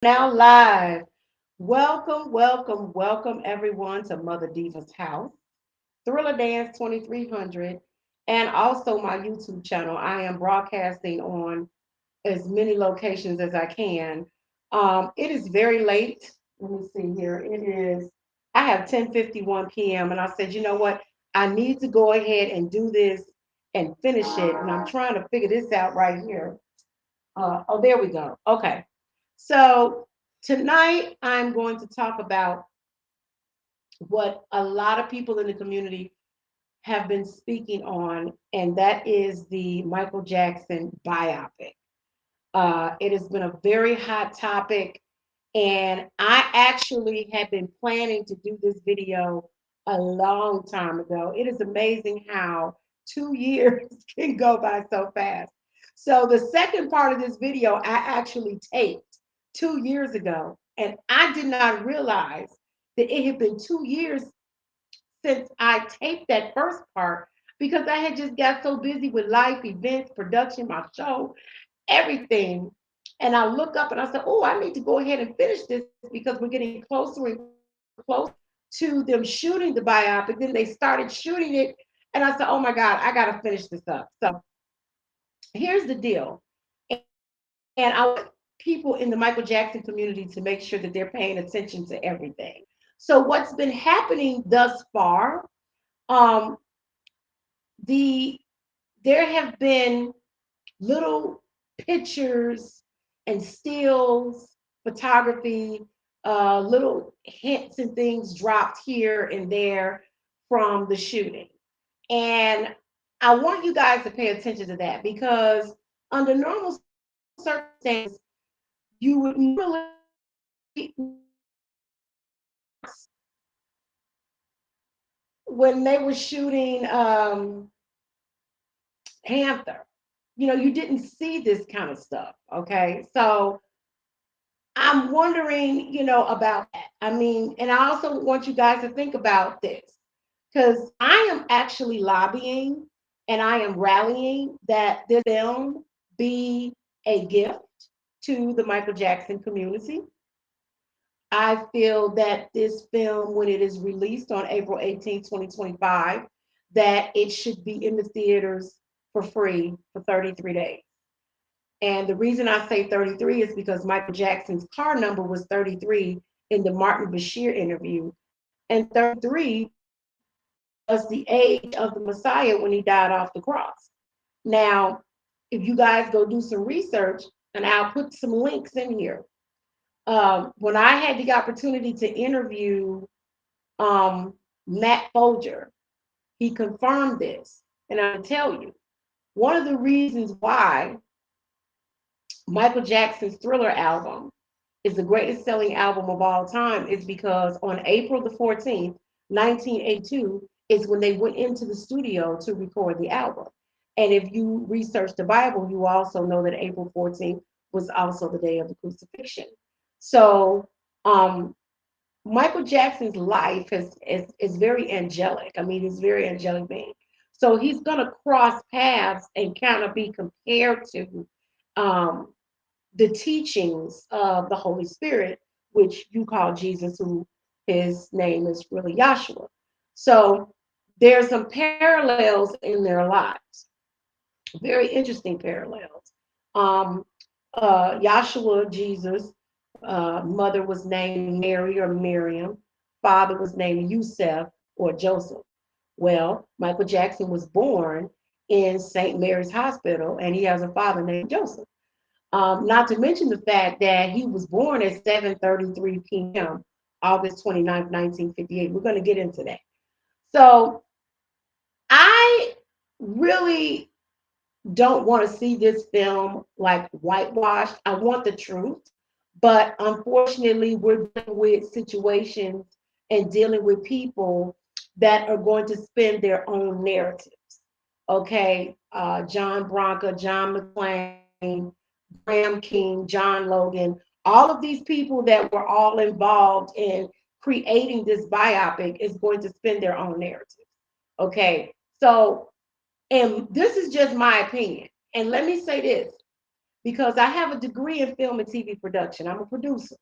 Now live. Welcome, welcome, welcome everyone to Mother Diva's house, Thriller Dance 2300, and also my YouTube channel. I am broadcasting on as many locations as I can. It is very late. Let me see here. I have 10:51 p.m. and I said, you know what? I need to go ahead and do this and finish it. And I'm trying to figure this out right here. There we go. Okay. So tonight I'm going to talk about what a lot of people in the community have been speaking on, and that is the Michael Jackson biopic. It has been a very hot topic, and I actually have been planning to do this video a long time ago. It is amazing how 2 years can go by so fast. So the second part of this video I actually taped 2 years ago, and I did not realize that it had been 2 years since I taped that first part because I had just got so busy with life, events, production, my show, everything. And I look up and I said, oh, I need to go ahead and finish this because we're getting closer and closer to them shooting the biopic. Then they started shooting it. And I said, oh my God, I got to finish this up. So here's the deal. And I want people in the Michael Jackson community to make sure that they're paying attention to everything. So what's been happening thus far, um, the there have been little pictures and stills, photography, little hints and things dropped here and there from the shooting. And I want you guys to pay attention to that because under normal circumstances, you would normally when they were shooting Panther, you didn't see this kind of stuff. Okay. So I'm wondering, about that. I mean, and I also want you guys to think about this because I am actually lobbying and I am rallying that this film be a gift to the Michael Jackson community. I feel that this film, when it is released on April 18th, 2025, that it should be in the theaters for free for 33 days. And the reason I say 33 is because Michael Jackson's car number was 33 in the Martin Bashir interview. And 33 was the age of the Messiah when he died off the cross. Now, if you guys go do some research, and I'll put some links in here. When I had the opportunity to interview Matt Folger, he confirmed this. And I'll tell you, one of the reasons why Michael Jackson's Thriller album is the greatest selling album of all time is because on April the 14th, 1982, is when they went into the studio to record the album. And if you research the Bible, you also know that April 14th was also the day of the crucifixion. So Michael Jackson's life is very angelic. I mean, he's very angelic being. So he's gonna cross paths and kind of be compared to um, the teachings of the Holy Spirit, which you call Jesus, who his name is really Yahshua. So there's some parallels in their lives, very interesting parallels. Um, Yahshua, Jesus, mother was named Mary or Miriam, father was named Yusuf or Joseph. Well, Michael Jackson was born in St. Mary's Hospital, and he has a father named Joseph. Not to mention the fact that he was born at 7:33 p.m., August 29th, 1958. We're going to get into that. So I really don't want to see this film like whitewashed. I want the truth. But unfortunately, we're dealing with situations and dealing with people that are going to spin their own narratives. Okay. John Bronca, John McClane, Graham King, John Logan, all of these people that were all involved in creating this biopic is going to spin their own narrative. Okay. So, and this is just my opinion. And let me say this, because I have a degree in film and TV production. I'm a producer.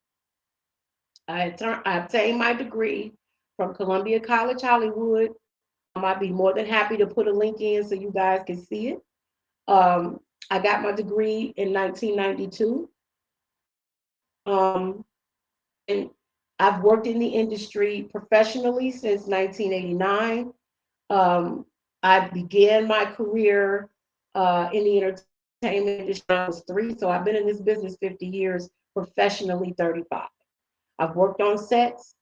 I obtained my degree from Columbia College Hollywood. I'd be more than happy to put a link in so you guys can see it. Um, I got my degree in 1992. And I've worked in the industry professionally since 1989. Um, I began my career in the entertainment industry when I was 3, so I've been in this business 50 years, professionally 35. I've worked on sets.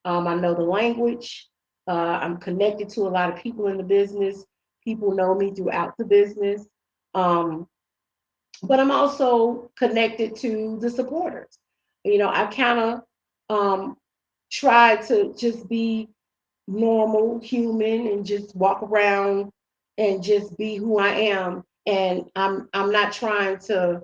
I know the language. I'm connected to a lot of people in the business. People know me throughout the business. Um, but I'm also connected to the supporters. I kind of try to just be normal human and just walk around and just be who I am. And I'm not trying to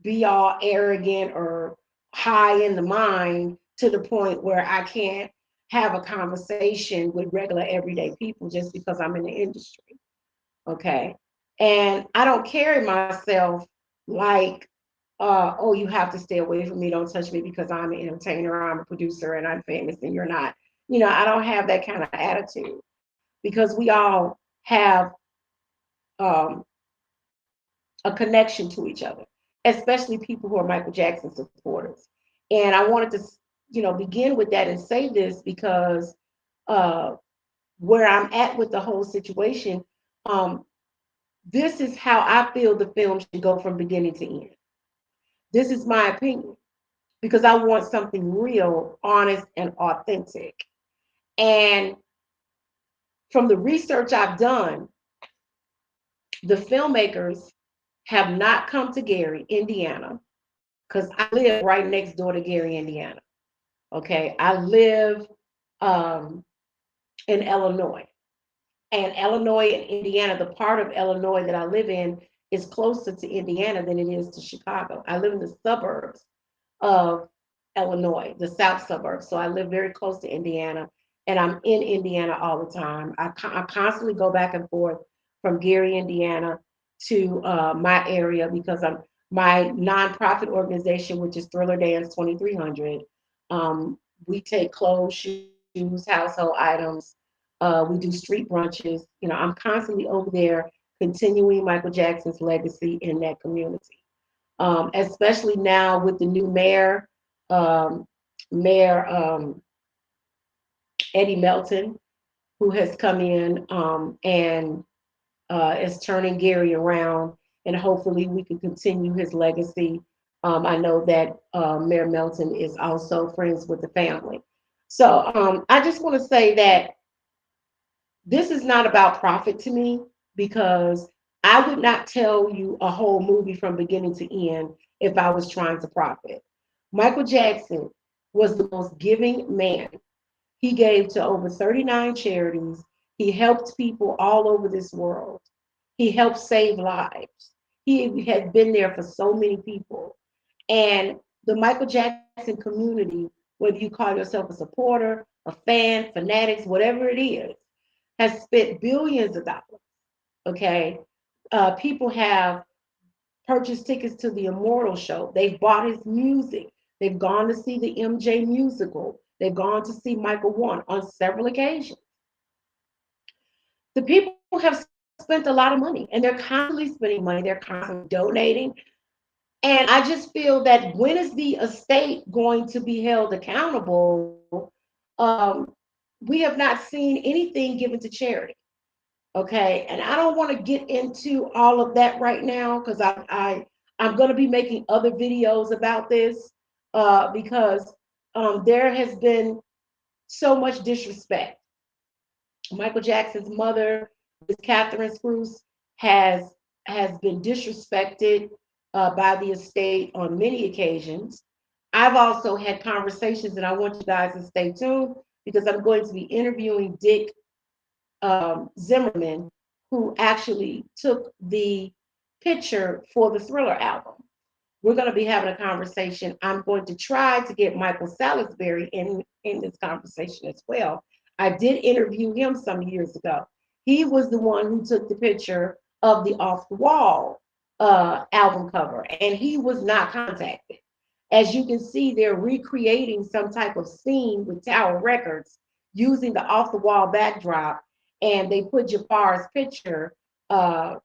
be all arrogant or high in the mind to the point where I can't have a conversation with regular everyday people just because I'm in the industry. Okay. And I don't carry myself like, oh, you have to stay away from me, don't touch me because I'm an entertainer, I'm a producer, and I'm famous and you're not. I don't have that kind of attitude because we all have um, a connection to each other, especially people who are Michael Jackson supporters. And I wanted to, begin with that and say this because uh, where I'm at with the whole situation, um, this is how I feel the film should go from beginning to end. This is my opinion because I want something real, honest, and authentic. And from the research I've done, the filmmakers have not come to Gary, Indiana, because I live right next door to Gary, Indiana. Okay, I live um, in Illinois. And Illinois and Indiana, the part of Illinois that I live in is closer to Indiana than it is to Chicago. I live in the suburbs of Illinois, the south suburbs. So I live very close to Indiana and I'm in Indiana all the time. I constantly go back and forth from Gary, Indiana to my area because my nonprofit organization, which is Thriller Dance 2300. We take clothes, shoes, household items. We do street brunches. I'm constantly over there continuing Michael Jackson's legacy in that community, especially now with the new mayor, um, Mayor Eddie Melton, who has come in and is turning Gary around, and hopefully we can continue his legacy. I know that Mayor Melton is also friends with the family. So I just want to say that this is not about profit to me because I would not tell you a whole movie from beginning to end if I was trying to profit. Michael Jackson was the most giving man. He gave to over 39 charities. He helped people all over this world. He helped save lives. He has been there for so many people. And the Michael Jackson community, whether you call yourself a supporter, a fan, fanatics, whatever it is, has spent billions of dollars. Okay. People have purchased tickets to the Immortal show. They've bought his music. They've gone to see the MJ musical. They've gone to see Michael One on several occasions. The people have spent a lot of money and they're constantly spending money. They're constantly donating. And I just feel that when is the estate going to be held accountable? Um, we have not seen anything given to charity. Okay, and I don't want to get into all of that right now because I'm going to be making other videos about this because there has been so much disrespect. Michael Jackson's mother, Miss Catherine Spruce, has has been disrespected by the estate on many occasions. I've also had conversations, and I want you guys to stay tuned because I'm going to be interviewing Dick Zimmerman, who actually took the picture for the Thriller album. We're going to be having a conversation. I'm going to try to get Michael Salisbury in this conversation as well. I did interview him some years ago. He was the one who took the picture of the Off the Wall album cover, and he was not contacted. As you can see, they're recreating some type of scene with Tower Records using the off the wall backdrop, and they put Jafar's picture, uh,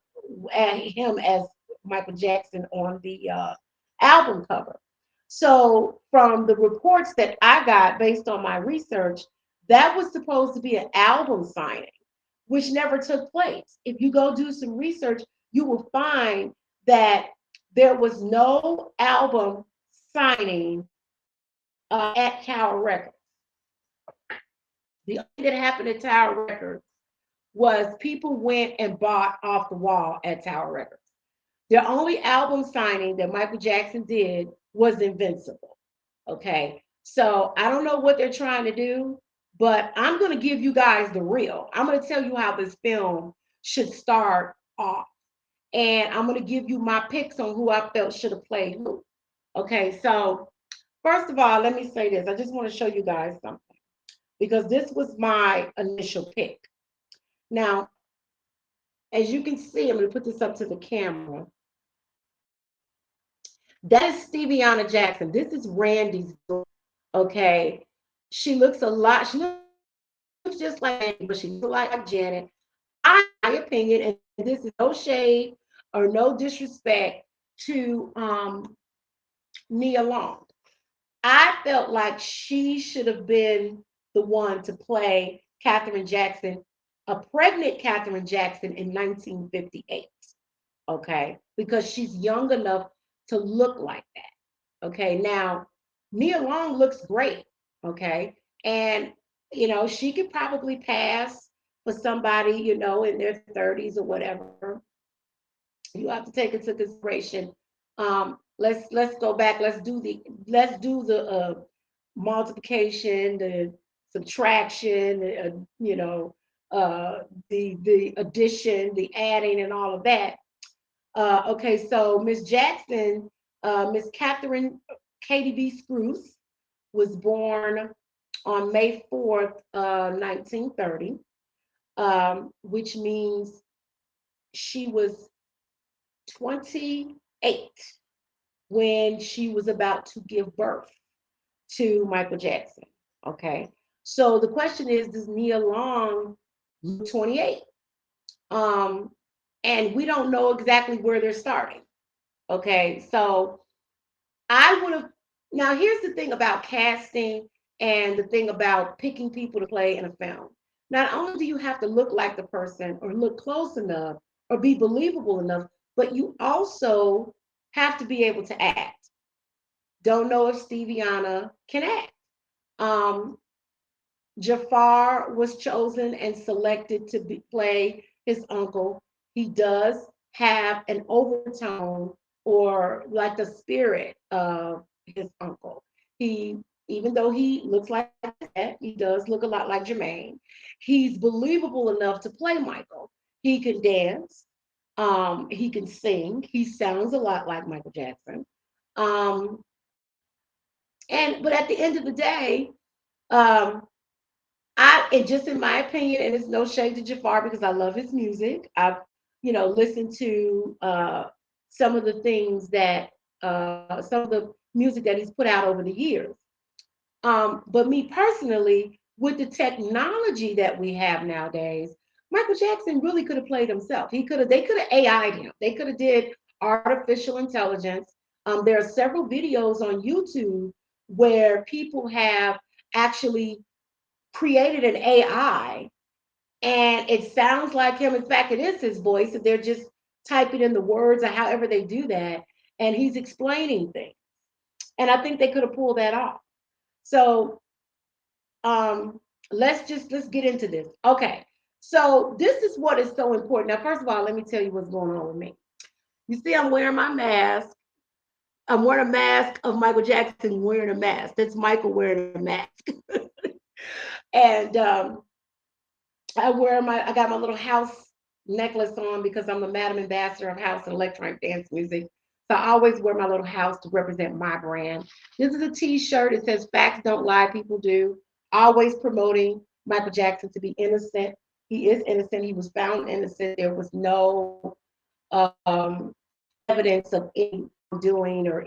and him as Michael Jackson on the album cover. So, from the reports that I got based on my research, that was supposed to be an album signing, which never took place. If you go do some research, you will find that there was no album signing at Tower Records. The only thing that happened at Tower Records was people went and bought off the wall at Tower Records. The only album signing that Michael Jackson did was Invincible. Okay. So I don't know what they're trying to do, but I'm going to give you guys the real. I'm going to tell you how this film should start off. And I'm going to give you my picks on who I felt should have played who. Okay. So, first of all, let me say this. I just want to show you guys something because this was my initial pick. Now, as you can see, I'm going to put this up to the camera. That is Steviana Jackson. This is Randy's daughter. Okay. She looks a lot, she looks just like Randy, but she looks like Janet. My opinion, and this is no shade or no disrespect to Nia Long. I felt like she should have been the one to play Katherine Jackson, a pregnant Katherine Jackson in 1958. Okay, because she's young enough to look like that. Okay, now Nia Long looks great. Okay, and she could probably pass for somebody in their 30s or whatever. You have to take into consideration. Let's go back. Let's do the multiplication, the subtraction, the addition, the adding, and all of that. Okay, so Miss Jackson, Miss Catherine Katie B. Spruce, was born on May 4th, 1930, which means she was 28 when she was about to give birth to Michael Jackson. Okay, so the question is, does Nia Long look 28? Um, and we don't know exactly where they're starting. Okay, so I would have. Now, here's the thing about casting and the thing about picking people to play in a film. Not only do you have to look like the person or look close enough or be believable enough, but you also have to be able to act. Don't know if Steviana can act. Um, Jafar was chosen and selected to play his uncle. He does have an overtone or like the spirit of his uncle. He, even though he looks like that, he does look a lot like Jermaine. He's believable enough to play Michael. He can dance. He can sing. He sounds a lot like Michael Jackson. Um, but at the end of the day, um, and just in my opinion, and it's no shade to Jafar because I love his music. I've, listened to some of the things that some of the music that he's put out over the years. But me personally, with the technology that we have nowadays, Michael Jackson really could have played himself. They could have AI'd him. They could have did artificial intelligence. There are several videos on YouTube where people have actually created an AI and it sounds like him. In fact, it is his voice. And they're just typing in the words or however they do that. And he's explaining things. And I think they could have pulled that off. So let's get into this. Okay. So this is what is so important. Now, first of all, let me tell you what's going on with me. You see, I'm wearing my mask. I'm wearing a mask of Michael Jackson wearing a mask. That's Michael wearing a mask. And I got my little house necklace on because I'm the Madam Ambassador of House and Electronic Dance Music. So I always wear my little house to represent my brand. This is a t-shirt. It says facts don't lie, people do. Always promoting Michael Jackson to be innocent. He is innocent. He was found innocent. There was no evidence of any doing or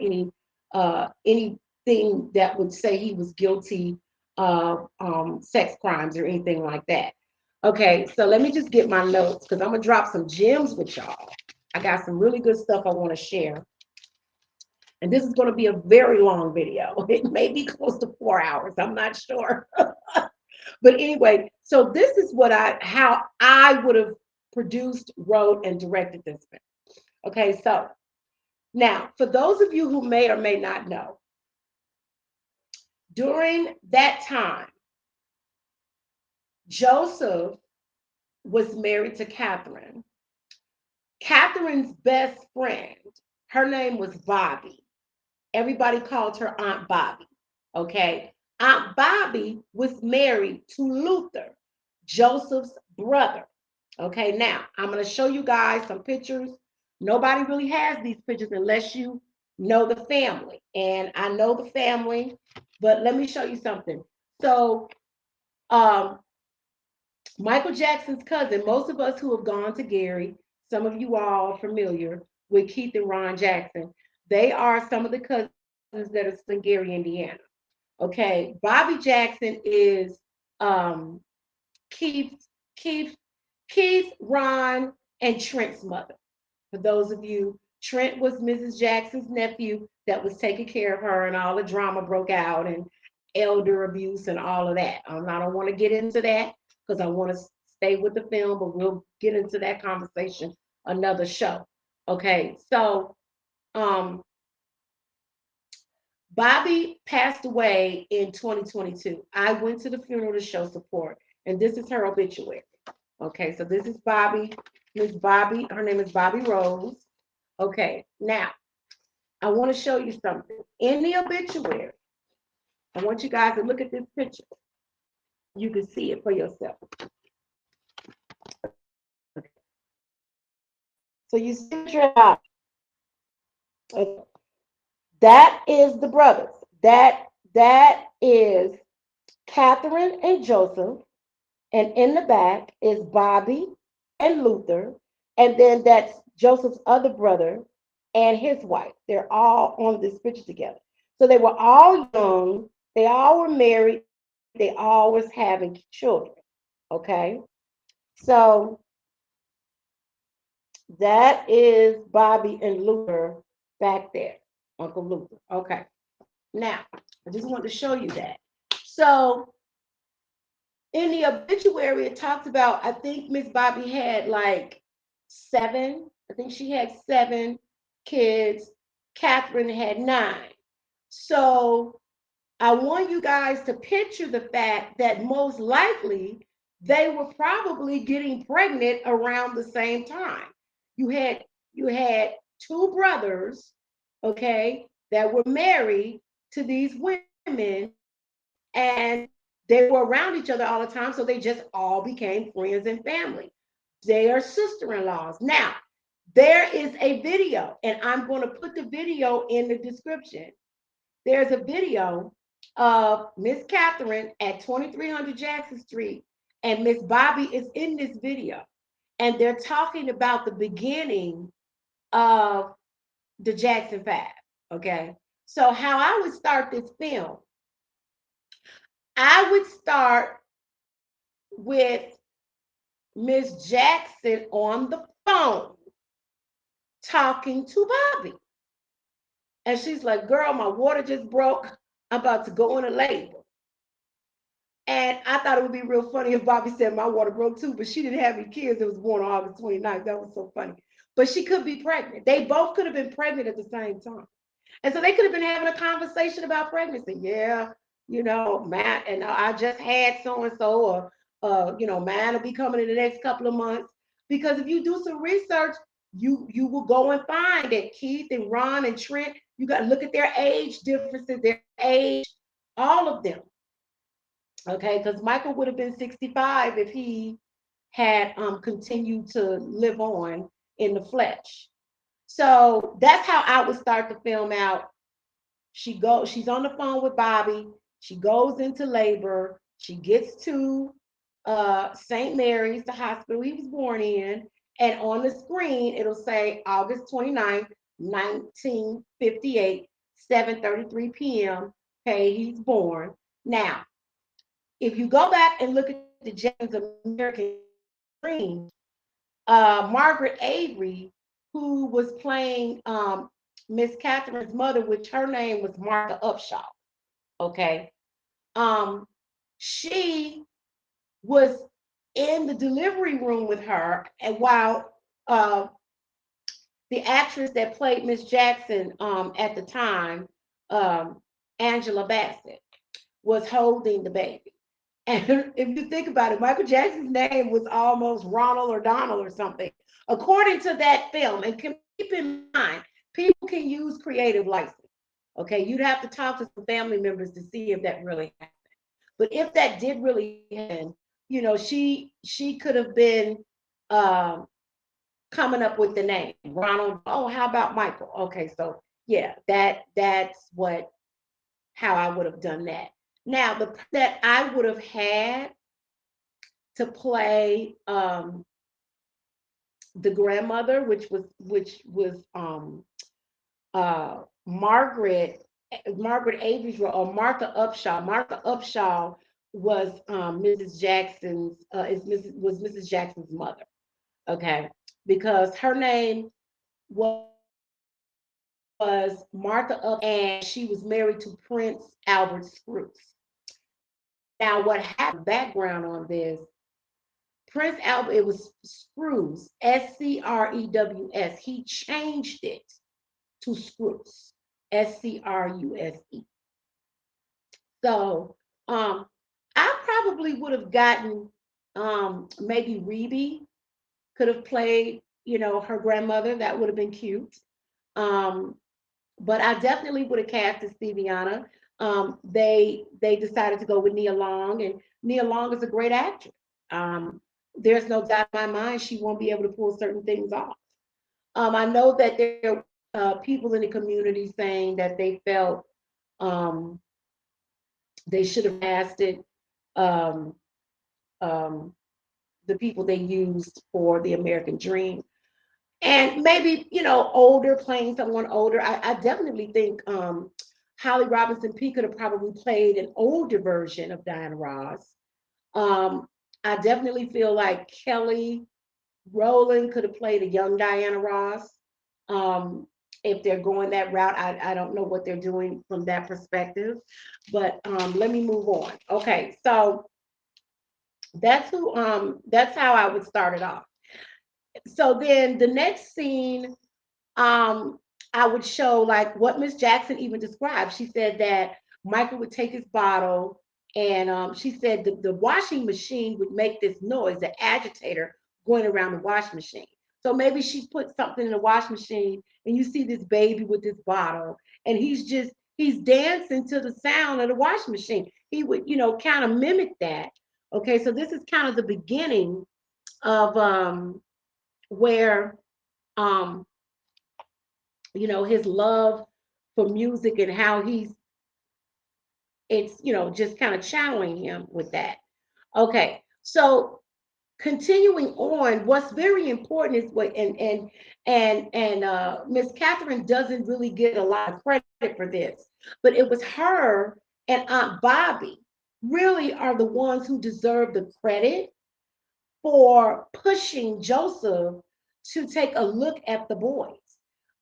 anything that would say he was guilty of sex crimes or anything like that. Okay, so let me just get my notes because I'm gonna drop some gems with y'all. I got some really good stuff I want to share. And this is going to be a very long video. It may be close to 4 hours. I'm not sure. But anyway, so this is how I would have produced, wrote, and directed this film. Okay, so now for those of you who may or may not know, during that time, Joseph was married to Catherine. Catherine's best friend, her name was Bobby. Everybody called her Aunt Bobby. Okay. Aunt Bobby was married to Luther, Joseph's brother. Okay. Now, I'm going to show you guys some pictures. Nobody really has these pictures unless you know the family. And I know the family, but let me show you something. So, um, Michael Jackson's cousin, most of us who have gone to Gary, some of you all are familiar with Keith and Ron Jackson. They are some of the cousins that are in Gary, Indiana. Okay, Bobby Jackson is um, Keith, Keith, Keith, Ron, and Trent's mother. For those of you, Trent was Mrs. Jackson's nephew that was taking care of her, and all the drama broke out and elder abuse and all of that. I don't want to get into that because I want to stay with the film, but we'll get into that conversation another show. Okay, so um, Bobby passed away in 2022. I went to the funeral to show support, and this is her obituary. Okay, so this is Bobby, Miss Bobby. Her name is Bobby Rose. Okay, now I want to show you something. In the obituary, I want you guys to look at this picture. You can see it for yourself. Okay. So you see your okay. That is the brothers. That is Catherine and Joseph, and in the back is Bobby and Luther, and then that's Joseph's other brother and his wife. They're all on this picture together. So they were all young, they all were married, they all was having children. Okay. So that is Bobby and Luther back there, Uncle Luther. Okay. Now, I just wanted to show you that. So in the obituary, it talks about, I think Miss Bobby had like seven. I think she had 7 kids. Catherine had 9. So I want you guys to picture the fact that most likely they were probably getting pregnant around the same time. You had you had 2 brothers, okay, that were married to these women, and they were around each other all the time, so they just all became friends and family. They are sister-in-laws. Now, there is a video, and I'm going to put the video in the description. There's a video of Miss Catherine at 2300 Jackson Street, and Miss Bobby is in this video. And they're talking about the beginning of the Jackson 5. Okay. So, how I would start this film, I would start with Miss Jackson on the phone talking to Bobby. And she's like, girl, my water just broke. I'm about to go into labor. And I thought it would be real funny if Bobby said my water broke too, but she didn't have any kids. It was born on August 29th. That was so funny. But she could be pregnant. They both could have been pregnant at the same time. And so they could have been having a conversation about pregnancy. Yeah, Matt, and I just had so and so, or mine will be coming in the next couple of months. Because if you do some research, you will go and find that Keith and Ron and Trent, you got to look at their age differences, their age, all of them. Okay, because Michael would have been 65 if he had continued to live on in the flesh. So that's how I would start the film out. She's on the phone with Bobby. She goes into labor. She gets to St. Mary's, the hospital he was born in. And on the screen, it'll say August 29th, 1958, 7:33 p.m. Okay, he's born. Now, if you go back and look at the Jackson's American Dream, Margaret Avery, who was playing Miss Catherine's mother, which her name was Martha Upshaw. Okay, um, she was in the delivery room with her, and while the actress that played Miss Jackson at the time, um, Angela Bassett, was holding the baby. And if you think about it, Michael Jackson's name was almost Ronald or Donald or something, according to that film. And keep in mind, people can use creative license. Okay, you'd have to talk to some family members to see if that really happened. But if that did really happen, she could have been um, coming up with the name Ronald. Oh, how about Michael? Okay, so yeah, that's what how I would have done that. Now, the that I would have had to play the grandmother, which was Margaret Avery's role, or Martha Upshaw. Martha Upshaw was Mrs. Jackson's was Mrs. Jackson's mother. Okay, because her name was Martha Upshaw, and she was married to Prince Albert Scrooge. Now, what happened? Background on this: Prince Albert, it was Screws, Screws. He changed it to Screws, Scruse. So I probably would have gotten maybe Rebe could have played, her grandmother. That would have been cute. Um, but I definitely would have casted Stevieana. They decided to go with Nia Long, and Nia Long is a great actress. There's no doubt in my mind she won't be able to pull certain things off. I know that there are people in the community saying that they felt um, they should have casted um, um, the people they used for the American Dream, and maybe older, playing someone older. I definitely think Holly Robinson P could have probably played an older version of Diana Ross. Um, I definitely feel like Kelly Rowland could have played a young Diana Ross. Um, if they're going that route, I don't know what they're doing from that perspective. But let me move on. Okay, so that's how I would start it off. So then the next scene, um, I would show like what Miss Jackson even described. She said that Michael would take his bottle, and she said the washing machine would make this noise, the agitator going around the washing machine. So maybe she put something in the washing machine, and you see this baby with this bottle, and he's dancing to the sound of the washing machine. He would, kind of mimic that. Okay, so this is kind of the beginning of where um his love for music, and how it's just kind of channeling him with that. Okay, so continuing on, what's very important is what and Miss Catherine doesn't really get a lot of credit for this, but it was her and Aunt Bobby really are the ones who deserve the credit for pushing Joseph to take a look at the boys.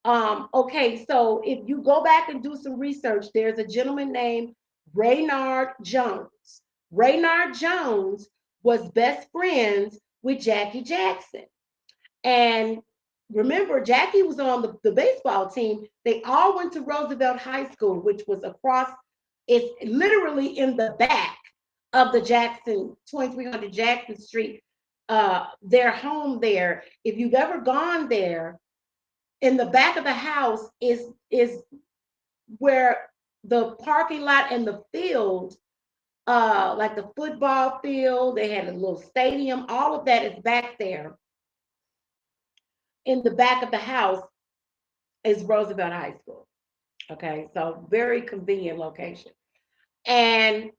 Okay, so if you go back and do some research, there's a gentleman named Raynard Jones. Raynard Jones was best friends with Jackie Jackson. And remember, Jackie was on the baseball team. They all went to Roosevelt High School, which was it's literally in the back of the Jackson, 2300 Jackson Street, their home there. If you've ever gone there, in the back of the house is where the parking lot and the field, like the football field, they had a little stadium, all of that is back there. In the back of the house is Roosevelt High School. Okay, so very convenient location. And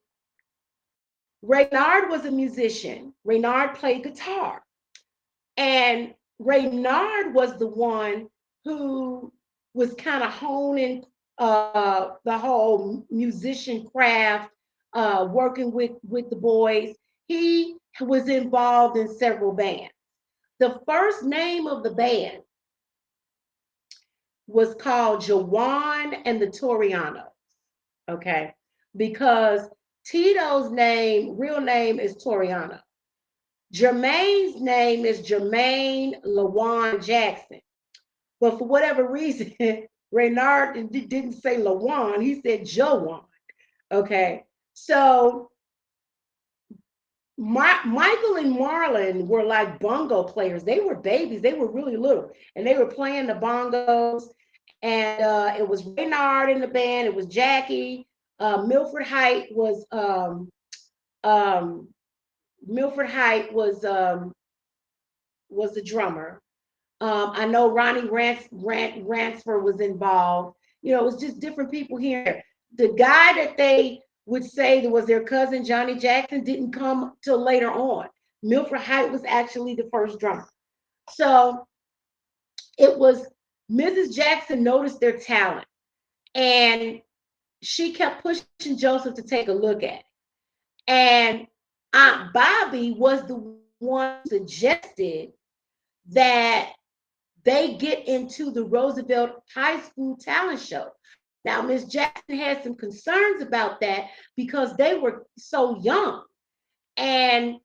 Raynard was a musician. Raynard played guitar. And Raynard was the one who was kind of honing the whole musician craft, working with the boys. He was involved in several bands. The first name of the band was called Jawan and the Torianos. Okay, because Tito's name, real name is Toriano. Jermaine's name is Jermaine Lawan Jackson. But for whatever reason, Reynard didn't say Lawan, he said Jawan. Okay. So Michael and Marlon were like bongo players. They were babies. They were really little. And they were playing the bongos. And it was Reynard in the band. It was Jackie. Milford Height um, Milford Height was the drummer. I know Ronnie Ransford was involved. You know, it was just different people here. The guy that they would say that was their cousin, Johnny Jackson, didn't come till later on. Milford Height was actually the first drummer. So it was Mrs. Jackson noticed their talent and she kept pushing Joseph to take a look at it. And Aunt Bobby was the one who suggested that they get into the Roosevelt High School talent show. Now, Miss Jackson had some concerns about that because they were so young and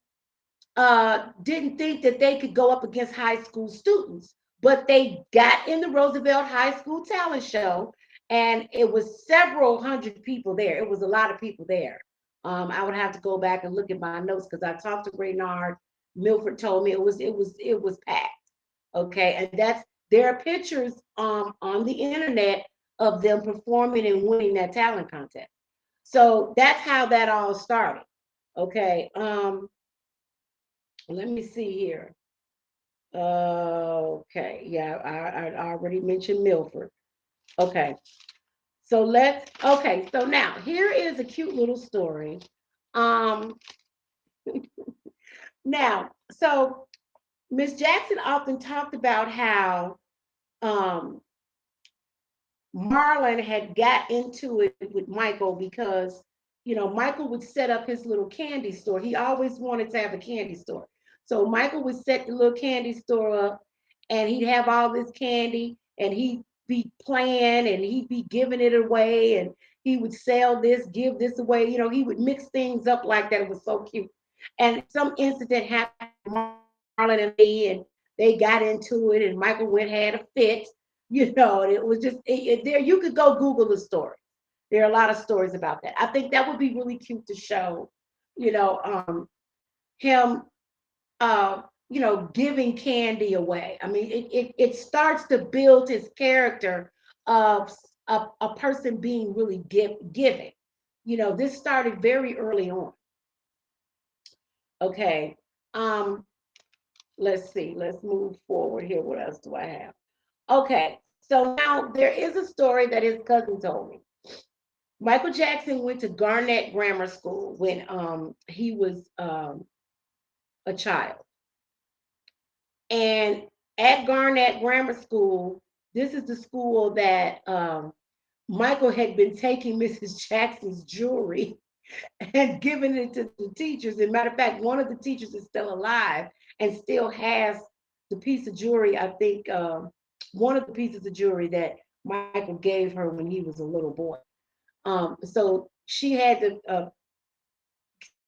didn't think that they could go up against high school students. But they got in the Roosevelt High School talent show, and it was several hundred people there. It was a lot of people there. I would have to go back and look at my notes because I talked to Reynard. Milford told me it was packed. Okay, and that's there are pictures on the internet of them performing and winning that talent contest. So that's how that all started. Okay, let me see here. Okay, yeah, I already mentioned Milford. Okay, so now here is a cute little story. Um, now, so Miss Jackson often talked about how um, Marlon had got into it with Michael because, Michael would set up his little candy store. He always wanted to have a candy store. So Michael would set the little candy store up and he'd have all this candy and he'd be playing and he'd be giving it away and he would sell this, give this away. He would mix things up like that. It was so cute. And some incident happened with Marlon and me, and they got into it, and Michael went had a fit. And it was just there. You could go Google the story. There are a lot of stories about that. I think that would be really cute to show, you know, um, him, giving candy away. I mean, it starts to build his character of a person being really giving. This started very early on. Okay. Um, let's see. Let's move forward here. What else do I have? Okay. So now there is a story that his cousin told me. Michael Jackson went to Garnett Grammar School when he was a child. And at Garnett Grammar School, this is the school that Michael had been taking Mrs. Jackson's jewelry and giving it to the teachers. As a matter of fact, one of the teachers is still alive and still has the piece of jewelry. I think one of the pieces of jewelry that Michael gave her when he was a little boy. So she had to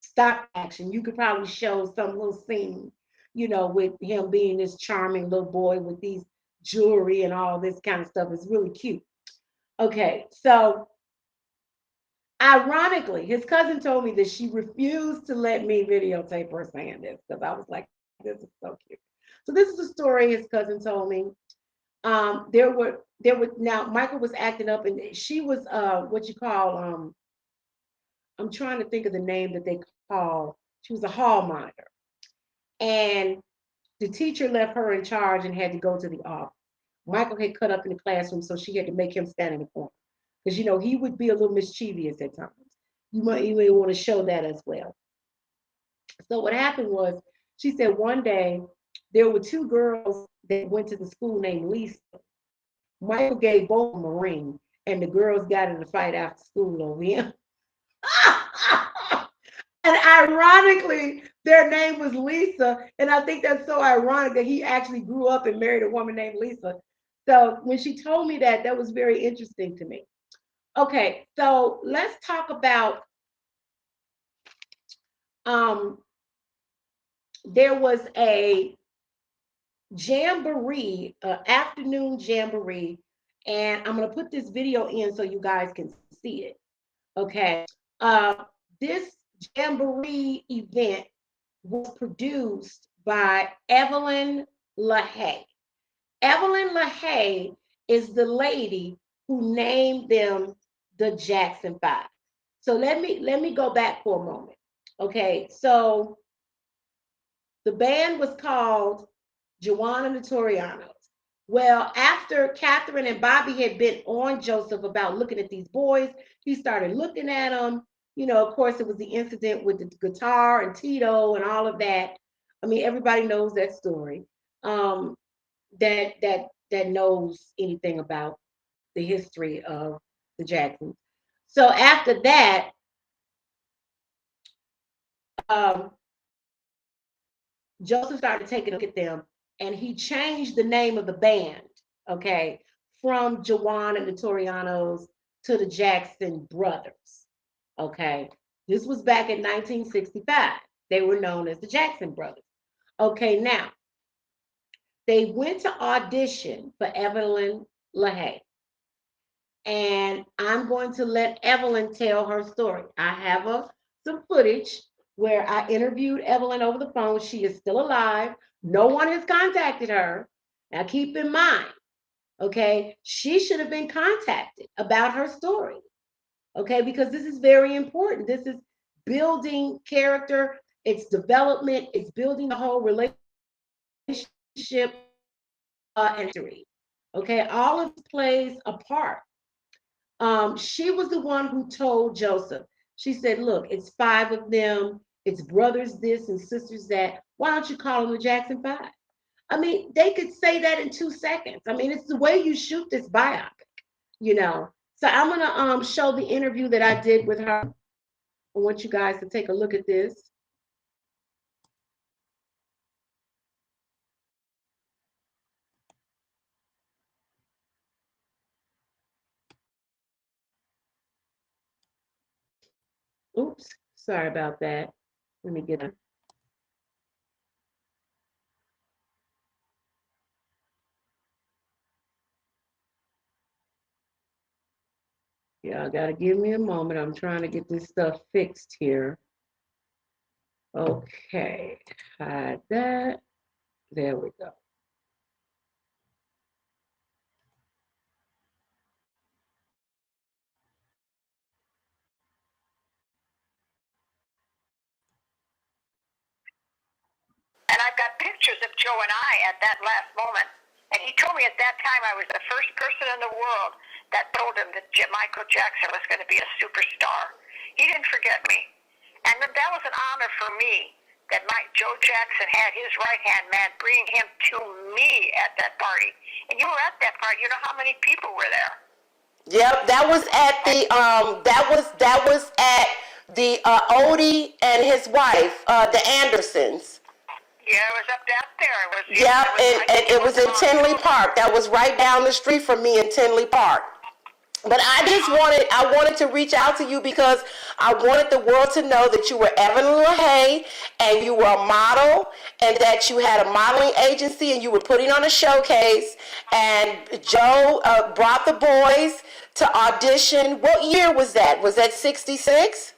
stop action. You could probably show some little scene, with him being this charming little boy with these jewelry and all this kind of stuff. It's really cute. Okay, so ironically, his cousin told me that she refused to let me videotape her saying this because I was like, this is so cute. So this is a story his cousin told me. There were now Michael was acting up and she was what you call I'm trying to think of the name that they call. She was a hall monitor, and the teacher left her in charge and had to go to the office. Michael had cut up in the classroom, so she had to make him stand in the corner because he would be a little mischievous at times. You may want to show that as well. So what happened was, she said one day there were two girls that went to the school named Lisa, Michael gave both of them a ring, and the girls got in a fight after school over him. And ironically, their name was Lisa. And I think that's so ironic that he actually grew up and married a woman named Lisa. So when she told me that, that was very interesting to me. Okay, so let's talk about um there was a jamboree, afternoon jamboree, and I'm gonna put this video in so you guys can see it. Okay. Uh, this jamboree event was produced by Evelyn LaHaye. Evelyn LaHaye is the lady who named them the Jackson Five. So let me go back for a moment. Okay, so the band was called Joanna Notorianos. Well, after Catherine and Bobby had been on Joseph about looking at these boys, he started looking at them. You know, of course, it was the incident with the guitar and Tito and all of that. I mean, everybody knows that story. Um, that knows anything about the history of the Jacksons. So after that, um, Joseph started taking a look at them, and he changed the name of the band, okay, from Jawan and the Torianos to the Jackson Brothers, okay. This was back in 1965. They were known as the Jackson Brothers. Okay, now they went to audition for Evelyn LaHaye, and I'm going to let Evelyn tell her story. I have some footage where I interviewed Evelyn over the phone. She is still alive. No one has contacted her. Now, keep in mind, okay, she should have been contacted about her story, okay, because this is very important. This is building character, it's development, it's building the whole relationship and history. Okay, all of this plays a part. She was the one who told Joseph. She said, "Look, it's five of them. It's brothers this and sisters that. Why don't you call them the Jackson Five?" I mean, they could say that in 2 seconds. I mean, it's the way you shoot this biopic, you know. So I'm gonna show the interview that I did with her. I want you guys to take a look at this. Oops, sorry about that. Let me get. Yeah, gotta give me a moment. I'm trying to get this stuff fixed here. Okay, hide that. There we go. And I've got pictures of Joe and I at that last moment. And he told me at that time I was the first person in the world that told him that Michael Jackson was going to be a superstar. He didn't forget me. And that was an honor for me that Joe Jackson had his right-hand man bring him to me at that party. And you were at that party. You know how many people were there? Yep, that was at the that was at the Odie and his wife, the Andersons. Yeah, it was up there. Yep, and it was in Tinley Park. That was right down the street from me in Tinley Park. But I wanted to reach out to you because I wanted the world to know that you were Evelyn LaHaye and you were a model and that you had a modeling agency and you were putting on a showcase. And Joe brought the boys to audition. What year was that? Was that 66?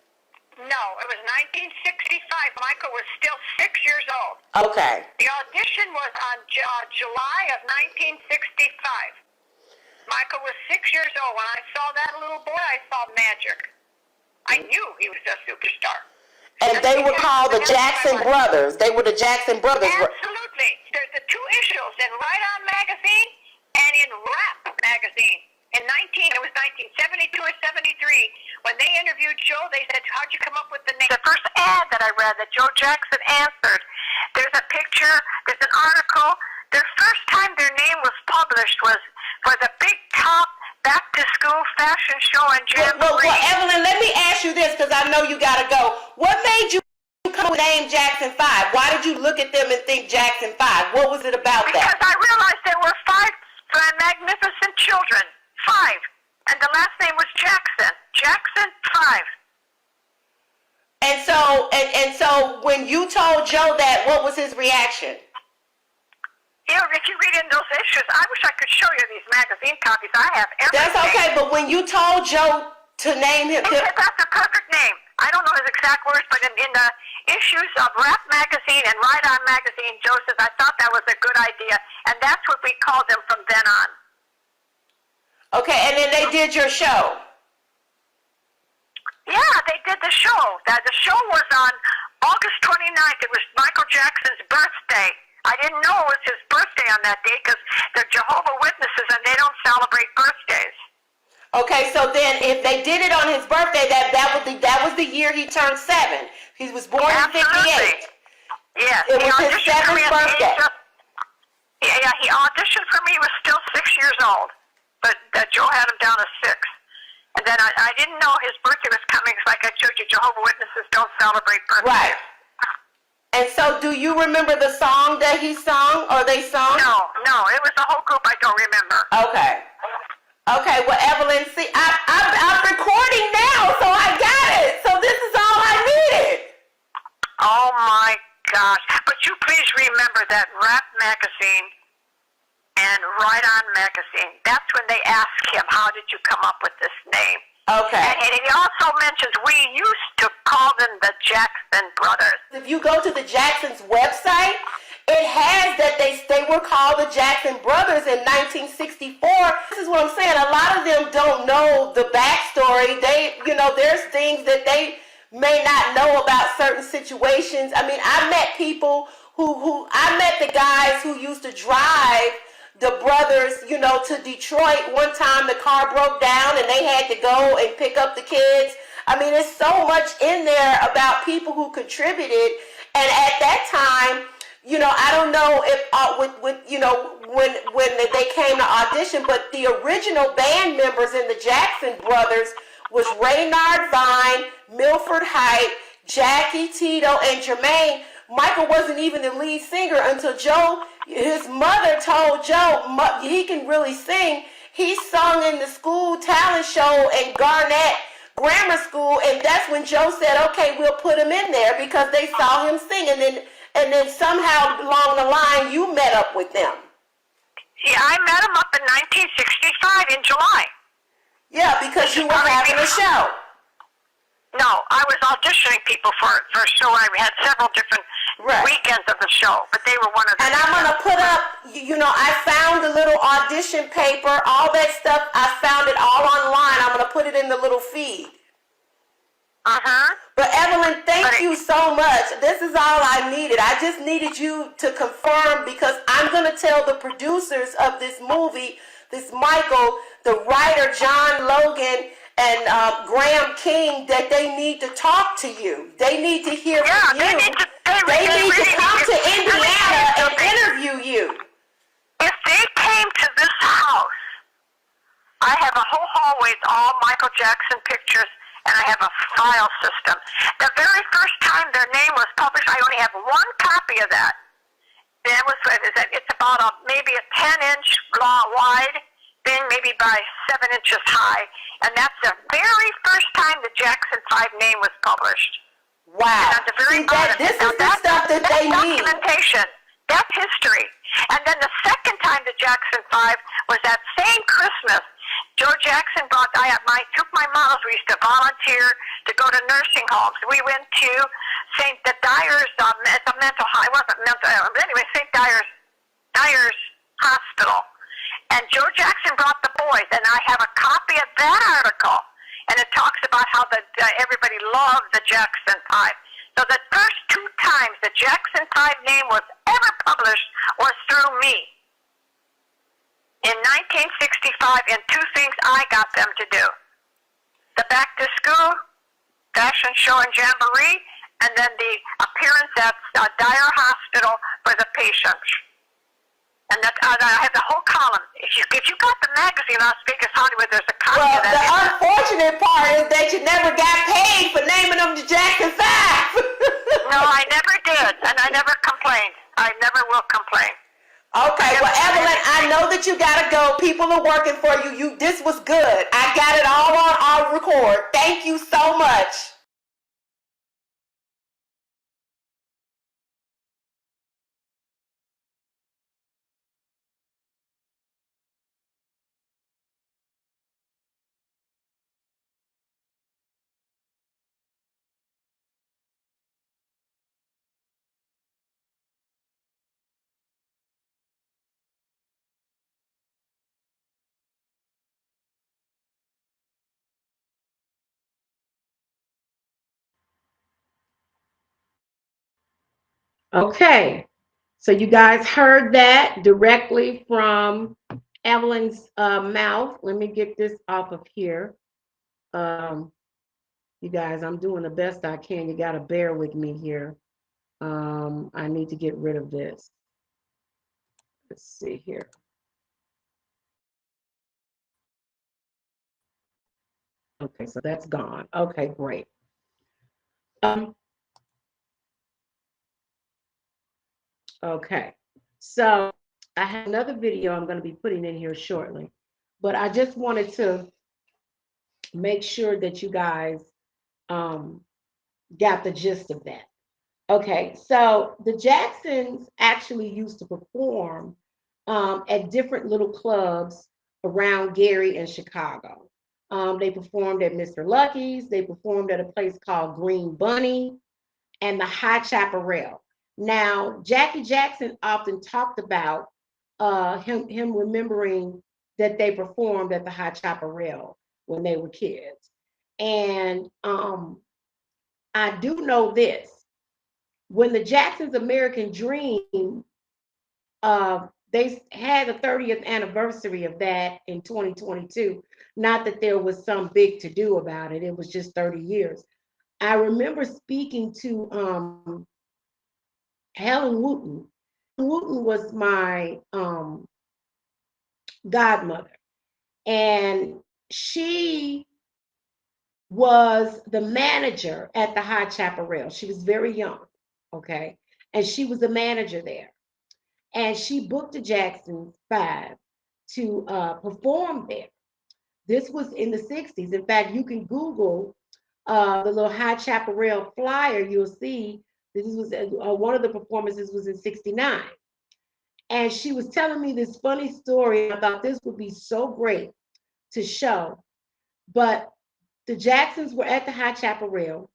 No, it was 1965. Michael was still 6 years old. Okay. The audition was on July of 1965. Michael was 6 years old. When I saw that little boy, I saw magic. I knew he was a superstar. And they were called the Jackson Brothers. They were the Jackson Brothers. Absolutely. There's the two issues in Right On magazine and in Rap magazine. It was 1972 or 73. When they interviewed Joe, they said, "How'd you come up with the name?" The first ad that I read that Joe Jackson answered, there's a picture, there's an article. The first time their name was published was for the big top back to school fashion show in Jamboree. Well, Evelyn, let me ask you this because I know you got to go. What made you come with the name Jackson 5? Why did you look at them and think Jackson 5? What was it about Because that? I realized there were 5 magnificent children. 5. And the last name was Jackson. Jackson 5. And so when you told Joe that, what was his reaction? You know, if you read in those issues, I wish I could show you these magazine copies. I have everything. That's okay, but when you told Joe to name him... He said that's a perfect name. I don't know his exact words, but in the issues of Rap Magazine and Ride On Magazine, Joe says, I thought that was a good idea, and that's what we called him from then on. Okay, and then they did your show. Yeah, they did the show. The show was on August 29th. It was Michael Jackson's birthday. I didn't know it was his birthday on that day because they're Jehovah's Witnesses and they don't celebrate birthdays. Okay, so then if they did it on his birthday, that was the year he turned 7. He was born in 58. Yes. It was his 7th birthday. Yeah, he auditioned for me. He was still 6 years old, but Joe had him down as 6. And then I didn't know his birthday was coming because, like I showed you, Jehovah's Witnesses don't celebrate birthdays. Right. And so do you remember the song that he sung or they sung? No. It was the whole group I don't remember. Okay. Okay, well, Evelyn, see, I'm recording now, so I got it. So this is all I needed. Oh, my gosh. But you please remember that Rap Magazine and Ride On Magazine, that's when they asked him, how did you come up with this name? Okay. And he also mentions we used to call them the Jackson Brothers. If you go to the Jacksons' website, it has that they were called the Jackson Brothers in 1964. This is what I'm saying. A lot of them don't know the backstory. There's things that they may not know about certain situations. I mean, I met people I met the guys who used to drive the brothers, to Detroit. One time the car broke down and they had to go and pick up the kids. I mean, there's so much in there about people who contributed. And at that time, I don't know if when they came to audition, but the original band members in the Jackson Brothers was Raynard Vine, Milford Height, Jackie, Tito, and Jermaine. Michael wasn't even the lead singer until his mother told Joe he can really sing. He sung in the school talent show in Garnett Grammar School, and that's when Joe said, okay, we'll put him in there because they saw him sing. And then somehow along the line, you met up with them. Yeah, I met him up in 1965 in July. Yeah, because you were having a show. No, I was auditioning people for a show. I had several different weekends of the show, but they were one of them. And I'm going to put up, I found the little audition paper, all that stuff. I found it all online. I'm going to put it in the little feed. Uh-huh. But Evelyn, thank you so much. This is all I needed. I just needed you to confirm because I'm going to tell the producers of this movie, this Michael, the writer John Logan, and Graham King, that they need to talk to you. They need to hear from you. They need to come to Indiana and interview you. If they came to this house, I have a whole hallway with all Michael Jackson pictures, and I have a file system. The very first time their name was published, I only have one copy of that. It's about maybe a 10-inch wide thing, maybe by 7 inches high, and that's the very first time the Jackson 5 name was published. Wow. This is the stuff that they need. Documentation. That's history. And then the second time the Jackson 5 was that same Christmas. Joe Jackson took my models. We used to volunteer to go to nursing homes. We went to St. Dyer's, it's a mental, it wasn't mental, but anyway, St. Dyer's Hospital. And Joe Jackson brought the boys, and I have a copy of that article, and it talks about how everybody loved the Jackson 5. So the first 2 times the Jackson 5 name was ever published was through me. In 1965, and 2 things I got them to do. The back to school fashion show in Jamboree, and then the appearance at Dyer Hospital for the patients. And that, I have the whole column. If you got the magazine Las Vegas Hollywood, there's a copy Well, of that. the unfortunate part is that you never got paid for naming them the Jackson 5. No, I never did, and I never complained. I never will complain. Okay, well, Evelyn, I know that you gotta go. People are working for you. This was good. I got it all on our record. Thank you so much. Okay. So you guys heard that directly from Evelyn's mouth. Let me get this off of here. Um, you guys, I'm doing the best I can. You got to bear with me here. I need to get rid of this. Let's see here. Okay, so that's gone. Okay, great. Um, okay, so I have another video I'm going to be putting in here shortly, but I just wanted to make sure that you guys um, got the gist of that. Okay, so the Jacksons actually used to perform at different little clubs around Gary and Chicago. They performed at Mr. Lucky's, they performed at a place called Green Bunny and the High Chaparral. Now, Jackie Jackson often talked about him remembering that they performed at the High Chaparral when they were kids. And I do know this when the Jacksons' American Dream, they had the 30th anniversary of that in 2022. Not that there was some big to do about it, it was just 30 years. I remember speaking to Helen Wooten. Wooten was my godmother, and she was the manager at the High Chaparral. She was very young, okay, and she was the manager there. And she booked the Jackson 5 to perform there. This was in the 60s. In fact, you can Google the little High Chaparral flyer. You'll see this was one of the performances was in 69. And she was telling me this funny story. I thought this would be so great to show. But the Jacksons were at the High Chaparral,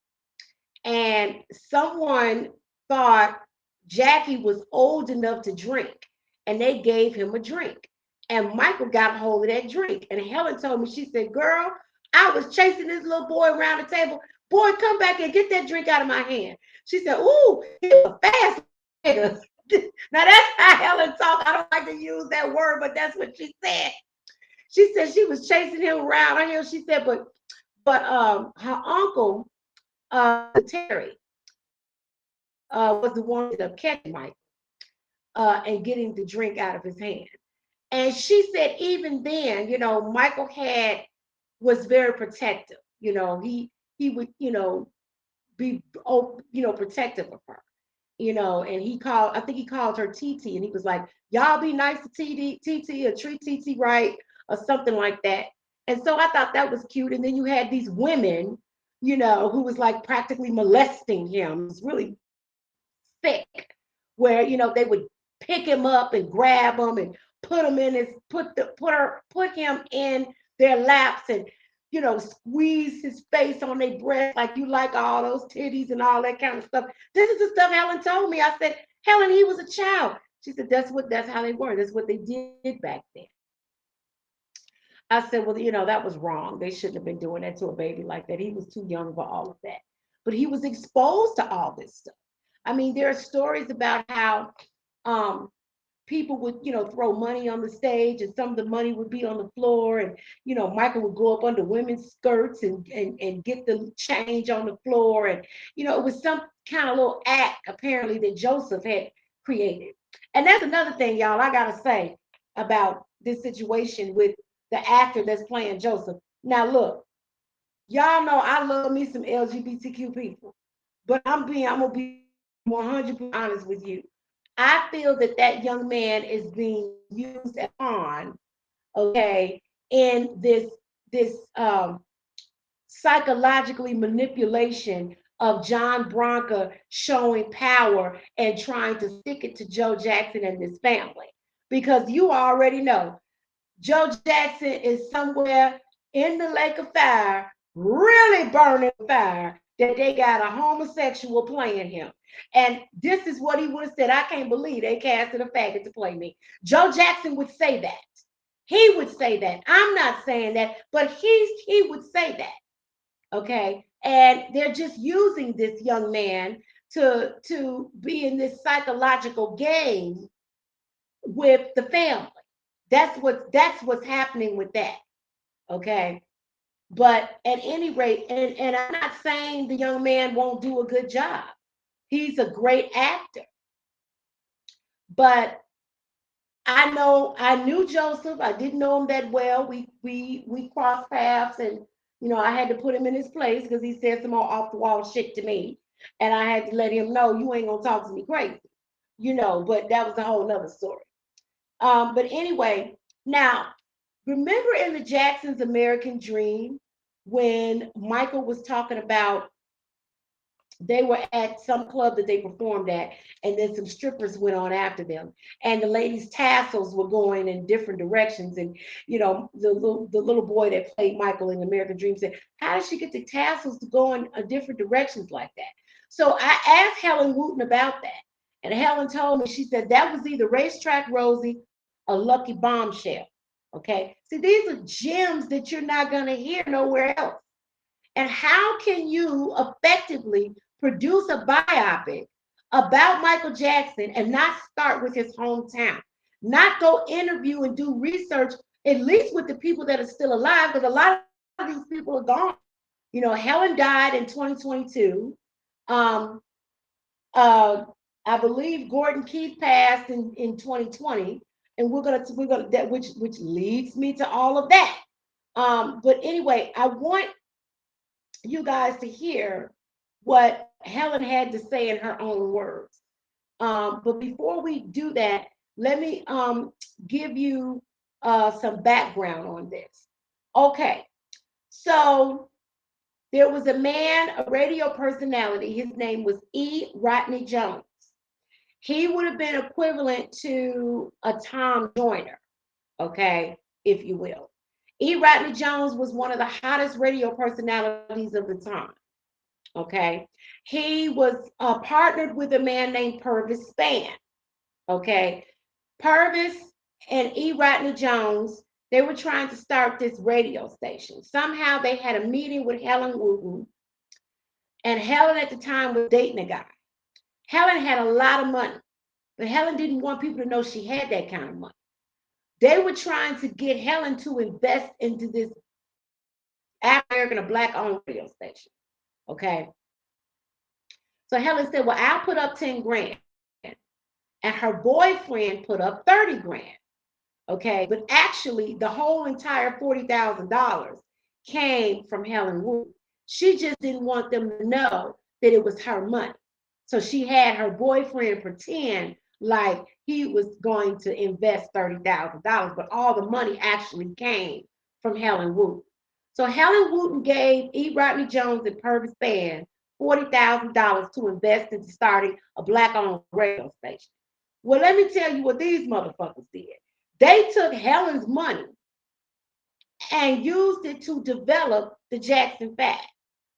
and someone thought Jackie was old enough to drink, and they gave him a drink. And Michael got a hold of that drink. And Helen told me, she said, "Girl, I was chasing this little boy around the table. Boy, come back and get that drink out of my hand." She said, "Ooh, he was a fast nigga." Now that's how Helen talked. I don't like to use that word, but that's what she said. She said she was chasing him around. I hear she said, but her uncle, Terry, was the one that ended up catching Mike and getting the drink out of his hand. And she said, even then, Michael was very protective. He would, be, protective of her. And I think he called her TT, and he was like, "Y'all be nice to TT or treat TT right," or something like that. And so I thought that was cute. And then you had these women, who was like practically molesting him. It was really sick, where they would pick him up and grab him and put him in his put him in their laps and squeeze his face on their breast like you like all those titties and all that kind of stuff. This is the stuff Helen told me. I said, "Helen, he was a child." She said, that's how they were. That's what they did back then. I said, "Well, that was wrong. They shouldn't have been doing that to a baby like that. He was too young for all of that." But he was exposed to all this stuff. I mean, there are stories about how um, people would, throw money on the stage, and some of the money would be on the floor, and Michael would go up under women's skirts and get the change on the floor, and it was some kind of little act apparently that Joseph had created. And that's another thing, y'all, I gotta say about this situation with the actor that's playing Joseph. Now, look, y'all know I love me some LGBTQ people, but I'm gonna be 100% honest with you. I feel that that young man is being used as a pawn, okay, in this psychologically manipulation of John Bronca showing power and trying to stick it to Joe Jackson and his family. Because you already know Joe Jackson is somewhere in the lake of fire, really burning fire, that they got a homosexual playing him. And this is what he would have said. I can't believe they casted a faggot to play me. Joe Jackson would say that. He would say that. I'm not saying that, but he would say that. Okay. And they're just using this young man to be in this psychological game with the family. That's what's happening with that. Okay. But at any rate, and I'm not saying the young man won't do a good job. He's a great actor. But I knew Joseph. I didn't know him that well. We crossed paths, and I had to put him in his place because he said some more off the wall shit to me, and I had to let him know you ain't gonna talk to me crazy, But that was a whole nother story. But anyway, now remember in the Jackson's American Dream when Michael was talking about they were at some club that they performed at, and then some strippers went on after them, and the ladies' tassels were going in different directions, and the little boy that played Michael in American Dream said, "How did she get the tassels to go in different directions like that?" So I asked Helen Wooten about that, and Helen told me, she said that was either Racetrack Rosie or Lucky Bombshell. Okay, see, these are gems that you're not going to hear nowhere else. And how can you effectively produce a biopic about Michael Jackson and not start with his hometown? Not go interview and do research, at least with the people that are still alive, because a lot of these people are gone. Helen died in 2022. Um, uh, I believe Gordon Keith passed in 2020, and we're gonna that which leads me to all of that. But anyway, I want you guys to hear what Helen had to say in her own words. But before we do that, let me give you some background on this. Okay, so there was a man, a radio personality. His name was E. Rodney Jones. He would have been equivalent to a Tom Joyner, okay, if you will. E. Rodney Jones was one of the hottest radio personalities of the time. Okay. He was partnered with a man named Purvis Spann. Okay. Purvis and E. Rodney Jones, they were trying to start this radio station. Somehow they had a meeting with Helen Wooten, and Helen at the time was dating a guy. Helen had a lot of money, but Helen didn't want people to know she had that kind of money. They were trying to get Helen to invest into this African or Black owned radio station. Okay. So Helen said, "Well, I'll put up 10 grand." And her boyfriend put up 30 grand. Okay. But actually, the whole entire $40,000 came from Helen Wood. She just didn't want them to know that it was her money. So she had her boyfriend pretend like he was going to invest $30,000, but all the money actually came from Helen Wooten. So Helen Wooten gave E. Rodney Jones and Purvis Spann $40,000 to invest into starting a Black-owned radio station. Well, let me tell you what these motherfuckers did. They took Helen's money and used it to develop the Jackson 5.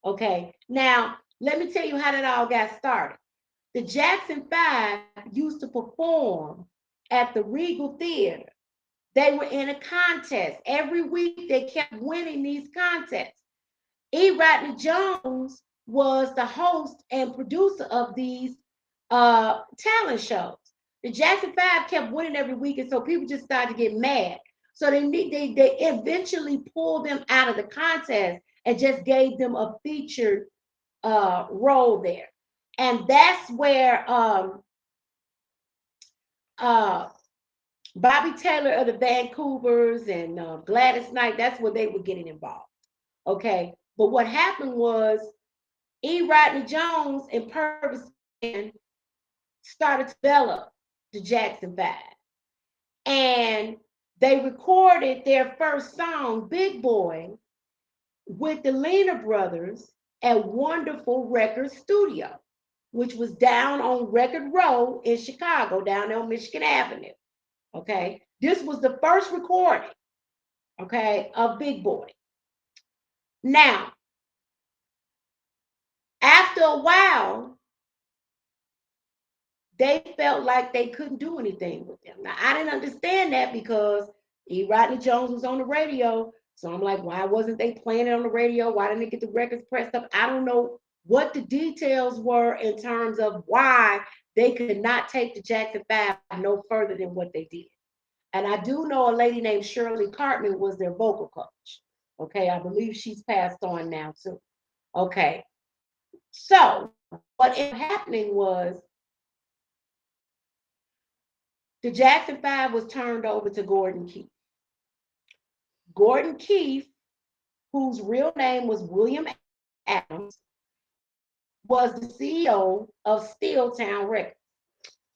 Okay, now let me tell you how that all got started. The Jackson 5 used to perform at the Regal Theater. They were in a contest. Every week they kept winning these contests. E. Rodney Jones was the host and producer of these talent shows. The Jackson 5 kept winning every week, and so people just started to get mad. So they eventually pulled them out of the contest and just gave them a featured role there. And that's where uh, Bobby Taylor of the Vancouvers and Gladys Knight, that's where they were getting involved. Okay. But what happened was E. Rodney Jones and Purvis Band started to develop the Jackson 5. And they recorded their first song, Big Boy, with the Lena brothers at Wonderful Record Studio, which was down on Record Row in Chicago, down on Michigan Avenue. Okay. This was the first recording, okay, of Big Boy. Now, after a while, they felt like they couldn't do anything with them. Now, I didn't understand that because E. Rodney Jones was on the radio. So I'm like, why wasn't they playing it on the radio? Why didn't they get the records pressed up? I don't know what the details were in terms of why they could not take the Jackson 5 no further than what they did. And I do know a lady named Shirley Cartman was their vocal coach. Okay, I believe she's passed on now too. Okay, so what ended up happening was the Jackson 5 was turned over to Gordon Keefe. Gordon Keefe, whose real name was William Adams, was the CEO of Steeltown Records.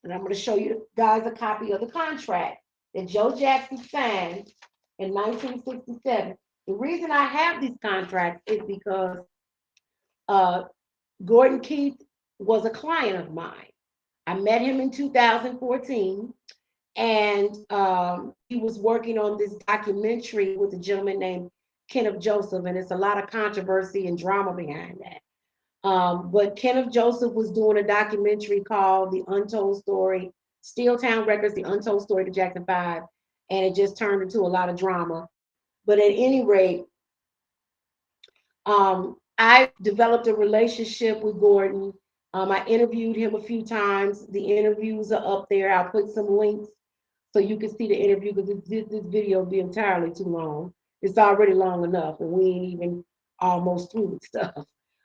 And I'm going to show you guys a copy of the contract that Joe Jackson signed in 1967. The reason I have these contracts is because uh, Gordon Keefe was a client of mine. I met him in 2014, and he was working on this documentary with a gentleman named Kenneth Joseph, and it's a lot of controversy and drama behind that. But Kenneth Joseph was doing a documentary called The Untold Story, Steeltown Records, The Untold Story of the Jackson 5, and it just turned into a lot of drama. But at any rate, I developed a relationship with Gordon. I interviewed him a few times. The interviews are up there. I'll put some links so you can see the interview because this video will be entirely too long. It's already long enough, and we ain't even almost through with stuff.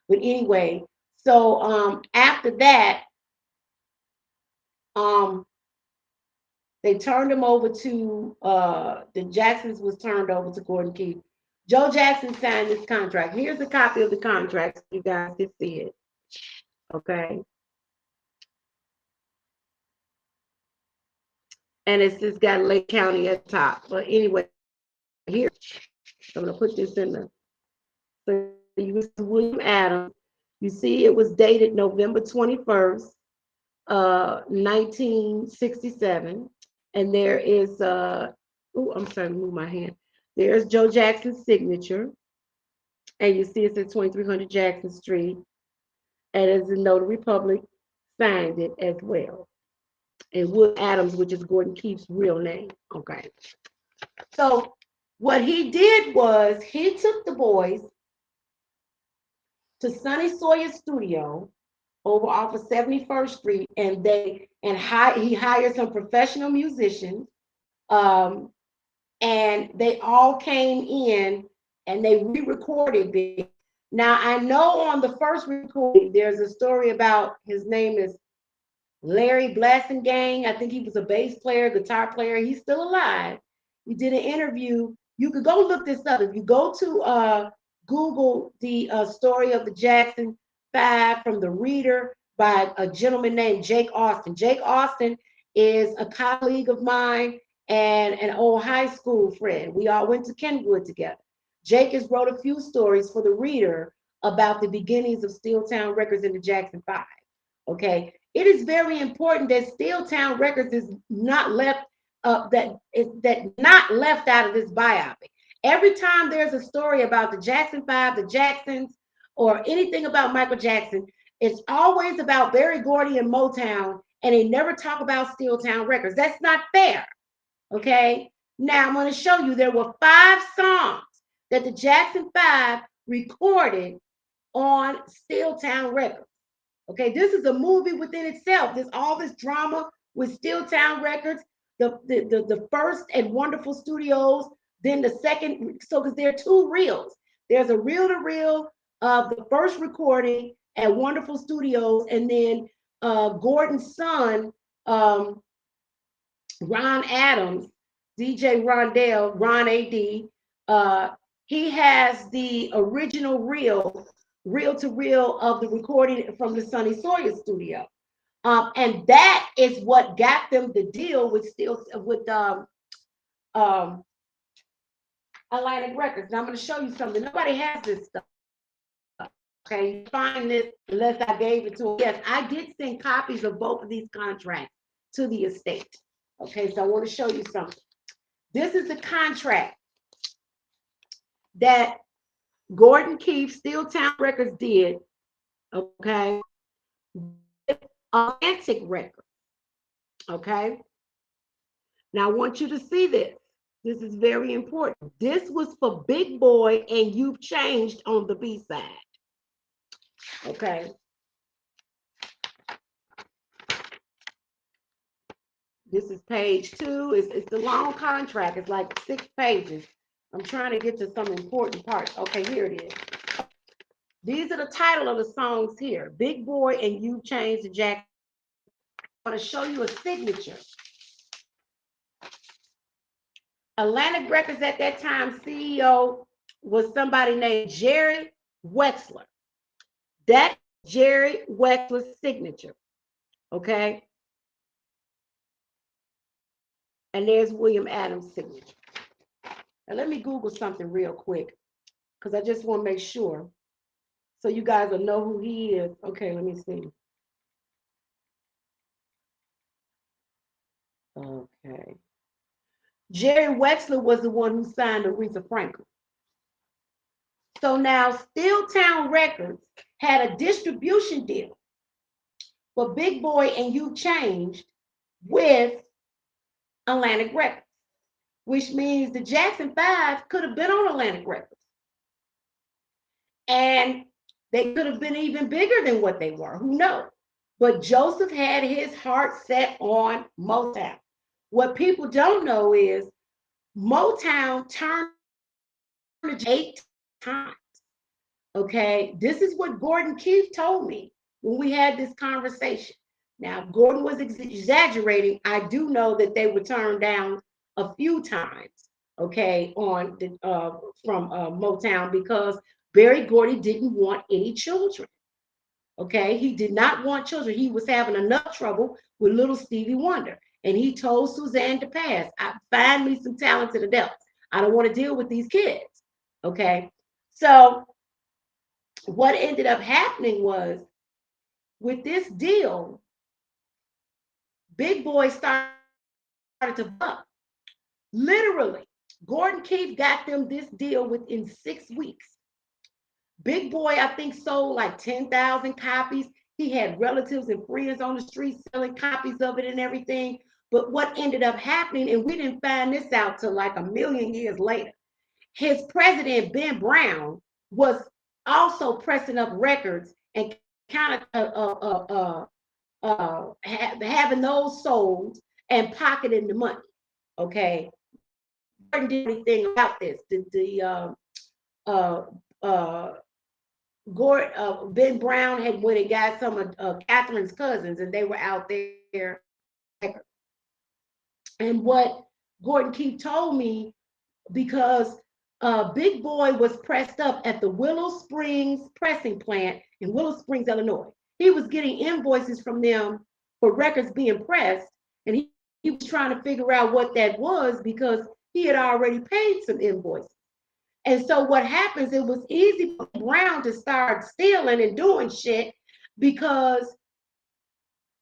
But anyway, so after that, um, they turned him over to the Jacksons was turned over to Gordon Keefe. Joe Jackson signed this contract. Here's a copy of the contract so you guys can see it. Okay. And it's just got Lake County at the top. But anyway, here, I'm going to put this in the, so you see William Adams. You see it was dated November 21st, 1967. And there is, oh, I'm sorry to move my hand. There's Joe Jackson's signature. And you see it's at 2300 Jackson Street. And as the Notary Public signed it as well. And Wood Adams, which is Gordon Keefe's real name. Okay. So what he did was he took the boys to Sonny Sawyer's studio over off of 71st Street, and he hired some professional musicians, and they all came in and they re-recorded it. Now I know on the first recording there's a story about his name is Larry Blasingame. I think he was a bass player, guitar player. He's still alive. We did an interview. You could go look this up. If you go to Google the story of the Jackson 5 from the Reader by a gentleman named Jake Austin. Jake Austin is a colleague of mine and an old high school friend. We all went to Kenwood together. Jake has wrote a few stories for the Reader about the beginnings of Steeltown Records in the Jackson 5. Okay, it is very important that Steeltown Records is not left not left out of this biopic. Every time there's a story about the Jackson 5, the Jacksons, or anything about Michael Jackson, it's always about Berry Gordy and Motown, and they never talk about Steeltown Records. That's not fair. Okay. Now I'm going to show you there were 5 songs that the Jackson 5 recorded on Steeltown Records. Okay, this is a movie within itself. There's all this drama with Steeltown Records, the first at Wonderful Studios, then the second. So because there are 2 reels. There's a reel-to-reel of the first recording at Wonderful Studios, and then Gordon's son Ron Adams, DJ Rondell, Ron AD. Uh, he has the original reel to reel of the recording from the Sonny Sawyer studio. And that is what got them the deal with um, Atlantic Records. Now I'm going to show you something. Nobody has this stuff. Okay, you find this unless I gave it to him. Yes, I did send copies of both of these contracts to the estate. Okay, so I want to show you something. This is the contract that Gordon Keefe, Steeltown Records did, okay, with Atlantic Records, okay? Now I want you to see this. This is very important. This was for Big Boy and You've Changed on the B side, okay? This is page 2. It's a long contract. It's like 6 pages. I'm trying to get to some important parts. Okay, here it is. These are the title of the songs here. Big Boy and You Changed the Jack. I'm going to show you a signature. Atlantic Records at that time, CEO was somebody named Jerry Wexler. That Jerry Wexler's signature. Okay. And there's William Adams' signature. Now let me Google something real quick because I just want to make sure so you guys will know who he is. Okay, let me see. Okay. Jerry Wexler was the one who signed Aretha Franklin. So now Steeltown Records had a distribution deal for Big Boy and You Changed with Atlantic Records, which means the Jackson 5 could have been on Atlantic Records. And they could have been even bigger than what they were. Who knows? But Joseph had his heart set on Motown. What people don't know is Motown turned 8 times. Okay, this is what Gordon Keefe told me when we had this conversation. Now, Gordon was exaggerating. I do know that they were turned down a few times, okay, on the from Motown because Berry Gordy didn't want any children. Okay, he did not want children. He was having enough trouble with little Stevie Wonder, and he told Suzanne to pass. I find me some talented adults. I don't want to deal with these kids. Okay, so what ended up happening was with this deal, Big Boy started to buck. Literally, Gordon Keefe got them this deal within 6 weeks. Big Boy, I think, sold like 10,000 copies. He had relatives and friends on the street selling copies of it and everything. But what ended up happening, and we didn't find this out till like a million years later, his president, Ben Brown, was also pressing up records and kind of having those sold and pocketing the money. Okay, Gordon did anything about this. Ben Brown had went and got some of Catherine's cousins, and they were out there. And what Gordon Keefe told me, because Big Boy was pressed up at the Willow Springs pressing plant in Willow Springs, Illinois. He was getting invoices from them for records being pressed, and he was trying to figure out what that was because he had already paid some invoices. And so what happens, it was easy for Brown to start stealing and doing shit because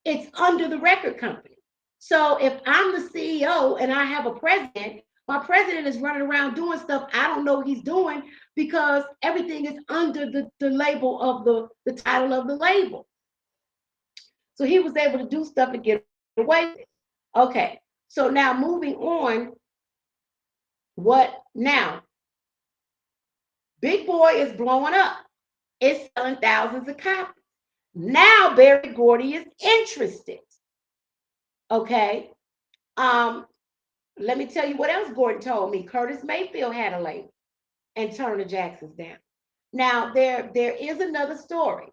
it's under the record company. So if I'm the CEO and I have a president, my president is running around doing stuff I don't know he's doing because everything is under the label of the title of the label. So he was able to do stuff and get away with it. Okay, so now moving on, what now? Big Boy is blowing up. It's selling thousands of copies. Now Berry Gordy is interested. Okay. Let me tell you what else Gordon told me. Curtis Mayfield had a label and Turner Jackson's down. Now there is another story.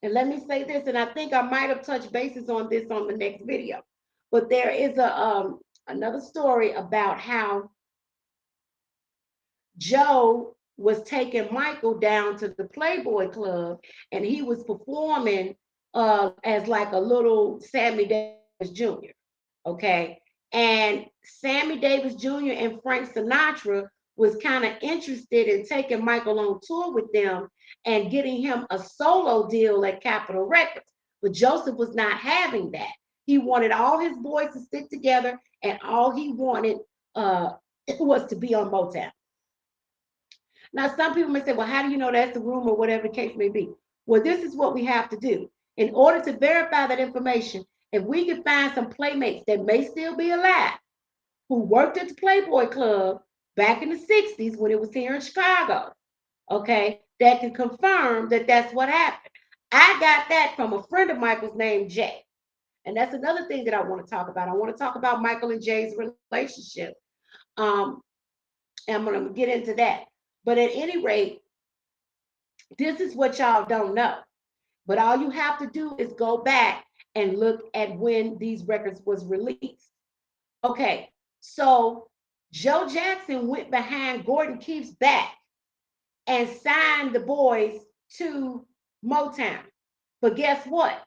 And let me say this, and I think I might have touched bases on this on the next video. But there is another story about how Joe was taking Michael down to the Playboy Club, and he was performing as like a little Sammy Davis Jr. Okay, and Sammy Davis Jr. and Frank Sinatra was kind of interested in taking Michael on tour with them and getting him a solo deal at Capitol Records, but Joseph was not having that. He wanted all his boys to stick together, and all he wanted was to be on Motown. Now, some people may say, well, how do you know that's the rumor, whatever the case may be? Well, this is what we have to do. In order to verify that information, if we can find some playmates that may still be alive who worked at the Playboy Club back in the 60s when it was here in Chicago, okay, that can confirm that that's what happened. I got that from a friend of Michael's named Jay. And that's another thing that I want to talk about. I want to talk about Michael and Jay's relationship. Um, and I'm going to get into that. But at any rate, this is what y'all don't know. But all you have to do is go back and look at when these records was released. Okay, so Joe Jackson went behind Gordon Keefe's back and signed the boys to Motown. But guess what?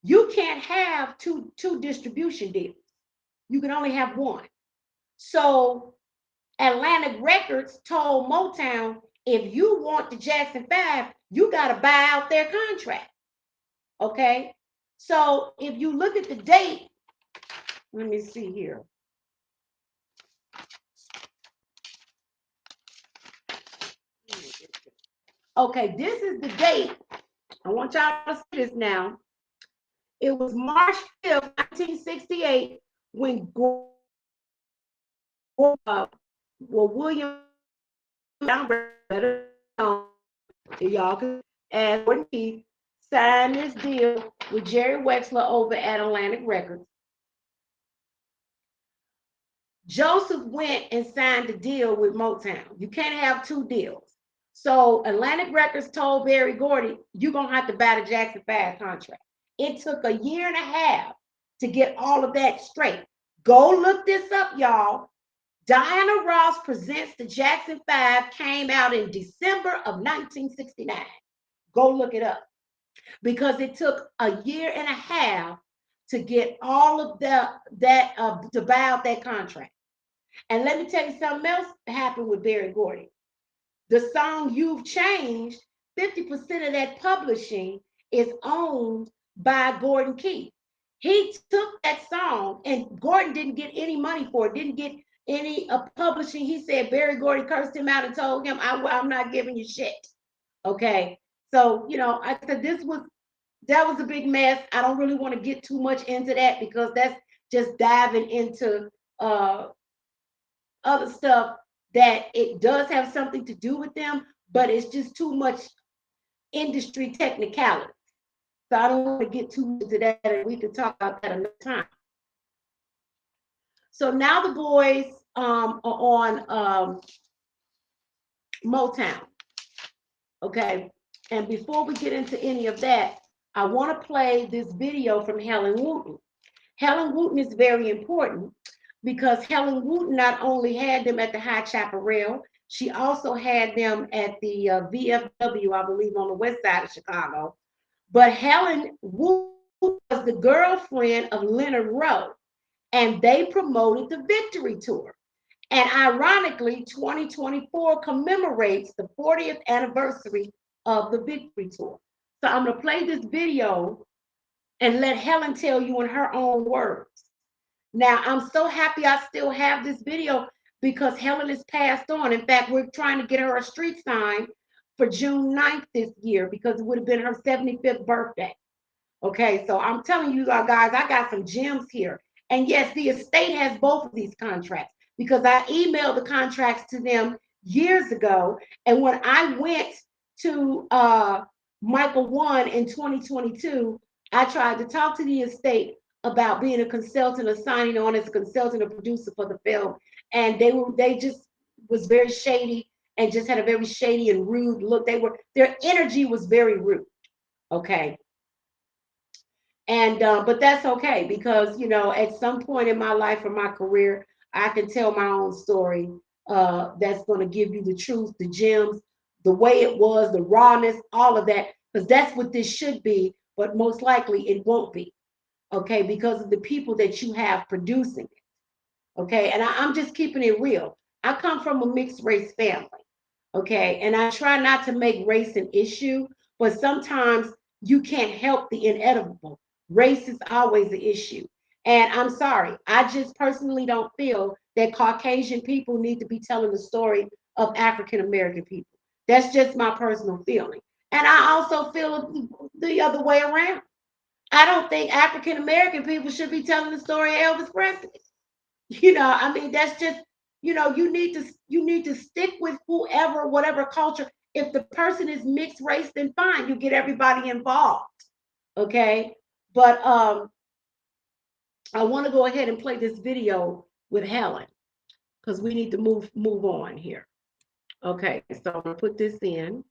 You can't have two distribution deals. You can only have one. So Atlantic Records told Motown, if you want the Jackson 5, you got to buy out their contract. Okay? So if you look at the date, let me see here. Okay, this is the date. I want y'all to see this now. It was March 5th, 1968, when William y'all can ask Gordon Keefe signed this deal with Jerry Wexler over at Atlantic Records. Joseph went and signed the deal with Motown. You can't have two deals. So Atlantic Records told Berry Gordy, you're going to have to buy the Jackson 5 contract. It took a year and a half to get all of that straight. Go look this up, y'all. Diana Ross Presents the Jackson 5 came out in December of 1969. Go look it up. Because it took a year and a half to get all of to buy out that contract. And let me tell you something else happened with Berry Gordy. The song You've Changed, 50% of that publishing is owned by Gordon Keefe. He took that song, and Gordon didn't get any money for it, didn't get any publishing. He said Berry Gordy cursed him out and told him, I'm not giving you shit. Okay. So, I said that was a big mess. I don't really want to get too much into that because that's just diving into other stuff that it does have something to do with them, but it's just too much industry technicality. So I don't want to get too much into that, and we can talk about that another time. So now the boys are on Motown. Okay. And before we get into any of that, I want to play this video from Helen Wooten. Helen Wooten is very important because Helen Wooten not only had them at the High Chaparral, she also had them at the VFW, I believe, on the west side of Chicago. But Helen Wooten was the girlfriend of Leonard Rowe, and they promoted the Victory Tour. And ironically, 2024 commemorates the 40th anniversary of the Victory Tour. So I'm going to play this video and let Helen tell you in her own words. Now, I'm so happy I still have this video because Helen is passed on. In fact, we're trying to get her a street sign for June 9th this year because it would have been her 75th birthday. Okay, so I'm telling you guys, I got some gems here. And yes, the estate has both of these contracts because I emailed the contracts to them years ago. And when I went to Michael One in 2022, I tried to talk to the estate about being a consultant or signing on as a consultant or producer for the film. And they just was very shady and just had a very shady and rude look. Their energy was very rude. Okay. And but that's okay because at some point in my life or my career, I can tell my own story. That's going to give you the truth, the gems, the way it was, the rawness, all of that, because that's what this should be. But most likely it won't be, okay, because of the people that you have producing it, okay. And I'm just keeping it real. I come from a mixed race family, okay, and I try not to make race an issue, but sometimes you can't help the inevitable. Race is always an issue. And I'm sorry, I just personally don't feel that Caucasian people need to be telling the story of African American people. That's just my personal feeling. And I also feel the other way around. I don't think African American people should be telling the story of Elvis Presley. I mean, that's just, you need to stick with whoever, whatever culture. If the person is mixed race, then fine, you get everybody involved. Okay. But I want to go ahead and play this video with Helen because we need to move on here. Okay, so I'm gonna put this in.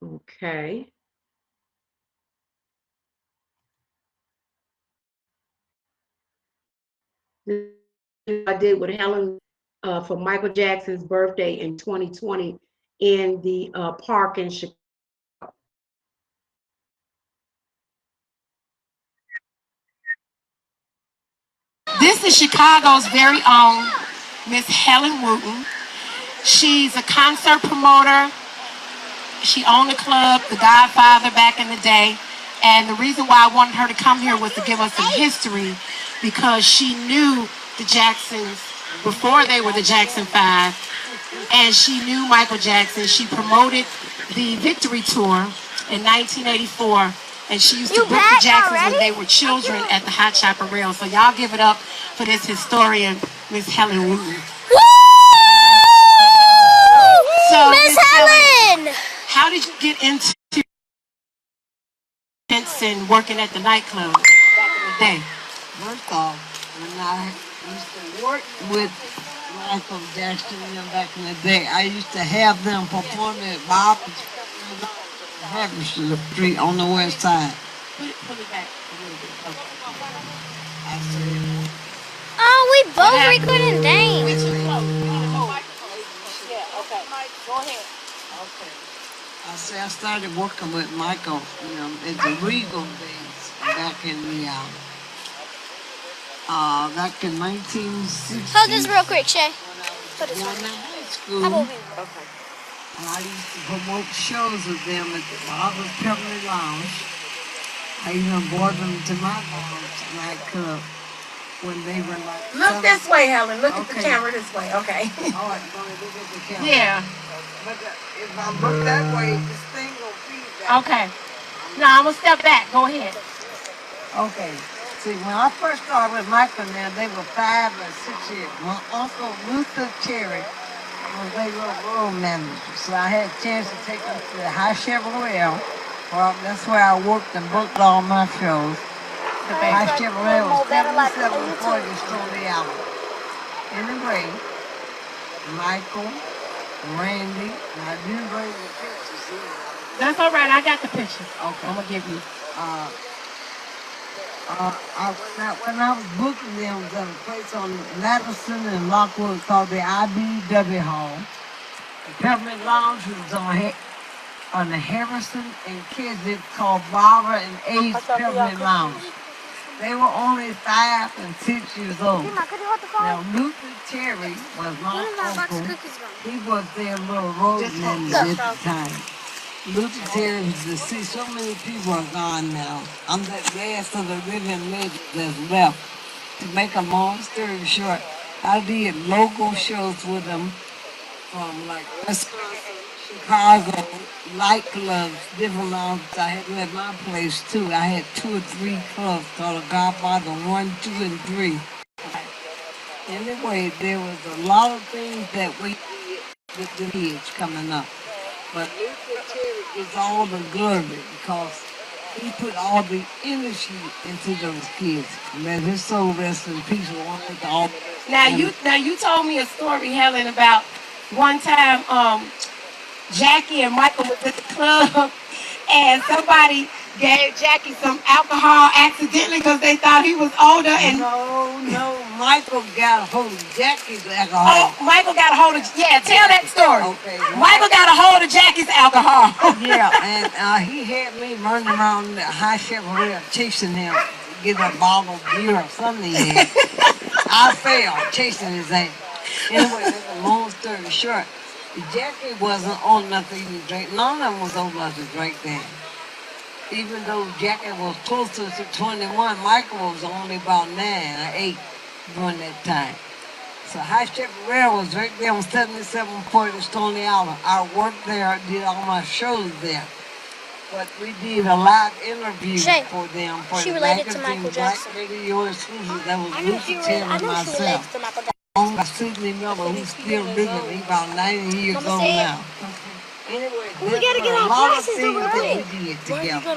Okay. This I did with Helen for Michael Jackson's birthday in 2020 in the park in Chicago. This is Chicago's very own Miss Helen Wooten. She's a concert promoter. She owned a club, The Godfather, back in the day. And the reason why I wanted her to come here was to give us some history because she knew the Jacksons before they were the Jackson 5. And she knew Michael Jackson. She promoted the Victory Tour in 1984. And she used to book the Jacksons when they were children at the Hot Chopper Rail. So y'all give it up for this historian, Miss Helen Wooten. So, Miss Helen! How did you get into and working at the nightclub back in the day? First off, when I used to work with Michael Jackson back in the day, I used to have them perform at Biopic Harrison Street on the west side. Pull it back a little bit. Okay. I said, oh, we both recording dance. Yeah, okay. Go ahead. okay. I said I started working with Michael, at the Regal days back in the back in 1960. Hold this real quick, Shay. When I was in high school. Okay. And I used to promote shows with them at the Barbara's Peppermint Lounge. I even brought them to my lounge nightclub when they were like. Look this way, Helen. Look at the Okay. camera this way. Okay. All right, going to look at the camera. Yeah. But if I look that way, this thing will feedback. Okay. Now I'm gonna step back. Go ahead. Okay. See, when I first started with Michael now, they were 5 or 6 years. My uncle Luther Terry was their road manager. So I had a chance to take them to the High Chevrolet. Well, that's where I worked and booked all my shows. The High Chevrolet was 7740 Stony Island. Anyway, Michael, Randy, and I didn't bring the pictures in. That's all right. I got the picture. Okay. I'm gonna give you. When I was booking them, there was a place on Madison and Lockwood called the IBW Hall. The Peppermint Lounge was on the Harrison and Keswick called Barbara and Ace Peppermint Lounge. They were only 5 and 6 years old. Now, Luther Terry was my uncle. He was their little road manager at the time. Luther Terry was deceased. So many people are gone now. I'm the last of the living legends that's left. To make a long story short, I did local shows with them from like Wisconsin, Chicago, nightclubs, different lounges. I had them at my place too. I had 2 or 3 clubs called the Godfather 1, 2, and 3. Anyway, there was a lot of things that we did with the kids coming up. But Luther Terry gets all the glory because he put all the energy into those kids. Man, his soul rest in peace. Now you told me a story, Helen, about one time Jackie and Michael was at the club, and somebody gave Jackie some alcohol accidentally because they thought he was older. And No, Michael got a hold of Jackie's alcohol. oh, Michael got a hold of, yeah, tell that story. Okay. Michael got a hold of Jackie's alcohol. Yeah, and he had me running around the high Chevrolet chasing him to get a bottle of beer or something he had. I fell chasing his ass. Anyway, that's a long story short. Jackie wasn't old enough to even drink. None of them was old enough to drink then. Even though Jackie was closer to 21, Michael was only about 9 or 8 during that time. So High Chevrolet was right there on 7740 Stony Island. I worked there, did all my shows there. But we did a live interview Shay, for them for she the related to magazine Michael Black Jackson. Radio Exclusive. That was I know Lucy she Taylor related. I and know she related myself. to Michael Jackson. Owned by Sidney Miller, who's still living. He's about 90 years Mama old said- now. Anyway, We there gotta were get a our lot of glasses to things that read. we did together.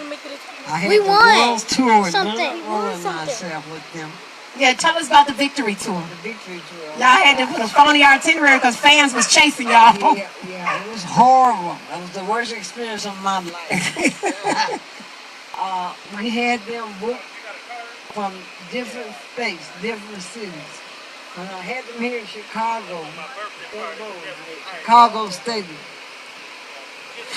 I had We the won girls tour something. and We won running something. myself with them. Yeah, tell us about the victory tour. The victory tour. Y'all had to put a phony itinerary because fans was chasing y'all. Yeah, it was horrible. That was the worst experience of my life. We had them booked from different states, different cities. And I had them here in Chicago, Chicago Stadium.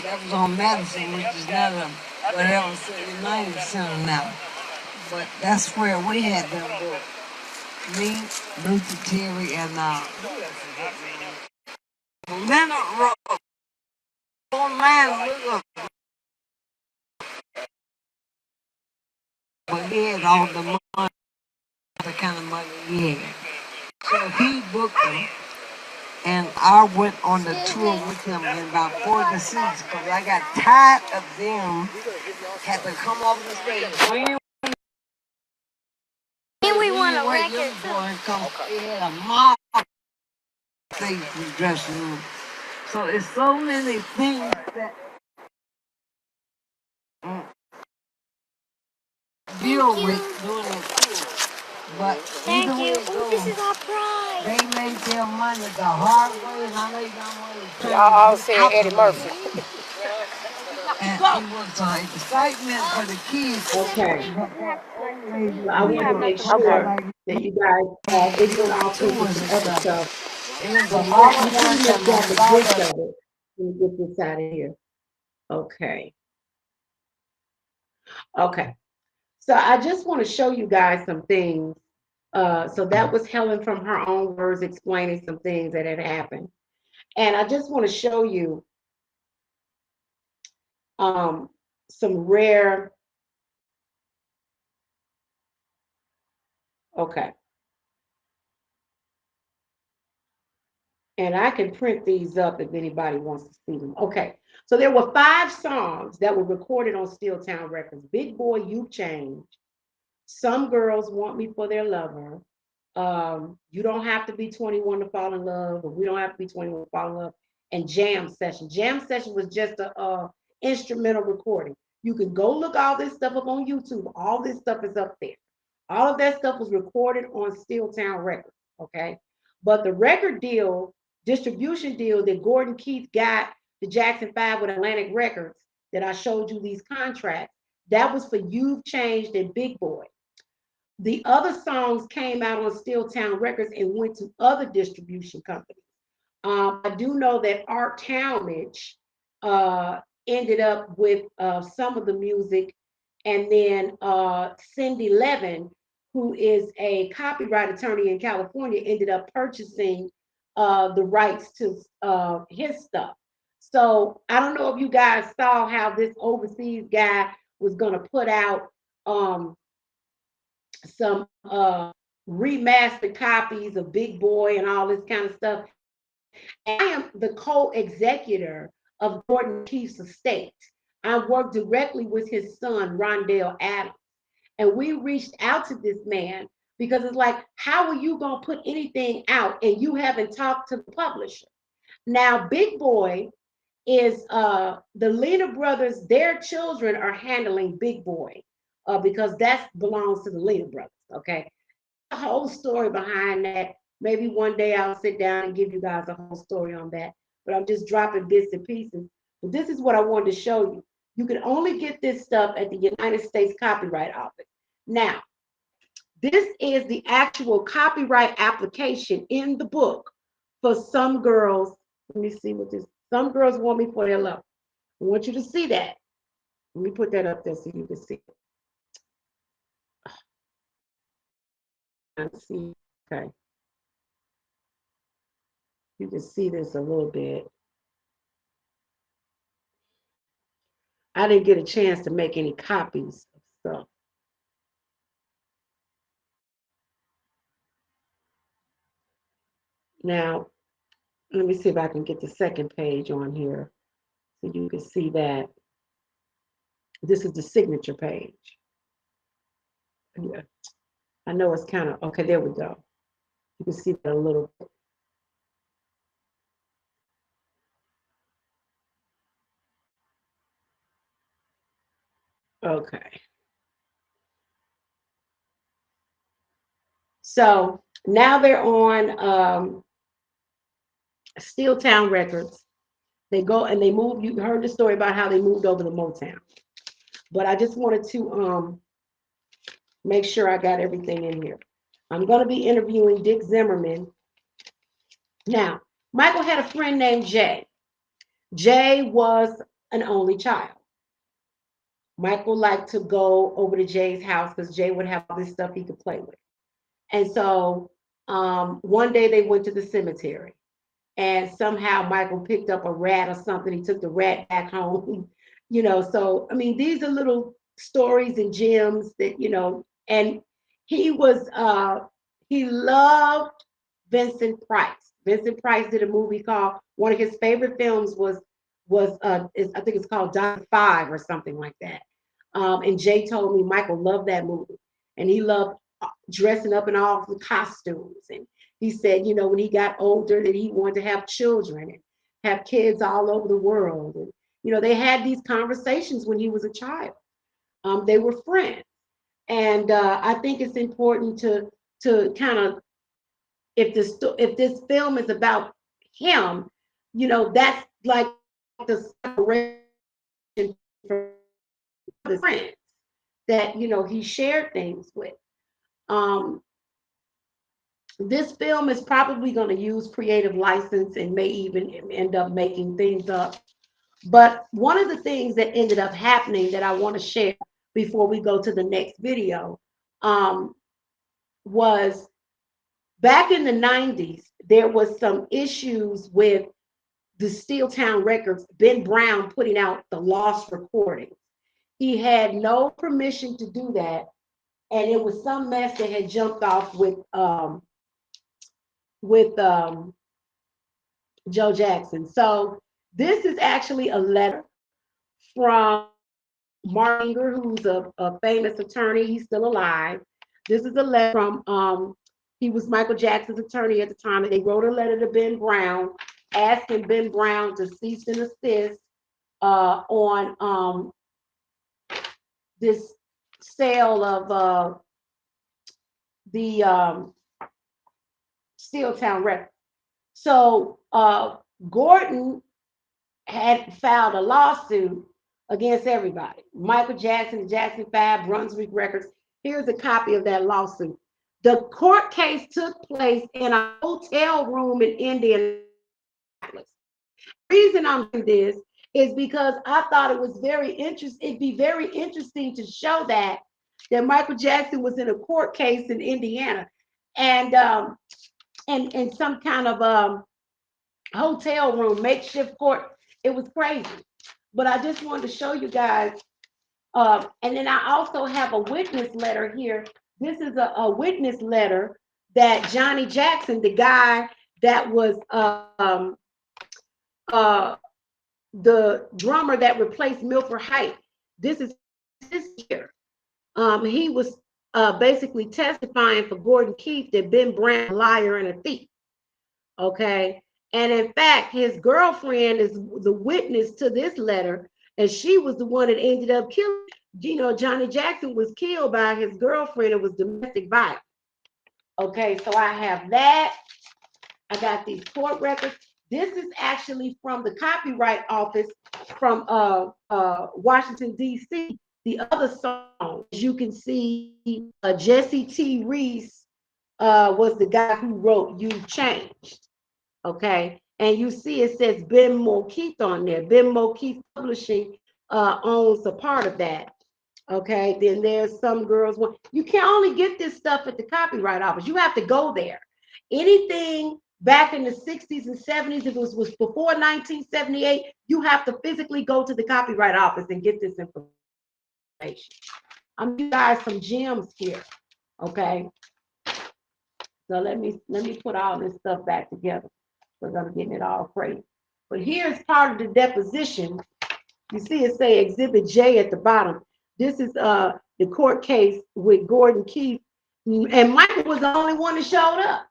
That was on Madison, which is not a whatever United Center now. But that's where we had them booked. Me, Luther Terry, and Leonard Rose. Online with us. But he had all the money, the kind of money he had. So he booked them. And I went on the tour with him in about 4 cities because I got tired of them had to come off the stage. And we won a Wait, record little too. boy come. He had a mob stage in the dressing room. So it's so many things that deal with doing a tour. But Thank either way you. it Oh, this goes, is our prize. they made their money the hard way, and I laid down money. Y'all all said Eddie Murphy. And it was excitement for the kids. Okay. But that old lady, So I wanted to make Okay. sure that you guys, it went off into tours some and other stuff. stuff, It was a but lot you of pretty work much and got a the lot gist of of it. Let me get this out of here. Okay. Okay. So I just want to show you guys some things. So that was Helen from her own words explaining some things that had happened. And I just want to show you um, some rare, okay. And I can print these up if anybody wants to see them. Okay. So there were 5 songs that were recorded on Steeltown Records. Big Boy, You've Changed. Some Girls Want Me for Their Lover. You Don't Have to Be 21 to Fall in Love, or We Don't Have to Be 21 to Fall in Love, and Jam Session. Jam Session was just a instrumental recording. You can go look all this stuff up on YouTube. All this stuff is up there. All of that stuff was recorded on Steeltown Records, okay? But the record deal, distribution deal that Gordon Keith got the Jackson 5 with Atlantic Records that I showed you these contracts, that was for You've Changed and Big Boy. The other songs came out on Steeltown Records and went to other distribution companies. I do know that Art Talmadge ended up with some of the music, and then Cindy Levin, who is a copyright attorney in California, ended up purchasing the rights to his stuff. So I don't know if you guys saw how this overseas guy was going to put out some remastered copies of Big Boy and all this kind of stuff. And I am the co-executor of Gordon Keith's estate. I work directly with his son, Rondell Adams. And we reached out to this man because it's like, how are you going to put anything out and you haven't talked to the publisher? Now, Big Boy is the Lena brothers, their children are handling Big Boy because that belongs to the Lena brothers. Okay. A whole story behind that. Maybe one day I'll sit down and give you guys a whole story on that. but I'm just dropping bits and pieces. But this is what I wanted to show you. You can only get this stuff at the United States Copyright Office. Now, this is the actual copyright application in the book for some girls. Let me see what this. Some girls want me for their love. I want you to see that. Let me put that up there so you can see. See, okay. You can see this a little bit. I didn't get a chance to make any copies of stuff. Now, let me see if I can get the second page on here so you can see that. This is the signature page. Yeah. I know it's kind of, okay, there we go. You can see that a little bit. Okay. So now they're on Steeltown Records. They go and they move. You heard the story about how they moved over to Motown. But I just wanted to make sure I got everything in here. I'm going to be interviewing Dick Zimmerman. Now, Michael had a friend named Jay. Jay was an only child. Michael liked to go over to Jay's house because Jay would have all this stuff he could play with. And so one day they went to the cemetery and somehow Michael picked up a rat or something. He took the rat back home, So, I mean, these are little stories and gems that, and he loved Vincent Price. Vincent Price did a movie called, one of his favorite films was I think it's called Dr. Five or something like that. And Jay told me Michael loved that movie and he loved dressing up in all the costumes. And he said, when he got older that he wanted to have children and have kids all over the world. And, they had these conversations when he was a child. They were friends. And I think it's important to kind of, if this film is about him, that's like the separation from the friends that, he shared things with. This film is probably going to use creative license and may even end up making things up. But one of the things that ended up happening that I want to share before we go to the next video was back in the 90s, there was some issues with the Steeltown Records, Ben Brown putting out the lost recordings. He had no permission to do that. And it was some mess that had jumped off with Joe Jackson. So this is actually a letter from Mark Inger, who's a famous attorney. He's still alive. This is a letter from, he was Michael Jackson's attorney at the time. And they wrote a letter to Ben Brown asking Ben Brown to cease and desist on this sale of the Steeltown Records. So Gordon had filed a lawsuit against everybody. Michael Jackson, Jackson 5, Brunswick Records. Here's a copy of that lawsuit. The court case took place in a hotel room in Indianapolis. The reason I'm doing this is because I thought it was very interesting. It'd be very interesting to show that Michael Jackson was in a court case in Indiana and some kind of hotel room, makeshift court. It was crazy. But I just wanted to show you guys. And then I also have a witness letter here. This is a witness letter that Johnny Jackson, the guy that was the drummer that replaced Milford Height, this is this year. He was basically testifying for Gordon Keith that Ben Brown, a liar and a thief. Okay. And in fact, his girlfriend is the witness to this letter, and she was the one that ended up killing. Johnny Jackson was killed by his girlfriend. It was domestic violence. Okay, so I have that. I got these court records. This is actually from the copyright office from Washington D.C. The other song, as you can see, Jesse T. Reese was the guy who wrote "You Changed." Okay, and you see it says Ben Mulkeith on there. Ben Mulkeith Publishing owns a part of that. Okay, then there's some girls. You can only get this stuff at the copyright office. You have to go there. Anything back in the 60s and 70s, if it was before 1978, you have to physically go to the copyright office and get this information. I'm giving you guys some gems here. Okay, so let me put all this stuff back together because I'm getting it all crazy. But here's part of the deposition. You see it say Exhibit J at the bottom. This is the court case with Gordon Keith, and Michael was the only one that showed up.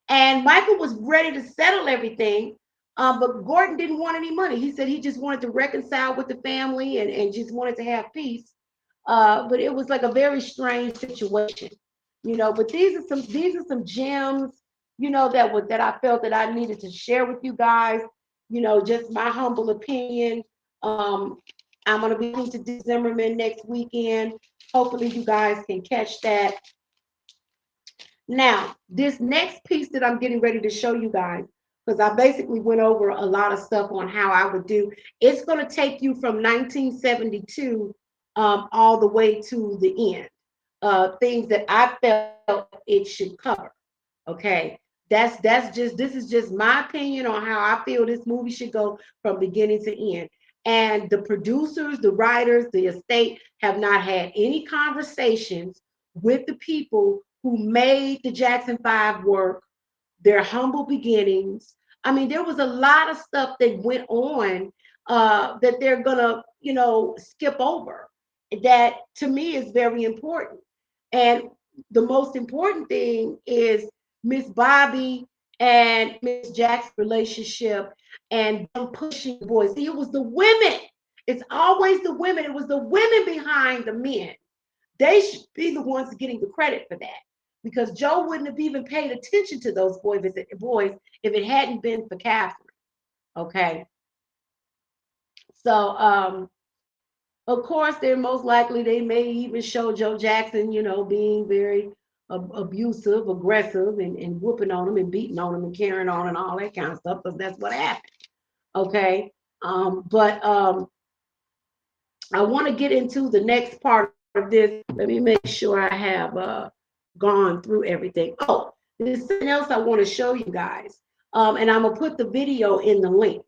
And Michael was ready to settle everything, but Gordon didn't want any money. He said he just wanted to reconcile with the family and just wanted to have peace. But it was like a very strange situation, But these are some gems, that I felt that I needed to share with you guys. Just my humble opinion. I'm gonna be to D. Zimmerman next weekend. Hopefully, you guys can catch that. Now, this next piece that I'm getting ready to show you guys, because I basically went over a lot of stuff on how I would do. It's going to take you from 1972 all the way to the end. Things that I felt it should cover. Okay, this is just my opinion on how I feel this movie should go from beginning to end. And the producers, the writers, the estate have not had any conversations with the people who made the Jackson 5 work, their humble beginnings. I mean, there was a lot of stuff that went on that they're gonna, skip over. That to me is very important. And the most important thing is Miss Bobby and Miss Jackson's relationship and them pushing the boys. See, it was the women. It's always the women. It was the women behind the men. They should be the ones getting the credit for that because Joe wouldn't have even paid attention to those boys if it hadn't been for Catherine. Okay. So, of course, they're most likely they may even show Joe Jackson, being very abusive, aggressive, and whooping on him and beating on him and carrying on and all that kind of stuff because that's what happened. Okay. But I want to get into the next part of this. Let me make sure I have gone through everything. Oh, there's something else I want to show you guys. And I'm gonna put the video in the link.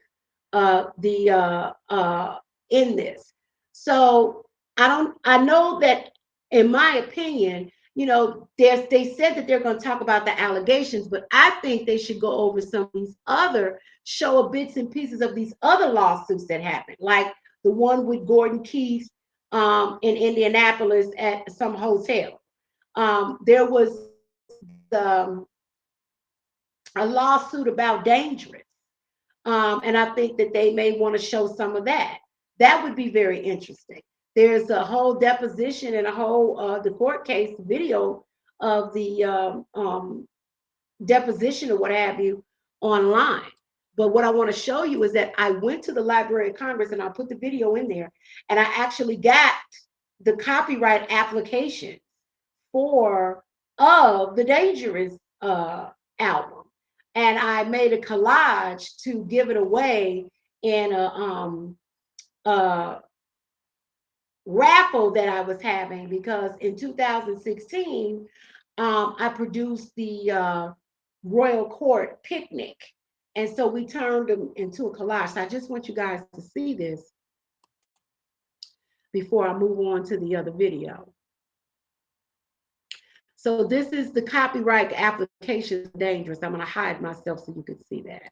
In this. So I know that in my opinion, they said that they're going to talk about the allegations, but I think they should go over some of these other show bits and pieces of these other lawsuits that happened, like the one with Gordon Keith in Indianapolis at some hotel. There was a lawsuit about Dangerous. And I think that they may want to show some of that. That would be very interesting. There's a whole deposition and a whole the court case video of the deposition or what have you online. But what I want to show you is that I went to the Library of Congress and I put the video in there, and I actually got the copyright application for of the Dangerous album. And I made a collage to give it away in a raffle that I was having because in 2016 I produced the Royal Court Picnic, and so we turned them into a collage. So I just want you guys to see this before I move on to the other video. So this is the copyright application Dangerous. I'm going to hide myself so you can see that.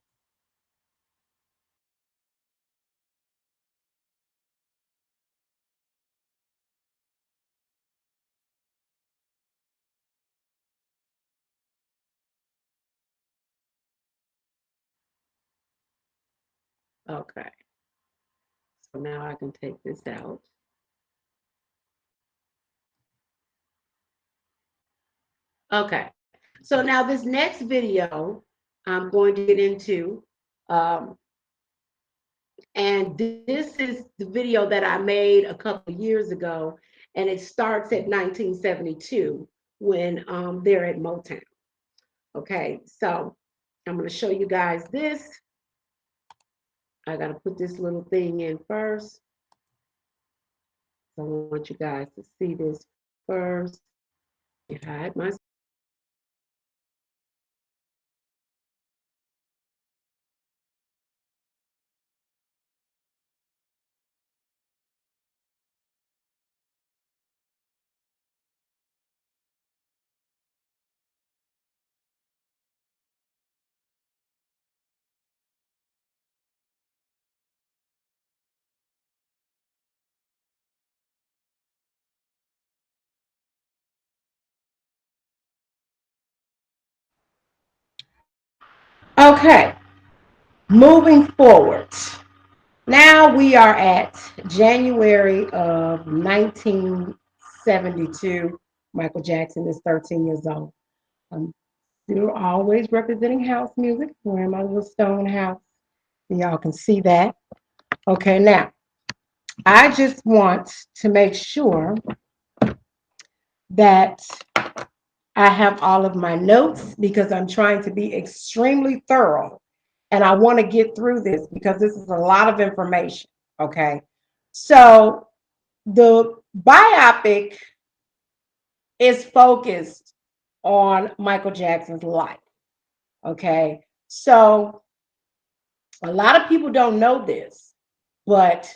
Okay. So now I can take this out. Okay. So now this next video I'm going to get into Um, and this is the video that I made a couple of years ago, and it starts at 1972 when they're at Motown. Okay, so I'm going to show you guys this. I got to put this little thing in first. I want you guys to see this first. You hide my. Okay, moving forward. Now we are at January of 1972. Michael Jackson is 13 years old. I'm still always representing house music, wearing my little stone house. Y'all can see that. Okay, now I just want to make sure that I have all of my notes because I'm trying to be extremely thorough and I want to get through this because this is a lot of information. Okay. So the biopic is focused on Michael Jackson's life. Okay. So a lot of people don't know this, but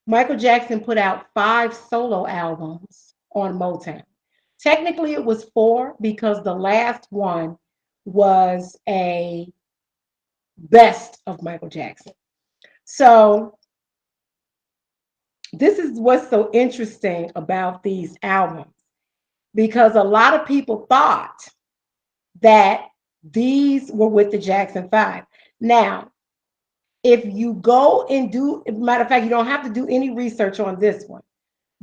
Michael Jackson put out 5 solo albums on Motown. Technically, it was 4 because the last one was a best of Michael Jackson. So, this is what's so interesting about these albums because a lot of people thought that these were with the Jackson 5. Now, if you go and do, matter of fact, you don't have to do any research on this one,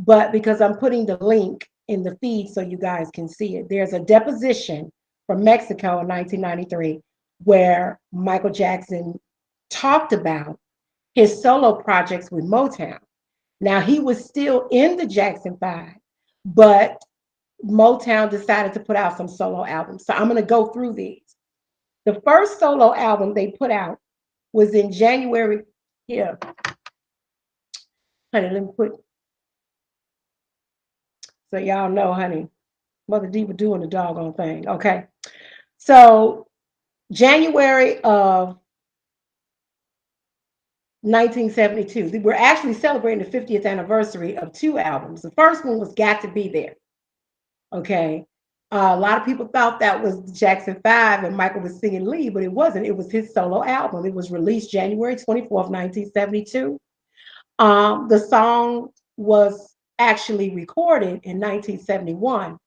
but because I'm putting the link in the feed so you guys can see it, there's a deposition from Mexico in 1993 where Michael Jackson talked about his solo projects with Motown. Now, he was still in the Jackson 5, but Motown decided to put out some solo albums. So I'm going to go through these. The first solo album they put out was in January. Here, honey, let me put, so y'all know, honey, Mother Diva doing the doggone thing. Okay. So January of 1972, we're actually celebrating the 50th anniversary of 2 albums. The first one was Got to Be There. Okay. A lot of people thought that was Jackson 5 and Michael was singing lead, but it wasn't. It was his solo album. It was released January 24th, 1972. The song was actually recorded in 1971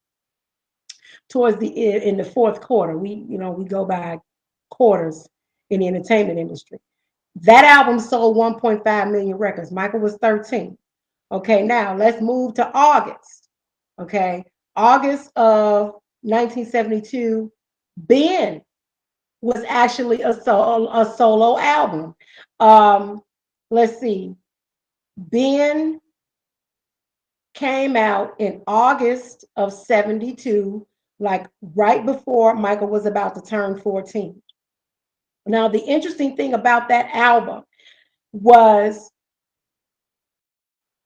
towards the in the fourth quarter. We go by quarters in the entertainment industry. That album sold 1.5 million records. Michael was 13. Okay, now let's move to August. Okay, August of 1972, Ben was actually a solo album. Let's see, Ben came out in August of 72, like right before Michael was about to turn 14. Now, the interesting thing about that album was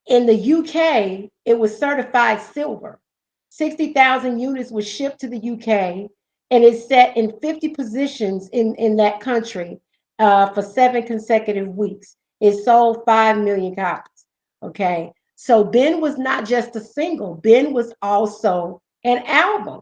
in the UK, it was certified silver. 60,000 units was shipped to the UK and it's set in 50 positions in that country for 7 consecutive weeks. It sold 5 million copies. Okay. So Ben was not just a single, Ben was also an album.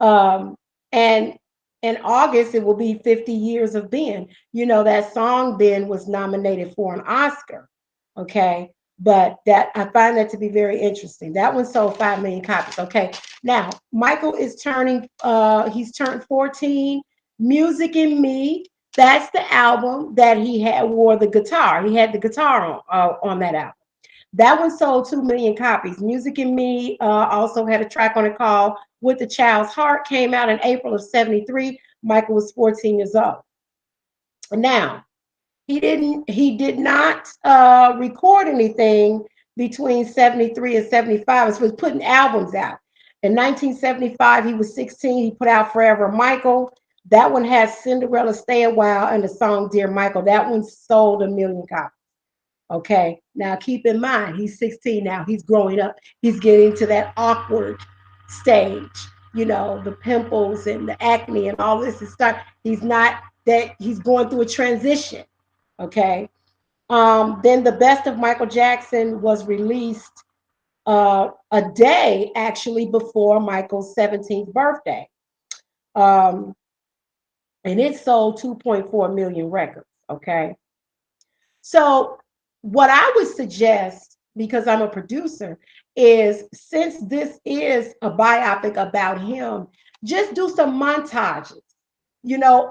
Um, and in August, it will be 50 years of Ben. You know, that song Ben was nominated for an Oscar. Okay. But that I find that to be very interesting. That one sold 5 million copies. Okay. Now, Michael is he's turned 14. Music in Me. That's the album that he had wore the guitar. He had the guitar on that album. That one sold 2 million copies. Music in Me also had a track on it called With the Child's Heart, came out in April of 73. Michael was 14 years old. Now, he did not record anything between 73 and 75. It was putting albums out. In 1975, he was 16. He put out Forever Michael. That one has Cinderella Stay a While and the song Dear Michael. That one sold 1 million copies. Okay. Now keep in mind, he's 16 now. He's growing up. He's getting to that awkward stage. The pimples and the acne and all this is start. He's not that he's going through a transition. Okay. Then the best of Michael Jackson was released a day actually before Michael's 17th birthday. Um, and it sold 2.4 million records. Okay. So, what I would suggest, because I'm a producer, is since this is a biopic about him, just do some montages,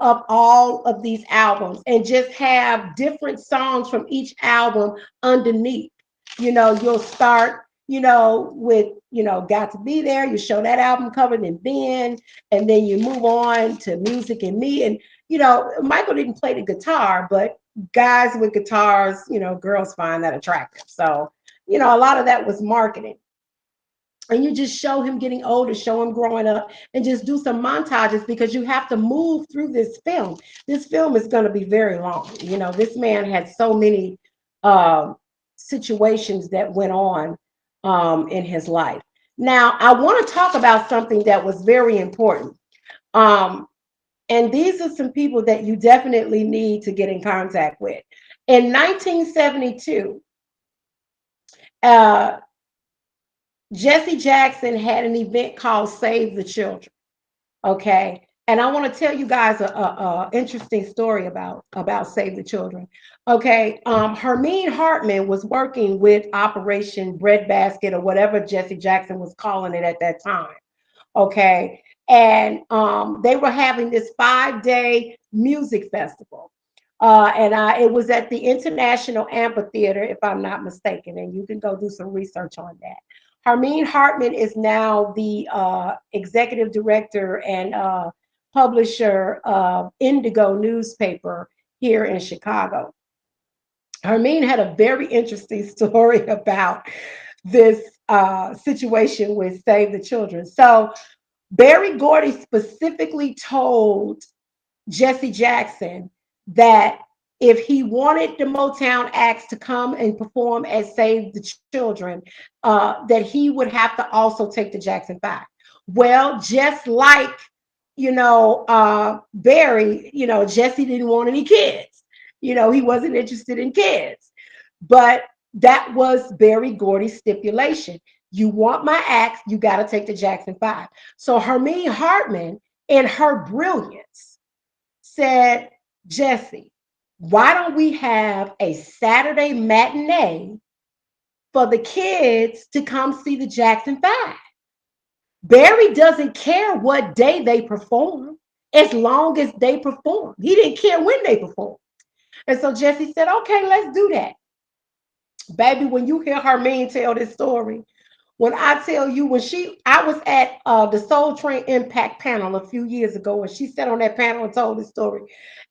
of all of these albums and just have different songs from each album underneath. You'll start, with, Got to Be There. You show that album cover, and then you move on to Music and Me. And, Michael didn't play the guitar, but guys with guitars, girls find that attractive. So, a lot of that was marketing. And you just show him getting older, show him growing up, and just do some montages because you have to move through this film. This film is going to be very long. This man had so many uh, situations that went on in his life. Now, I want to talk about something that was very important. Um, and these are some people that you definitely need to get in contact with. In 1972, uh, Jesse Jackson had an event called Save the Children. Okay. And I want to tell you guys a interesting story about Save the Children. Okay. Hermine Hartman was working with Operation Breadbasket or whatever Jesse Jackson was calling it at that time. Okay. And they were having this 5-day music festival. It was at the International Amphitheater, if I'm not mistaken, and you can go do some research on that. Hermine Hartman is now the executive director and publisher of Indigo newspaper here in Chicago. Hermine had a very interesting story about this situation with Save the Children. So Barry Gordy specifically told Jesse Jackson that if he wanted the Motown acts to come and perform at Save the Children, that he would have to also take the Jackson 5. Well, just like, Barry, Jesse didn't want any kids. He wasn't interested in kids. But that was Barry Gordy's stipulation. You want my acts, you got to take the Jackson 5. So Hermine Hartman, in her brilliance, said, Jesse, why don't we have a Saturday matinee for the kids to come see the Jackson 5? Barry doesn't care what day they perform as long as they perform. He didn't care when they perform. And so Jesse said, okay, let's do that. Baby, when you hear Hermine tell this story, when I tell you, I was at the Soul Train Impact panel a few years ago, and she sat on that panel and told this story.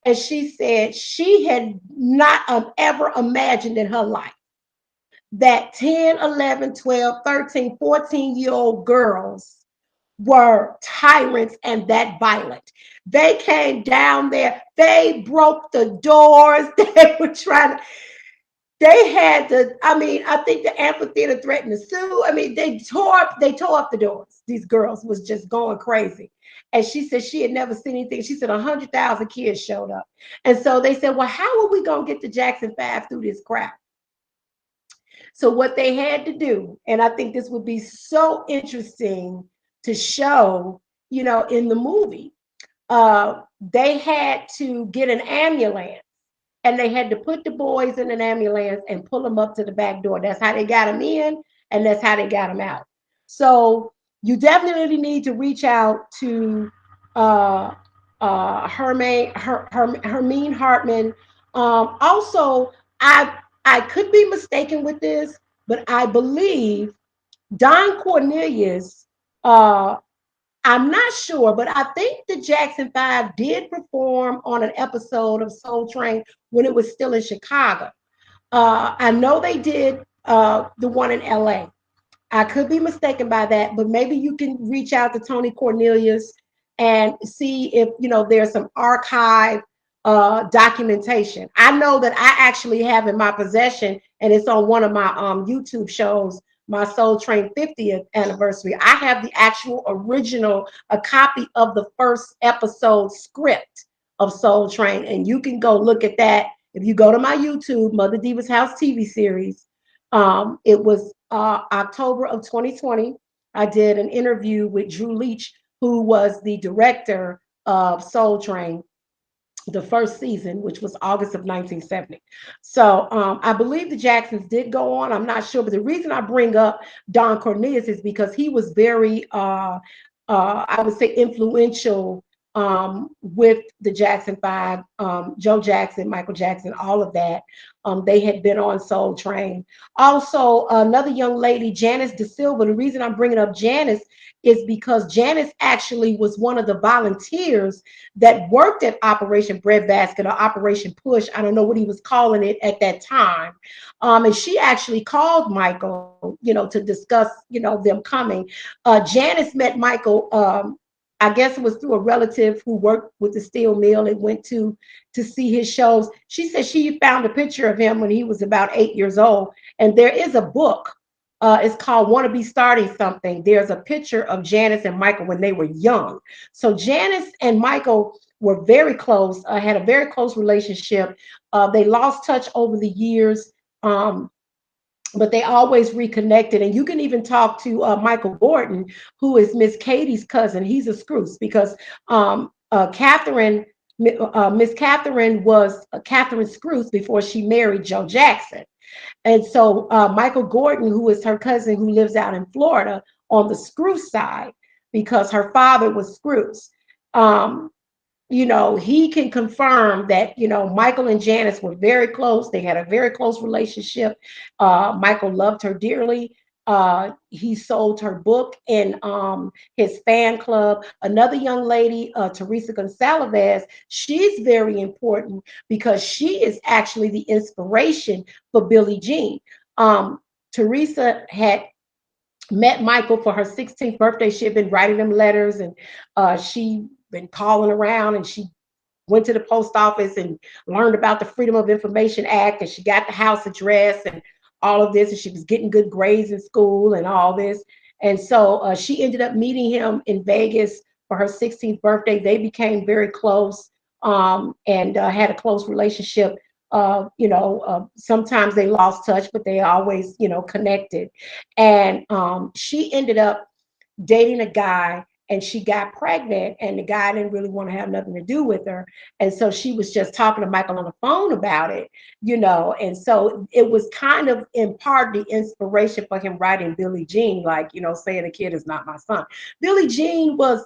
And she said she had not ever imagined in her life that 10, 11, 12, 13, 14-year-old girls were tyrants and that violent. They came down there, they broke the doors, they were trying to, they had to, I think the amphitheater threatened to sue. They tore up the doors. These girls was just going crazy. And she said she had never seen anything. She said 100,000 kids showed up. And so they said, well, how are we going to get the Jackson 5 through this crowd? So what they had to do, and I think this would be so interesting to show, in the movie, they had to get an ambulance and they had to put the boys in an ambulance and pull them up to the back door. That's how they got them in, and that's how they got them out. So you definitely need to reach out to Hermine Hartman. Also, I could be mistaken with this, but I believe Don Cornelius I'm not sure, but I think the Jackson Five did perform on an episode of Soul Train when it was still in Chicago. I know they did the one in LA. I could be mistaken by that, but maybe you can reach out to Tony Cornelius and see if there's some archive documentation. I know that I actually have in my possession, and it's on one of my YouTube shows, my Soul Train 50th anniversary. I have the actual original, a copy of the first episode script of Soul Train, and you can go look at that if you go to my YouTube, Mother Diva's House TV series. It was October of 2020. I did an interview with Drew Leach, who was the director of Soul Train, the first season, which was August of 1970. So I believe the Jacksons did go on. I'm not sure, but the reason I bring up Don Cornelius is because he was very, I would say, influential with the Jackson Five, Joe Jackson, Michael Jackson, all of that. They had been on Soul Train. Also, another young lady, Janice De Silva. The reason I'm bringing up Janice is because Janice actually was one of the volunteers that worked at Operation Breadbasket or Operation Push. I don't know what he was calling it at that time. And she actually called Michael, to discuss, them coming. Janice met Michael. I guess it was through a relative who worked with the steel mill and went to see his shows. She said she found a picture of him when he was about 8 years old. And there is a book. It's called Want to Be Starting Something. There's a picture of Janice and Michael when they were young. So Janice and Michael were very close, had a very close relationship. They lost touch over the years. But they always reconnected. And you can even talk to Michael Gordon, who is Miss Katie's cousin. He's a Scrooge because Catherine, Miss Catherine was Catherine Scrooge before she married Joe Jackson. And so Michael Gordon, who is her cousin who lives out in Florida on the Scrooge side, because her father was Scrooge. He can confirm that, Michael and Janice were very close. They had a very close relationship. Michael loved her dearly. He sold her book in his fan club. Another young lady, Teresa Gonçalves, she's very important because she is actually the inspiration for Billie Jean. Teresa had met Michael for her 16th birthday. She had been writing them letters, and she been calling around, and she went to the post office and learned about the Freedom of Information Act, and she got the house address and all of this, and she was getting good grades in school and all this. And so she ended up meeting him in Vegas for her 16th birthday. They became very close, and had a close relationship. Sometimes they lost touch, but they always, connected. And she ended up dating a guy, and she got pregnant, and the guy didn't really want to have nothing to do with her. And so she was just talking to Michael on the phone about it, and so it was kind of in part the inspiration for him writing Billie Jean, like, saying the kid is not my son. Billie Jean was,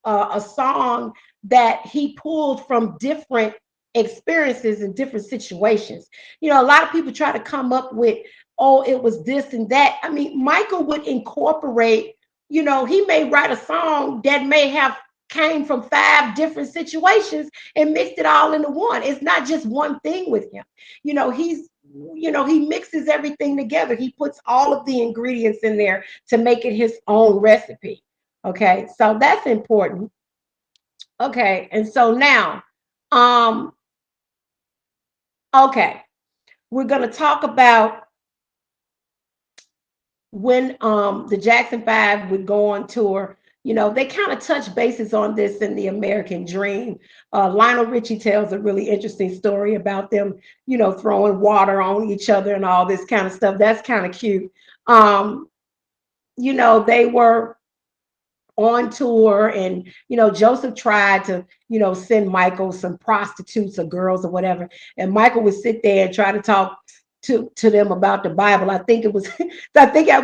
a song that he pulled from different experiences in different situations. A lot of people try to come up with, oh, it was this and that. I mean, Michael would incorporate, he may write a song that may have came from 5 different situations and mixed it all into one. It's not just one thing with him. He mixes everything together. He puts all of the ingredients in there to make it his own recipe. Okay, so that's important. Okay, and so now, okay, we're going to talk about when the Jackson Five would go on tour. They kind of touch bases on this in The American Dream. Lionel Richie tells a really interesting story about them, throwing water on each other and all this kind of stuff. That's kind of cute. They were on tour, and Joseph tried to send Michael some prostitutes or girls or whatever, and Michael would sit there and try to talk to them about the Bible. I think it would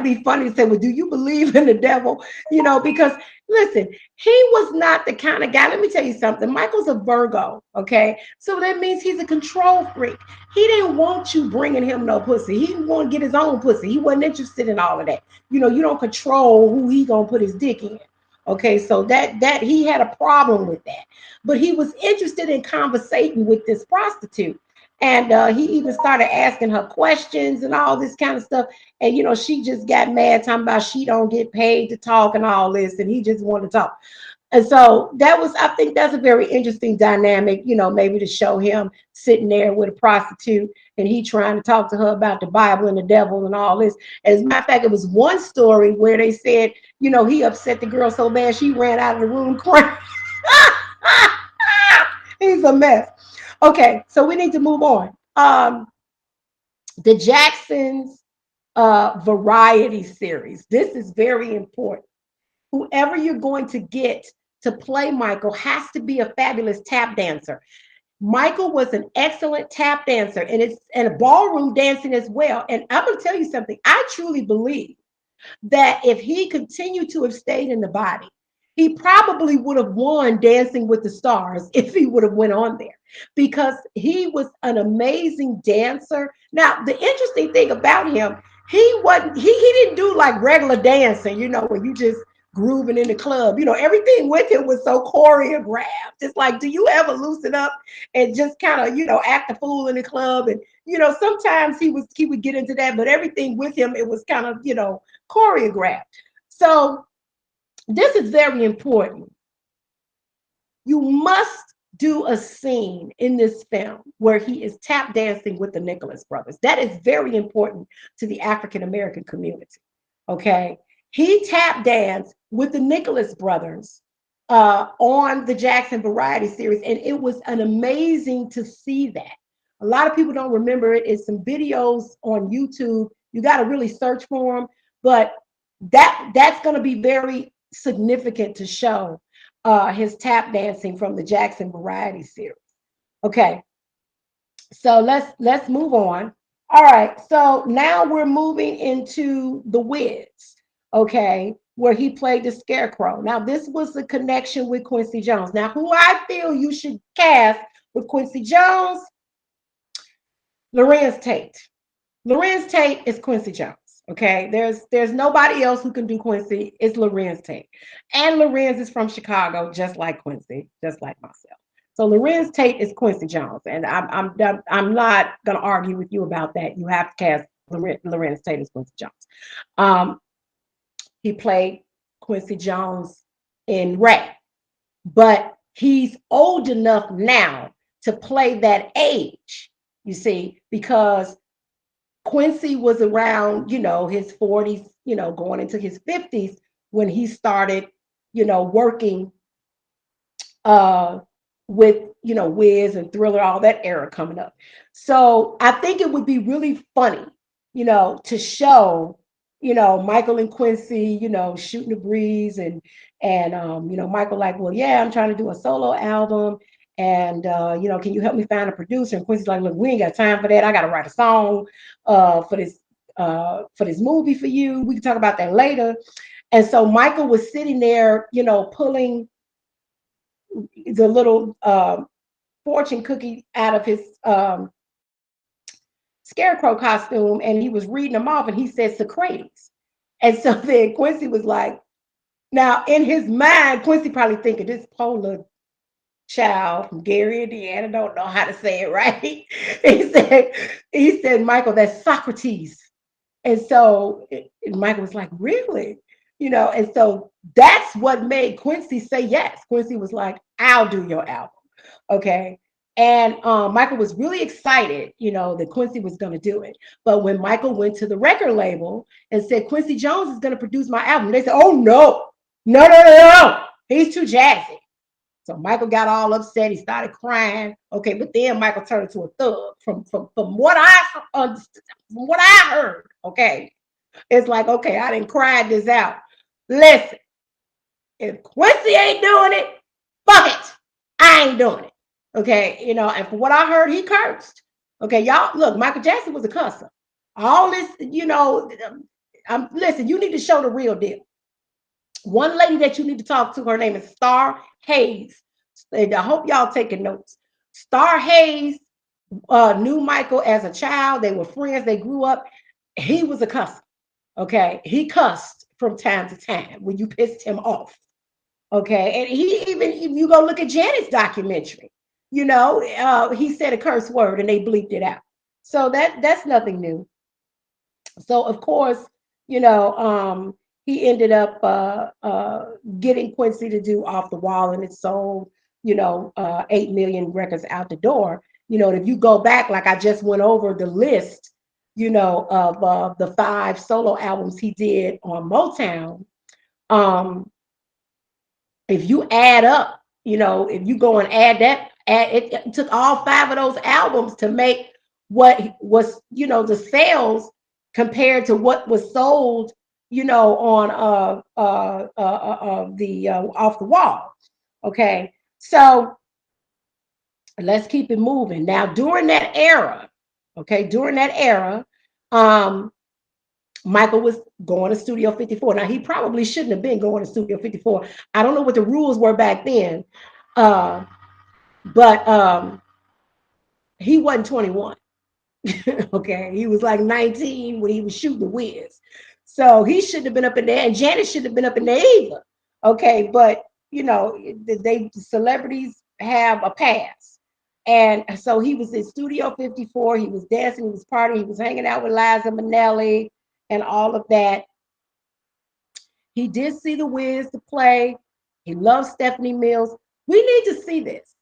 be funny to say, well, do you believe in the devil? Because listen, he was not the kind of guy. Let me tell you something. Michael's a Virgo, okay? So that means he's a control freak. He didn't want you bringing him no pussy. He didn't want to get his own pussy. He wasn't interested in all of that. You don't control who he gonna put his dick in. Okay, so that he had a problem with that, but he was interested in conversating with this prostitute, and he even started asking her questions and all this kind of stuff. And she just got mad, talking about she don't get paid to talk and all this, and he just wanted to talk. And so I think that's a very interesting dynamic, maybe to show him sitting there with a prostitute and he trying to talk to her about the Bible and the devil and all this. As a matter of fact, it was one story where they said, he upset the girl so bad she ran out of the room crying. He's a mess. Okay, so we need to move on. The Jacksons variety series. This is very important. Whoever you're going to get to play Michael has to be a fabulous tap dancer. Michael was an excellent tap dancer, and it's and ballroom dancing as well. And I'm going to tell you something. I truly believe that if he continued to have stayed in the body, he probably would have won Dancing with the Stars if he would have went on there, because he was an amazing dancer. Now, the interesting thing about him, he didn't do like regular dancing, where you just grooving in the club. Everything with him was so choreographed. It's like, do you ever loosen up and just kind of, act a fool in the club? And sometimes he would get into that, but everything with him, it was kind of, choreographed. So this is very important. You must do a scene in this film where he is tap dancing with the Nicholas brothers. That is very important to the African American community. Okay. He tap danced with the Nicholas brothers on the Jackson Variety Series, and it was an amazing to see that. A lot of people don't remember it. It's some videos on YouTube. You got to really search for them, but that's going to be very significant to show his tap dancing from the Jackson Variety Series. Okay, so let's move on. All right, so now we're moving into The Wiz. Okay, where he played the Scarecrow. Now, this was the connection with Quincy Jones. Now, who I feel you should cast with Quincy Jones, Lorenz Tate. Lorenz Tate is Quincy Jones. Okay, there's nobody else who can do Quincy. It's Lorenz Tate, and Lorenz is from Chicago, just like Quincy, just like myself. So Lorenz Tate is Quincy Jones, and I'm not gonna argue with you about that. You have to cast Lorenz Tate as Quincy Jones. He played Quincy Jones in Ray, but he's old enough now to play that age, you see, because Quincy was around, his 40s, going into his 50s when he started, working with, Wiz and Thriller, all that era coming up. So I think it would be really funny, to show, Michael and Quincy, shooting the breeze, and Michael like, well, yeah, I'm trying to do a solo album. And can you help me find a producer? And Quincy's like, look, we ain't got time for that. I got to write a song for this movie for you. We can talk about that later. And so Michael was sitting there, pulling the little fortune cookie out of his Scarecrow costume, and he was reading them off, and he said Socrates. And so then Quincy was like, now in his mind, Quincy probably thinking this polar child from Gary, Indiana, don't know how to say it right. he said, Michael, that's Socrates. And so Michael was like, really? And so that's what made Quincy say yes. Quincy was like, I'll do your album. Okay. And Michael was really excited, that Quincy was going to do it. But when Michael went to the record label and said, Quincy Jones is going to produce my album, they said, oh, no. He's too jazzy. So Michael got all upset. He started crying. Okay, but then Michael turned into a thug. From what I heard. Okay, it's like, okay, I didn't cry this out. Listen, if Quincy ain't doing it, fuck it, I ain't doing it. Okay, and from what I heard, he cursed. Okay, y'all, look, Michael Jackson was a cusser. All this, listen, you need to show the real deal. One lady that you need to talk to, her name is Star Hayes. And I hope y'all taking notes. Star Hayes knew Michael as a child. They were friends. They grew up. He was a cusser. Okay. He cussed from time to time when you pissed him off. Okay, and he even if you go look at Janet's documentary, he said a curse word and they bleeped it out. So that's nothing new. So of course, you know, he ended up getting Quincy to do Off the Wall, and it sold, 8 million records out the door. If you go back, like I just went over the list, of the 5 solo albums he did on Motown. Um, if you add up, if you go and add that, it took all 5 of those albums to make what was, the sales compared to what was sold, on the Off the Wall. Okay, so let's keep it moving. Now, during that era, um, Michael was going to Studio 54. Now, he probably shouldn't have been going to Studio 54. I don't know what the rules were back then, uh, but he wasn't 21. Okay, he was like 19 when he was shooting the Wiz. So he shouldn't have been up in there, and Janet shouldn't have been up in there either. Okay, but they celebrities have a pass. And so he was in Studio 54, he was dancing, he was partying, he was hanging out with Liza Minnelli and all of that. He did see the Wiz to play. He loves Stephanie Mills. We need to see this.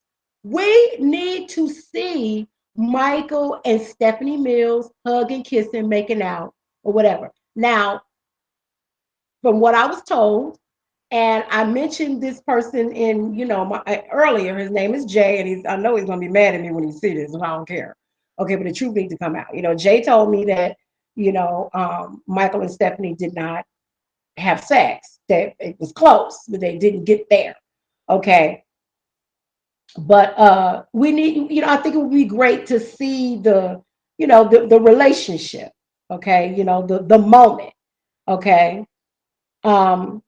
We need to see Michael and Stephanie Mills hugging, kissing, making out, or whatever. Now, from what I was told, and I mentioned this person in, earlier. His name is Jay, and I know he's gonna be mad at me when he sees this, and I don't care. Okay, but the truth needs to come out. Jay told me that, Michael and Stephanie did not have sex. That it was close, but they didn't get there. Okay. But we need, I think it would be great to see the relationship. Okay, the moment. Okay. Um,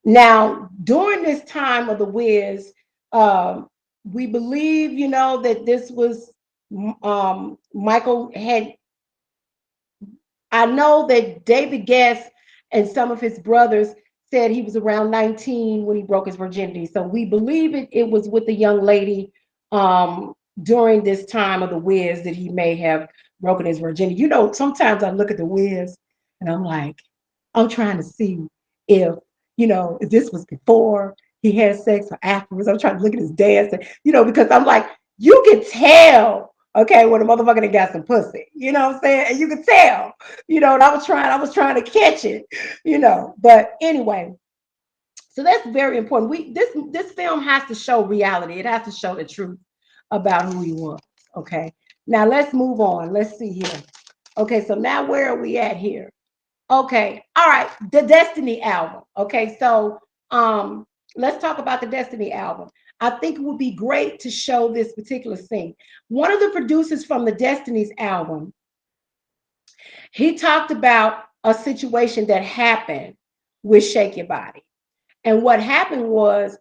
Now, during this time of the Wiz, we believe, that this was Michael had. I know that David Guest and some of his brothers said he was around 19 when he broke his virginity. So we believe it was with the young lady um, during this time of the Wiz that he may have broken his virginity. Sometimes I look at the Wiz and I'm like, I'm trying to see if, if this was before he had sex or afterwards. I'm trying to look at his dance, because I'm like, you can tell, okay, when a motherfucker that got some pussy, you know what I'm saying? And you can tell, and I was trying to catch it, But anyway, so that's very important. This film has to show reality. It has to show the truth about who he was. Okay. Now let's move on. Let's see here. Okay, so now where are we at here? Okay, all right, the Destiny album. Okay, so let's talk about the Destiny album. I think it would be great to show this particular scene. One of the producers from the Destiny's album, he talked about a situation that happened with Shake Your Body. And what happened was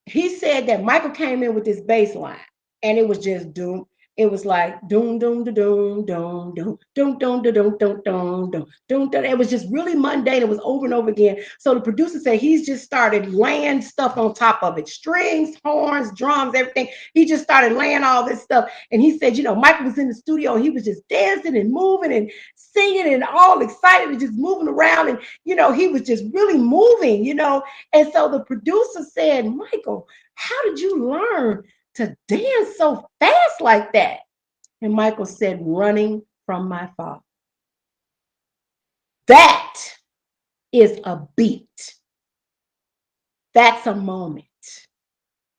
he said that Michael came in with this bass line and it was just doom. It was like doom doom da doom doom doom doom doom da doom doom doom doom doom. It was just really mundane. It was over and over again. So the producer said he's just started laying stuff on top of it: strings, horns, drums, everything. He just started laying all this stuff. And he said, Michael was in the studio and he was just dancing and moving and singing and all excited and just moving around. And he was just really moving. And so the producer said, Michael, how did you learn to dance so fast like that? And Michael said, running from my father. That is a beat. That's a moment.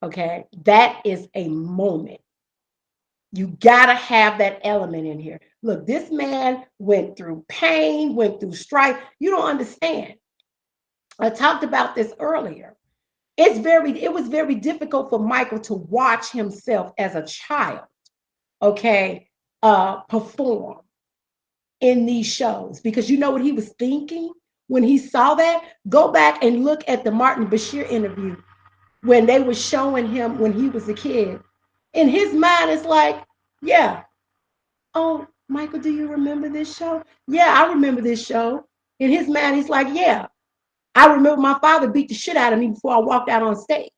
Okay. That is a moment. You got to have that element in here. Look, this man went through pain, went through strife. You don't understand. I talked about this earlier. It was very difficult for Michael to watch himself as a child, okay, perform in these shows, because you know what he was thinking when he saw that? Go back and look at the Martin Bashir interview when they were showing him when he was a kid. In his mind, it's like, yeah, oh, Michael, do you remember this show? Yeah, I remember this show. In his mind, he's like, yeah. I remember my father beat the shit out of me before I walked out on stage.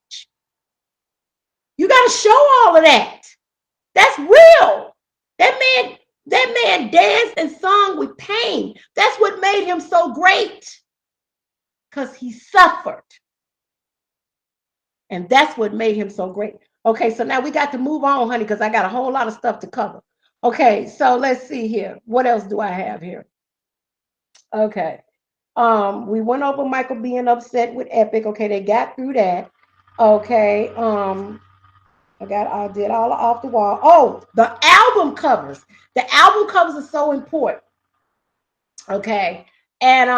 You got to show all of that. That's real. That man danced and sung with pain. That's what made him so great. Because he suffered. And that's what made him so great. Okay, so now we got to move on, honey, because I got a whole lot of stuff to cover. Okay, so let's see here. What else do I have here? Okay. We went over Michael being upset with Epic. Okay, they got through that. Okay. I did all off the wall. Oh, the album covers. The album covers are so important. Okay. And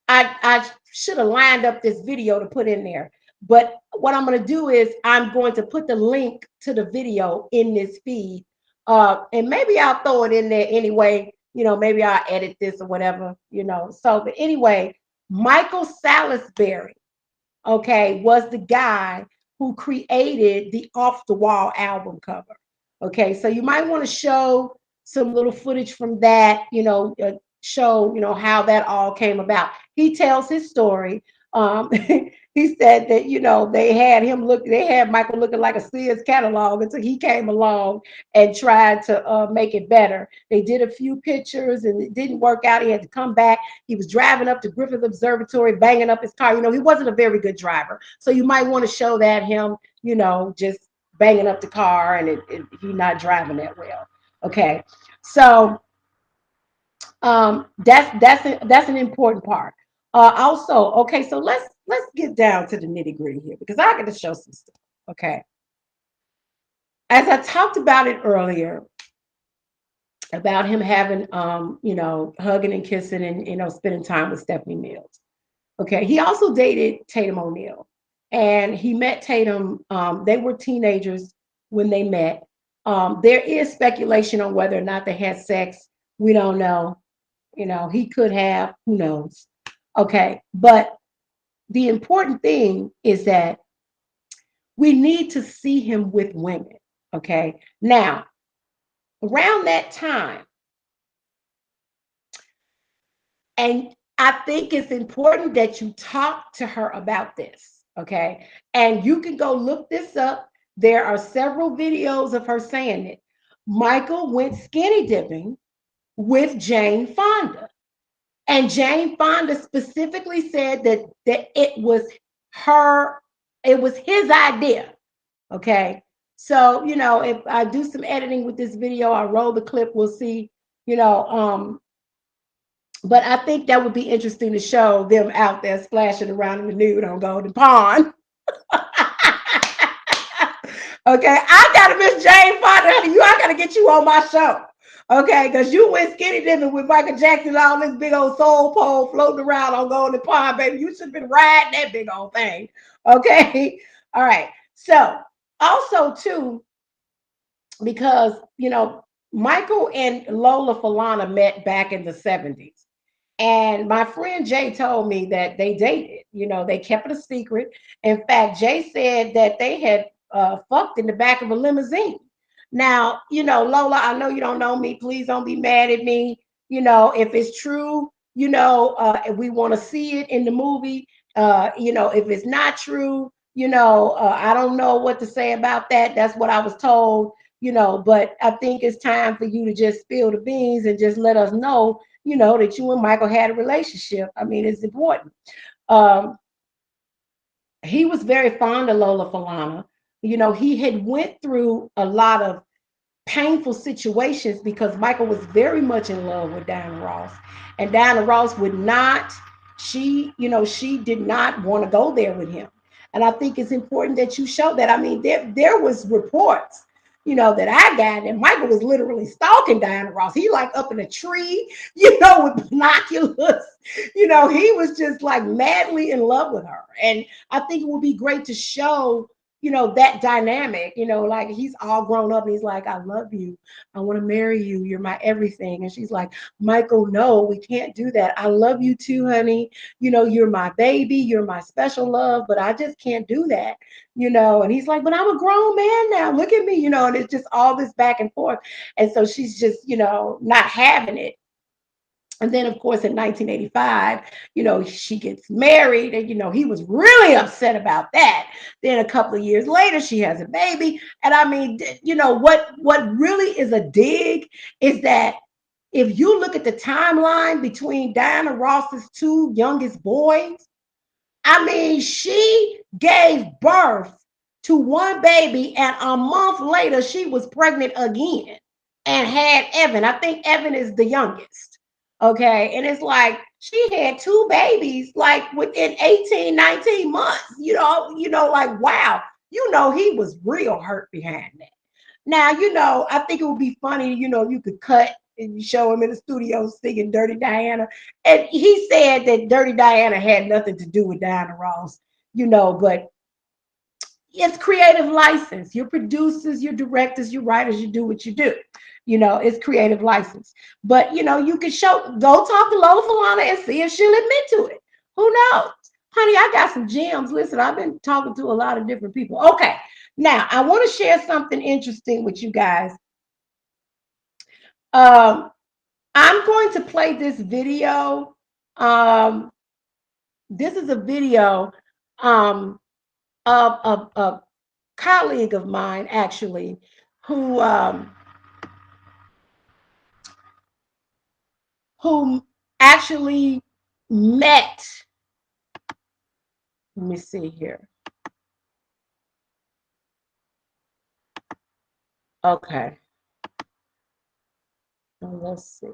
I should have lined up this video to put in there. But what I'm going to do is I'm going to put the link to the video in this feed. And maybe I'll throw it in there anyway. Maybe I'll edit this or whatever. So, but anyway, Michael Salisbury, okay, was the guy who created the Off the Wall album cover. Okay, so you might want to show some little footage from that, show, how that all came about. He tells his story. He said that, they had Michael looking like a Sears catalog until he came along and tried to make it better. They did a few pictures and it didn't work out. He had to come back. He was driving up to Griffith Observatory, banging up his car. He wasn't a very good driver. So you might want to show that him, just banging up the car and he's not driving that well. Okay. So that's an important part. Also, okay, so let's get down to the nitty gritty here because I got to show some stuff. Okay, as I talked about it earlier about him having hugging and kissing and spending time with Stephanie Mills. Okay, he also dated Tatum O'Neal, and he met Tatum. They were teenagers when they met. There is speculation on whether or not they had sex. We don't know. He could have. Who knows? Okay, but the important thing is that we need to see him with women. Okay, now around that time, and I think it's important that you talk to her about this. Okay, and you can go look this up. There are several videos of her saying it. Michael went skinny dipping with Jane Fonda. And Jane Fonda specifically said that it was his idea. Okay. So, if I do some editing with this video, I'll roll the clip, we'll see, but I think that would be interesting to show them out there splashing around in the nude on Golden Pond. Okay, I gotta miss Jane Fonda. I gotta get you on my show. Okay, because you went skinny dipping with Michael Jackson on this big old soul pole floating around on Golden Pond, baby. You should have been riding that big old thing. Okay. All right. So also too, because Michael and Lola Falana met back in the 70s. And my friend Jay told me that they dated, they kept it a secret. In fact, Jay said that they had fucked in the back of a limousine. Now, Lola, I know you don't know me. Please don't be mad at me. If it's true, if we want to see it in the movie, if it's not true, I don't know what to say about that. That's what I was told, but I think it's time for you to just spill the beans and just let us know, that you and Michael had a relationship. I mean, it's important. He was very fond of Lola Falana. He had went through a lot of painful situations because Michael was very much in love with Diana Ross. And Diana Ross would not, she did not want to go there with him. And I think it's important that you show that. I mean, there was reports, that I got, and Michael was literally stalking Diana Ross. He like up in a tree, with binoculars. He was just like madly in love with her. And I think it would be great to show, that dynamic, like he's all grown up and he's like, I love you. I want to marry you. You're my everything. And she's like, Michael, no, we can't do that. I love you too, honey. You're my baby. You're my special love, but I just can't do that, and he's like, but I'm a grown man now. Look at me, and it's just all this back and forth. And so she's just, not having it. And then, of course, in 1985, she gets married, and he was really upset about that. Then a couple of years later, she has a baby, and I mean, what really is a dig is that if you look at the timeline between Diana Ross's two youngest boys, I mean, she gave birth to one baby, and a month later, she was pregnant again and had Evan. I think Evan is the youngest. Okay. And it's like she had two babies like within 18, 19 months, like wow, he was real hurt behind that. Now, I think it would be funny, you could cut and show him in the studio singing Dirty Diana. And he said that Dirty Diana had nothing to do with Diana Ross, but it's creative license. Your producers, your directors, your writers, you do what you do. It's creative license. But you can go talk to Lola Falana and see if she'll admit to it. Who knows? Honey, I got some gems. Listen, I've been talking to a lot of different people. Okay. Now, I want to share something interesting with you guys. I'm going to play this video. This is a video of a colleague of mine, actually, who actually met. Let me see here. Okay. Let's see.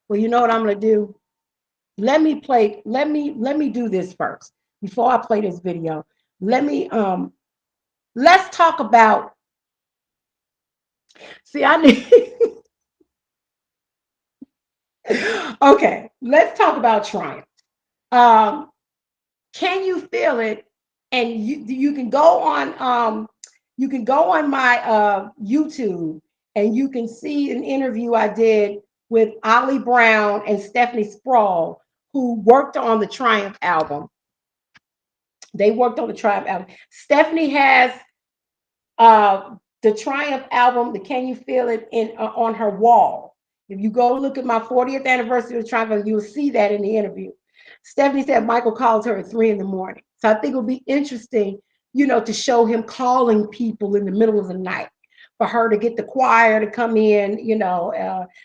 Well, you know what I'm going to do? Let me do this first before I play this video. Let's talk about, see, I need, okay, let's talk about Triumph. Can you feel it? And you can go on my YouTube, and you can see an interview I did with Ollie Brown and Stephanie Sproul, who worked on the Triumph album. They worked on the Triumph album. Stephanie has the Triumph album, the Can You Feel It, on her wall. If you go look at my 40th anniversary of Triumph, you'll see that in the interview. Stephanie said Michael called her at 3 a.m. So I think it'll be interesting, to show him calling people in the middle of the night for her to get the choir to come in.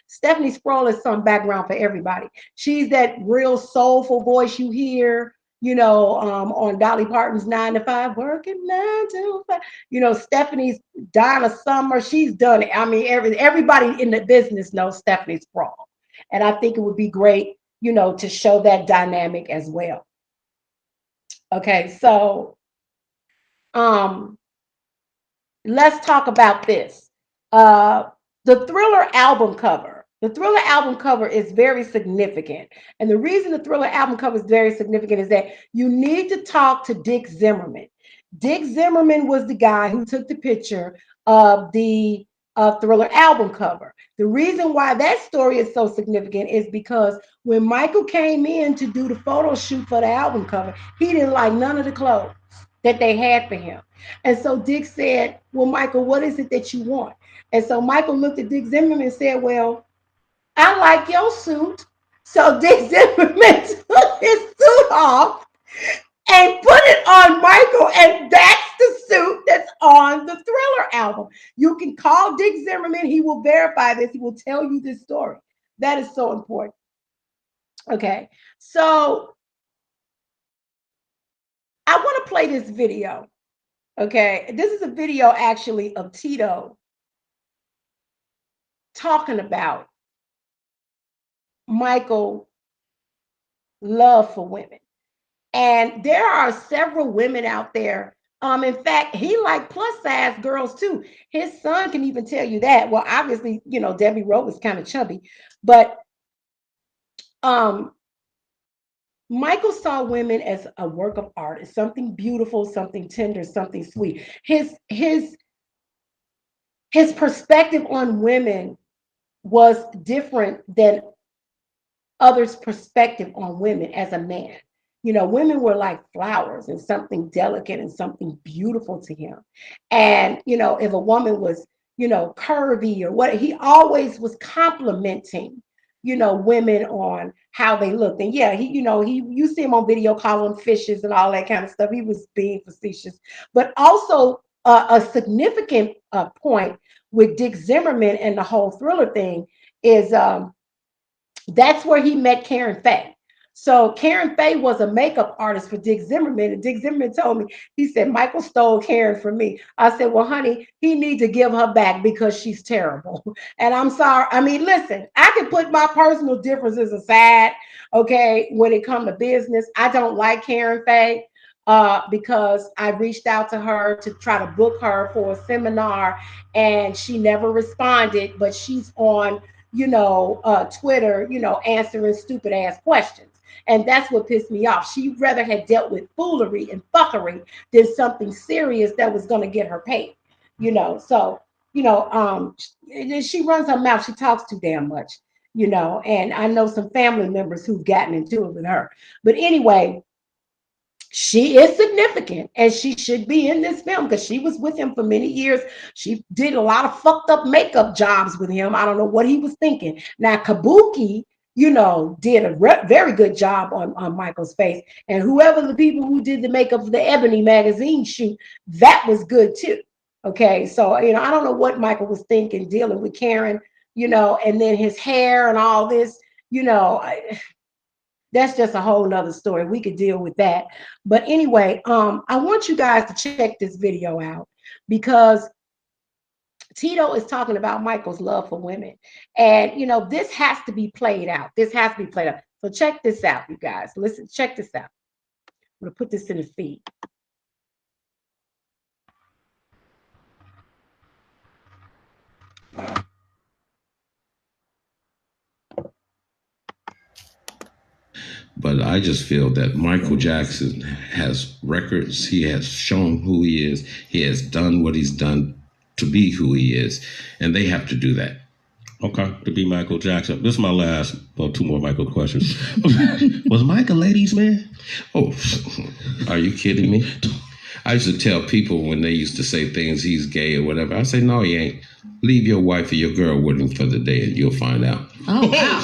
Stephanie Sproul is some background for everybody. She's that real soulful voice you hear, on Dolly Parton's 9 to 5, working 9 to 5. Stephanie's Donna Summer. She's done it. I mean, everybody in the business knows Stephanie Sproul. And I think it would be great, to show that dynamic as well. Okay, so let's talk about this. The Thriller album cover. The Thriller album cover is very significant. And the reason the Thriller album cover is very significant is that you need to talk to Dick Zimmerman. Dick Zimmerman was the guy who took the picture of the Thriller album cover. The reason why that story is so significant is because when Michael came in to do the photo shoot for the album cover, he didn't like none of the clothes that they had for him. And so Dick said, well, Michael, what is it that you want? And so Michael looked at Dick Zimmerman and said, well, I like your suit. So Dick Zimmerman took his suit off and put it on Michael, and that's the suit that's on the Thriller album. You can call Dick Zimmerman. He will verify this. He will tell you this story. That is so important. Okay, so I want to play this video. Okay, this is a video actually of Tito talking about Michael's love for women. And there are several women out there. In fact, he liked plus size girls too. His son can even tell you that. Well, obviously, Debbie Rowe was kind of chubby, but Michael saw women as a work of art, as something beautiful, something tender, something sweet. His perspective on women was different than others' perspective on women as a man. Women were like flowers and something delicate and something beautiful to him. And, if a woman was, curvy or what. He always was complimenting, women on how they looked. And yeah, he you see him on video calling them fishes and all that kind of stuff. He was being facetious, but also a significant point with Dick Zimmerman and the whole Thriller thing is that's where he met Karen Faye. So Karen Faye was a makeup artist for Dick Zimmerman, and Dick Zimmerman told me, he said, Michael stole Karen from me. I said, well, honey, he need to give her back because she's terrible. And I'm sorry. I mean, listen, I can put my personal differences aside, okay, when it comes to business. I don't like Karen Faye because I reached out to her to try to book her for a seminar, and she never responded, but she's on Twitter, answering stupid ass questions. And that's what pissed me off. She rather had dealt with foolery and fuckery than something serious that was going to get her paid, So, she runs her mouth. She talks too damn much, and I know some family members who've gotten into it with her. But anyway, she is significant and she should be in this film because she was with him for many years. She did a lot of fucked up makeup jobs with him. I don't know what he was thinking. Now, Kabuki, did a very good job on Michael's face. And whoever the people who did the makeup for the Ebony magazine shoot, that was good too. Okay. So, I don't know what Michael was thinking dealing with Karen, and then his hair and all this, that's just a whole nother story. We could deal with that. But anyway, I want you guys to check this video out because Tito is talking about Michael's love for women. And, this has to be played out. This has to be played out. So check this out, you guys. Listen, check this out. I'm going to put this in the feed. But I just feel that Michael Jackson has records. He has shown who he is. He has done what he's done to be who he is. And they have to do that. Okay, to be Michael Jackson. This is my last, well, two more Michael questions. Was Mike a ladies' man? Oh, are you kidding me? I used to tell people when they used to say things, he's gay or whatever. I say, no, he ain't. Leave your wife or your girl with him for the day and you'll find out. Oh, wow.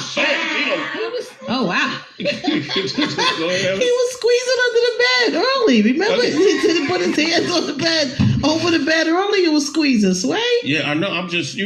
Oh, wow. He was squeezing under the bed early. Remember? He put his hands on the bed, over the bed early. He was squeezing. Sway? Yeah, I know. I'm just,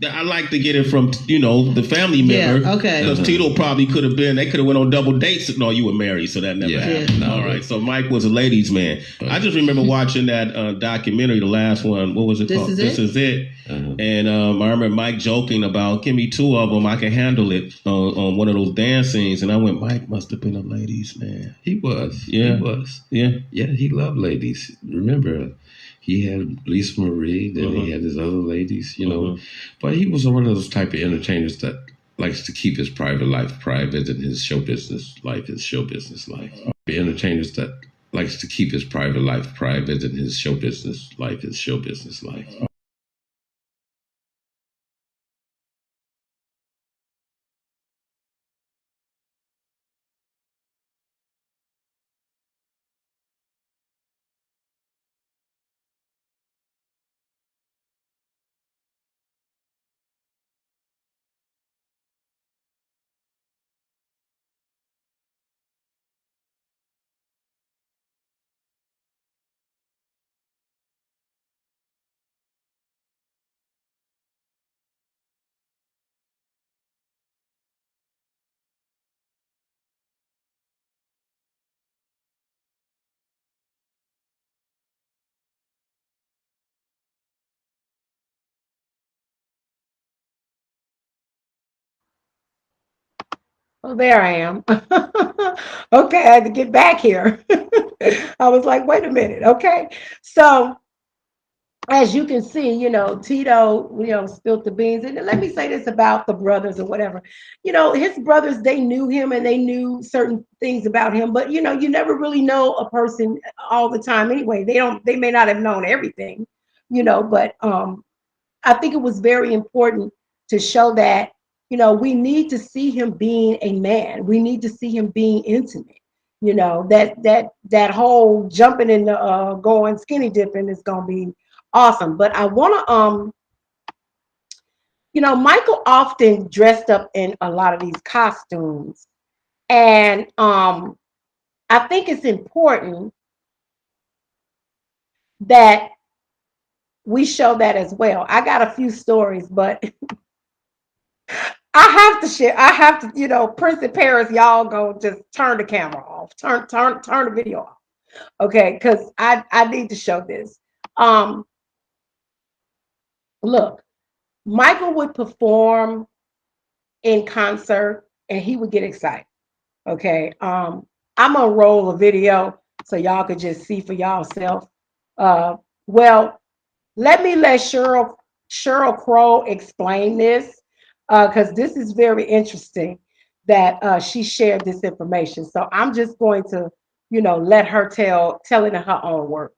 I like to get it from, the family member. Yeah, okay. Because Tito probably they could have went on double dates. No, you were married, so that never happened. No. All right, so Mike was a ladies' man. I just remember watching that documentary, the last one. What was it called? This is it. And I remember Mike joking about, give me two of them, I can handle it on one of those dance scenes. And I went, Mike must have been a ladies' man. He was. Yeah. He was. Yeah. Yeah, he loved ladies. Remember, he had Lisa Marie, then he had his other ladies, But he was one of those type of entertainers that likes to keep his private life private and his show business life is show business life. Entertainers that likes to keep his private life private and his show business life is show business life. Oh, there I am. Okay, I had to get back here. I was like, wait a minute. Okay. So as you can see, Tito, spilled the beans. And let me say this about the brothers or whatever. His brothers, they knew him and they knew certain things about him, but you never really know a person all the time anyway. They may not have known everything, but I think it was very important to show that, we need to see him being a man. We need to see him being intimate. That whole jumping in the going skinny dipping is gonna be awesome. But I want to Michael often dressed up in a lot of these costumes. And I think it's important that we show that as well. I got a few stories, but I have to share. I have to, Prince and Paris, y'all go just turn the camera off. Turn the video off. Okay, because I need to show this. Look, Michael would perform in concert and he would get excited. Okay. I'm gonna roll a video so y'all could just see for y'allself. Well, let Cheryl Crow explain this because this is very interesting that she shared this information. So I'm just going to, let her tell it in her own words.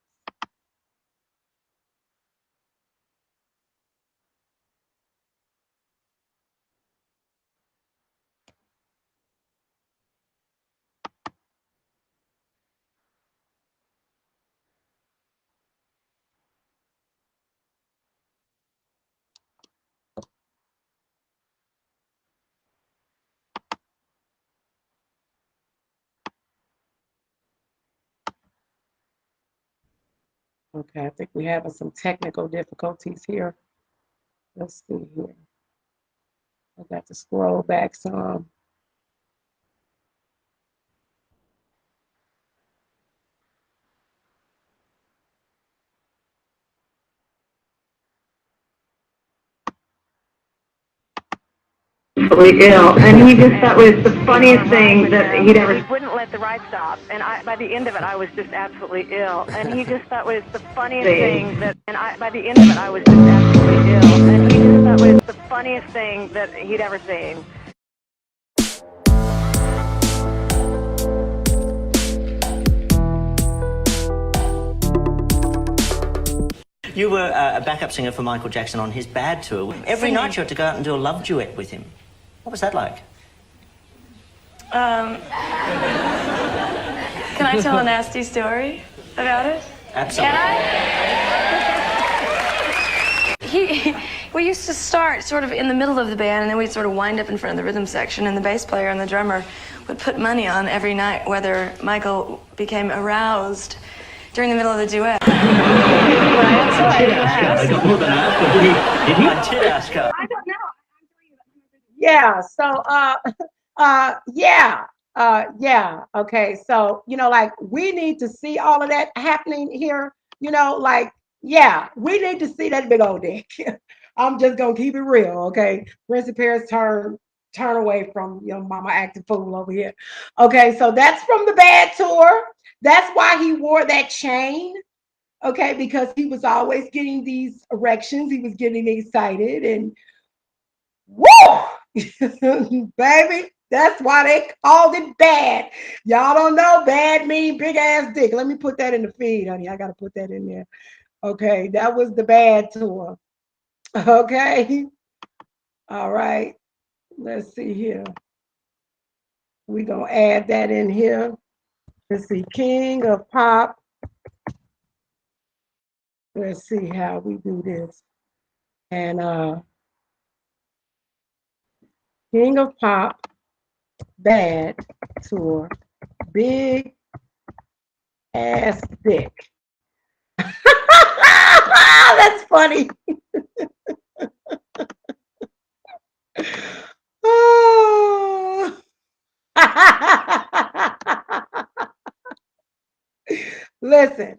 Okay, I think we're having some technical difficulties here. Let's see here. I got to scroll back some. Ill, and he just thought was the funniest thing that he'd ever. He wouldn't let the ride stop, and by the end of it, I was just absolutely ill. And he just thought was the funniest thing that, by the end of it, I was just absolutely ill. And he just thought was the funniest thing that he'd ever seen. You were a backup singer for Michael Jackson on his Bad tour. Every night you had to go out and do a love duet with him. What was that like? Can I tell a nasty story about it? Absolutely. Can I? We used to start sort of in the middle of the band, and then we'd sort of wind up in front of the rhythm section, and the bass player and the drummer would put money on every night whether Michael became aroused during the middle of the duet. I don't know that. Did he? I did ask her. I don't know. Yeah. So, yeah. Okay. So, like we need to see all of that happening here. Yeah, we need to see that big old dick. I'm just gonna keep it real, okay? Prince of Paris turn away from mama acting fool over here. Okay, so that's from the Bad tour. That's why he wore that chain. Okay, because he was always getting these erections. He was getting excited and woo, baby. That's why they called it bad. Y'all don't know bad mean big ass dick. Let me put that in the feed, honey. I gotta put that in there. Okay, that was the Bad tour. Okay. All right. Let's see here. We're gonna add that in here. Let's see, King of Pop. Let's see how we do this. And King of Pop, Bad tour, big ass dick. That's funny. Oh. Listen,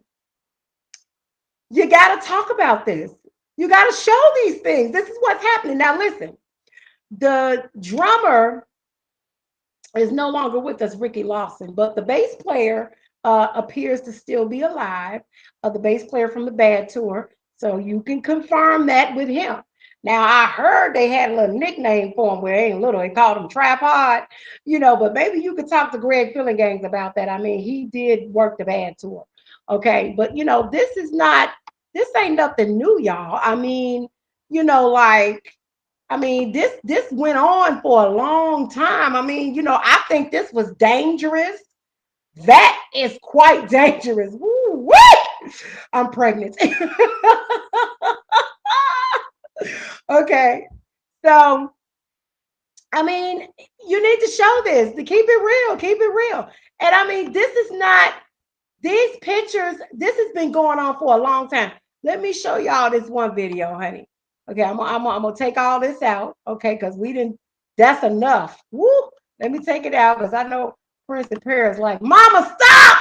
you got to talk about this. You got to show these things. This is what's happening. Now, listen, the drummer is no longer with us, Ricky Lawson, but the bass player appears to still be alive, the bass player from the Bad tour. So you can confirm that with him. Now, I heard they had a little nickname for him where it ain't little. They called him Tripod, but maybe you could talk to Greg Fillingangs about that. I mean, he did work the Bad tour. Okay. But, this ain't nothing new, y'all. I mean, this went on for a long time. I mean, I think this was dangerous. That is quite dangerous. Woo, woo! I'm pregnant. Okay. So, I mean, you need to show this to keep it real, keep it real. And I mean, this is not these pictures. This has been going on for a long time. Let me show y'all this one video, honey. Okay, I'm gonna take all this out. Okay, because we didn't. That's enough. Woo! Let me take it out because I know Prince and Paris like, Mama, stop,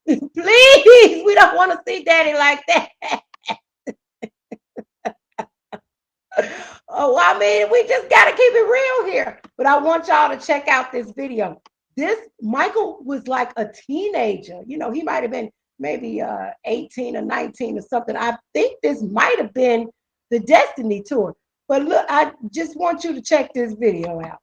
please. We don't want to see Daddy like that. Oh, I mean, we just got to keep it real here. But I want y'all to check out this video. This Michael was like a teenager. You know, he might have been maybe 18 or 19 or something. I think this might have been the Destiny tour. But look, I just want you to check this video out.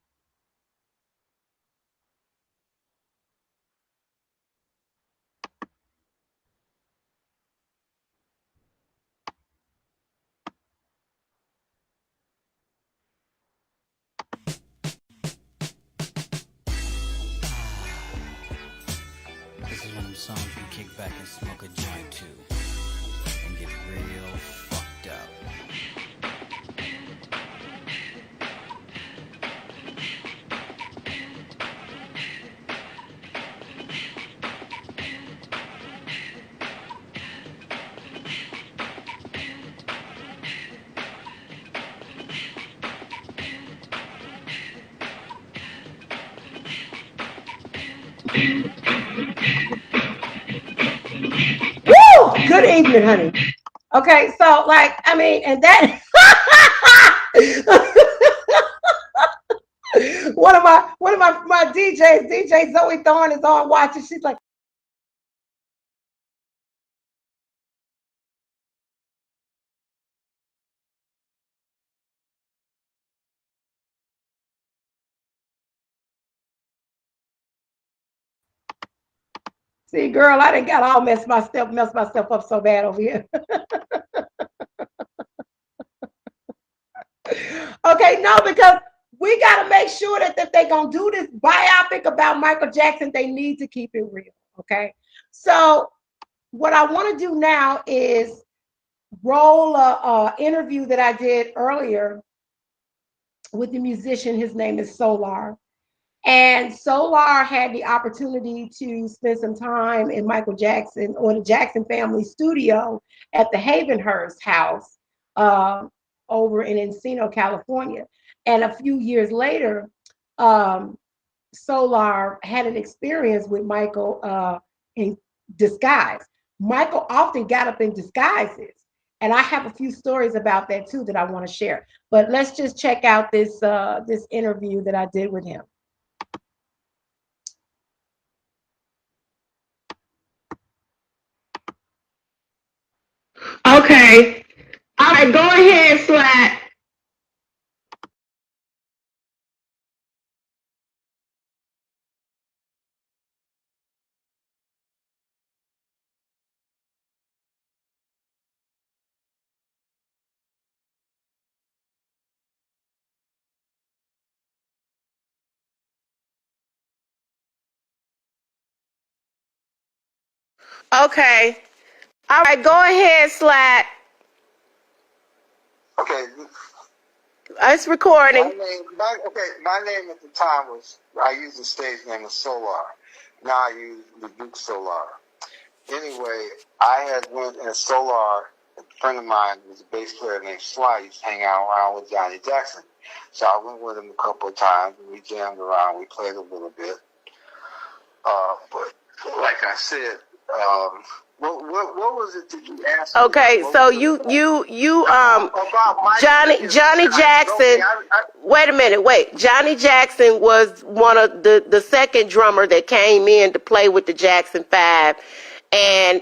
This is one of them songs we kick back and smoke a joint to and get real fucked up. Woo! Good evening, honey. Okay, so like, I mean, and that one of my DJs, DJ Zoe Thorne is on watching. She's like, see, girl, I done got all messed myself up so bad over here. Okay, no, because we got to make sure that if they're going to do this biopic about Michael Jackson, they need to keep it real. Okay. So what I want to do now is roll a interview that I did earlier with the musician. His name is Solar. And Solar had the opportunity to spend some time in Michael Jackson or the Jackson family studio at the Havenhurst house over in Encino, California. And a few years later, Solar had an experience with Michael in disguise. Michael often got up in disguises. And I have a few stories about that too that I want to share. But let's just check out this this interview that I did with him. Okay. All right, go ahead, Slat. Okay. All right, go ahead, Slat. Okay. It's recording. My name at the time was, I used the stage name of Solar. Now I use the Duke Solar. Anyway, I had went as Solar, a friend of mine was a bass player named Sly, used to hang out around with Johnny Jackson. So I went with him a couple of times, and we jammed around, we played a little bit. But like I said, what was it that you asked me? Okay, so you Johnny Jackson. Wait a minute, wait. Johnny Jackson was one of the second drummer that came in to play with the Jackson 5, and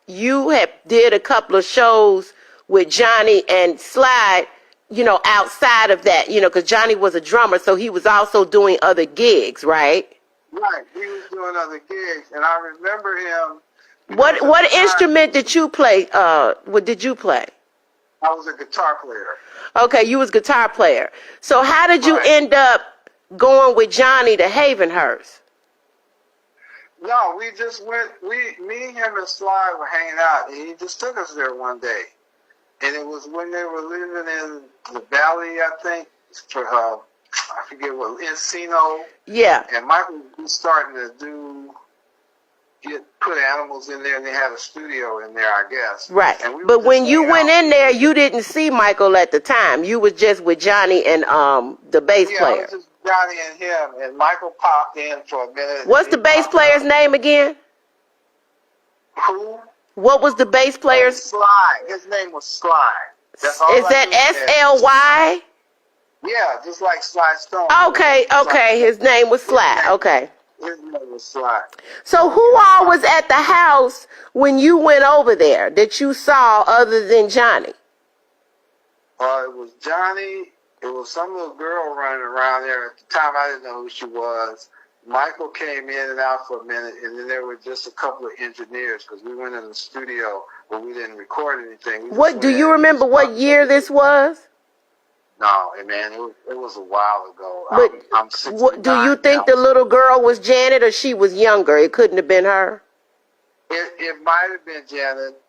you have did a couple of shows with Johnny and Slide, you know, outside of that, you know, because Johnny was a drummer, so he was also doing other gigs, right? Right, he was doing other gigs, and I remember him. What instrument did you play? What did you play? I was a guitar player. Okay, you was guitar player. So how did you end up going with Johnny to Havenhurst? No, we just went. Me, him, and Sly were hanging out, and he just took us there one day. And it was when they were living in the valley, I think. I forget what, Encino. Yeah. And Michael was starting to put animals in there, and they had a studio in there, I guess. Right. And But when you went in there, you didn't see Michael at the time. You was just with Johnny and the bass player. Yeah, it was just Johnny and him, and Michael popped in for a minute. What's the bass player's name again? Who? What was the bass player's? Sly. His name was Sly. Is that SLY? Yeah, just like Sly Stone. Okay. His name was Sly. Okay. His name was Sly. So who all was at the house when you went over there that you saw other than Johnny? It was Johnny. It was some little girl running around there. At the time, I didn't know who she was. Michael came in and out for a minute, and then there were just a couple of engineers because we went in the studio, but we didn't record anything. What do you remember? What year this was? No, man, it was a while ago. But I'm 69 do you think the little girl was Janet or she was younger? It couldn't have been her. It might have been Janet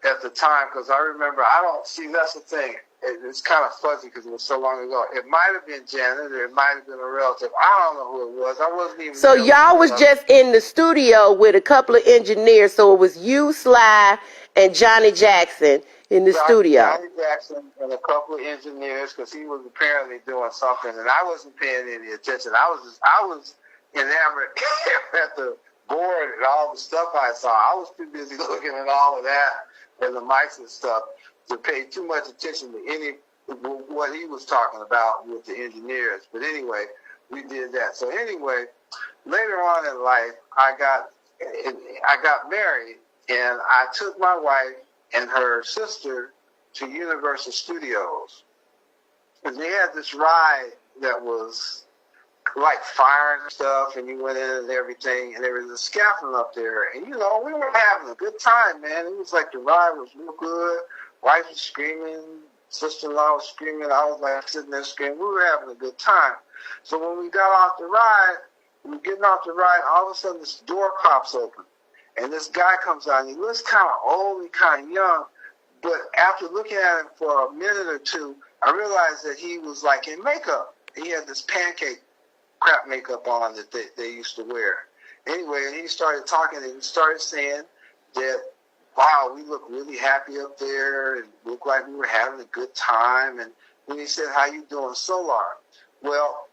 at the time because I remember. I don't see. That's the thing. It's kind of fuzzy because it was so long ago. It might have been Janet or it might have been a relative. I don't know who it was. I wasn't even. So y'all was just in the studio with a couple of engineers. So it was you, Sly, and Johnny Jackson in the studio. Johnny Jackson and a couple of engineers because he was apparently doing something, and I wasn't paying any attention. I was enamored at the board and all the stuff I saw. I was too busy looking at all of that and the mics and stuff to pay too much attention to what he was talking about with the engineers. But anyway, we did that. So anyway, later on in life, I got married, and I took my wife and her sister to Universal Studios. And they had this ride that was like fire and stuff, and you went in and everything, and there was a scaffolding up there. And, we were having a good time, man. It was like the ride was real good. Wife was screaming, sister-in-law was screaming. I was like sitting there screaming. We were having a good time. So when we got off the ride, we were getting off the ride, all of a sudden this door pops open. And this guy comes out, and he looks kind of old and kind of young. But after looking at him for a minute or two, I realized that he was like in makeup. He had this pancake crap makeup on that they used to wear. Anyway, and he started talking, and he started saying that, wow, we look really happy up there, and looked like we were having a good time. And then he said, how you doing, Solar? Well,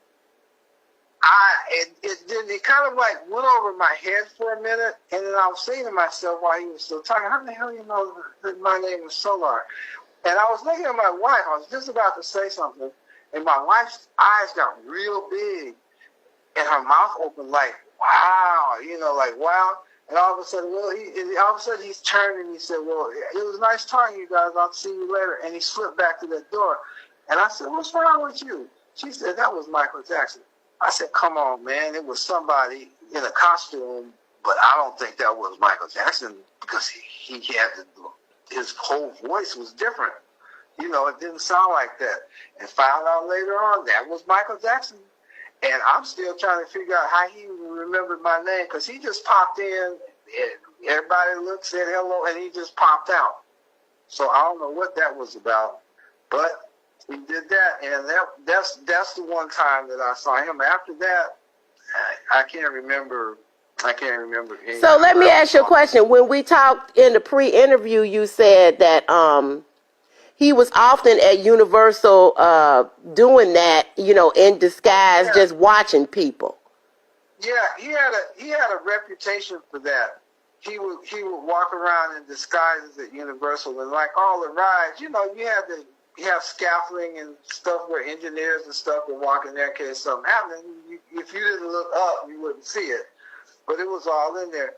it kind of like went over my head for a minute, and then I was saying to myself while he was still talking, how the hell you know that my name is Solar? And I was looking at my wife. I was just about to say something, and my wife's eyes got real big, and her mouth opened like, wow, like, wow. And all of a sudden, he's turned and he said, well, it was nice talking to you guys. I'll see you later. And he slipped back to that door. And I said, what's wrong with you? She said, that was Michael Jackson. I said, come on, man. It was somebody in a costume, but I don't think that was Michael Jackson because he had his whole voice was different. It didn't sound like that. And found out later on that was Michael Jackson. And I'm still trying to figure out how he remembered my name because he just popped in. And everybody looked, said hello, and he just popped out. So I don't know what that was about, but he did that, and that's the one time that I saw him. After that, I can't remember. So let me ask you a question. When we talked in the pre-interview, you said that he was often at Universal doing that, in disguise, just watching people. Yeah, he had a reputation for that. He would walk around in disguises at Universal, and like all the rides, you have scaffolding and stuff where engineers and stuff would walk in there in case something happened. If you didn't look up, you wouldn't see it. But it was all in there.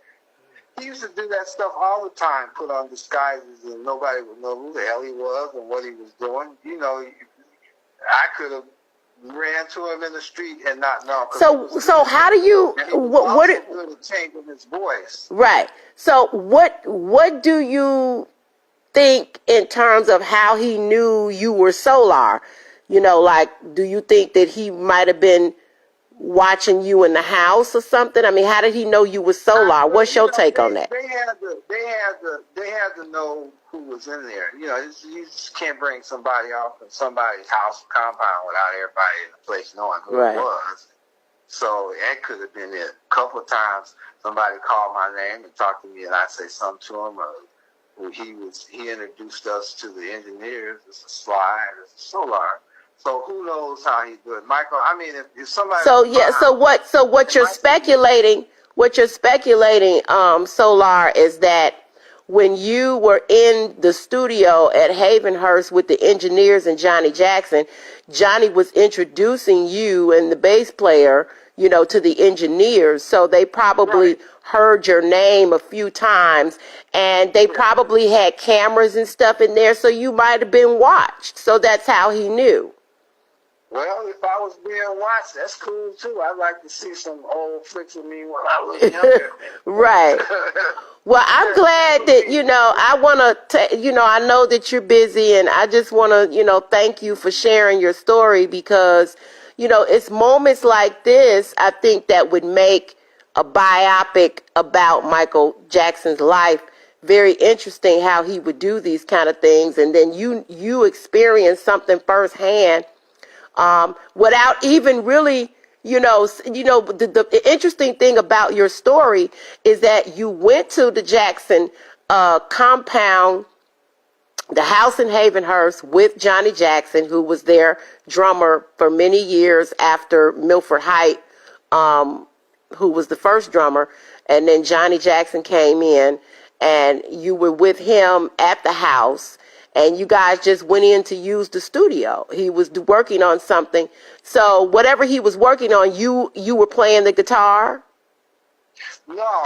He used to do that stuff all the time, put on disguises, and nobody would know who the hell he was and what he was doing. I could have ran to him in the street and not know. So how do you? What good at changing his voice? Right. So what do you think in terms of how he knew you were Solar? Like, do you think that he might have been watching you in the house or something? I mean, how did he know you was Solar? What's your take on that? They had to know who was in there. You know, you just can't bring somebody off of somebody's house compound without everybody in the place knowing who it was. So that could have been it. A couple of times, somebody called my name and talked to me, and I say something to him. He introduced us to the engineers. It's a slide. It's a Solar. So who knows how he do it, Michael? I mean, if somebody. So what you're speculating, Solar, is that when you were in the studio at Havenhurst with the engineers and Johnny Jackson, Johnny was introducing you and the bass player, to the engineers. So they probably heard your name a few times, and they probably had cameras and stuff in there, so you might have been watched. So that's how he knew. Well, if I was being watched, that's cool too. I'd like to see some old flicks of me when I was younger. Right. Well, I'm glad that, I want to, I know that you're busy, and I just want to, thank you for sharing your story, because, it's moments like this, I think, that would make a biopic about Michael Jackson's life very interesting, how he would do these kind of things. And then you experience something firsthand, without even really, the interesting thing about your story is that you went to the Jackson compound, the house in Havenhurst, with Johnny Jackson, who was their drummer for many years after Milford Height, who was the first drummer. And then Johnny Jackson came in, and you were with him at the house, and you guys just went in to use the studio. He was working on something. So whatever he was working on, you were playing the guitar? No,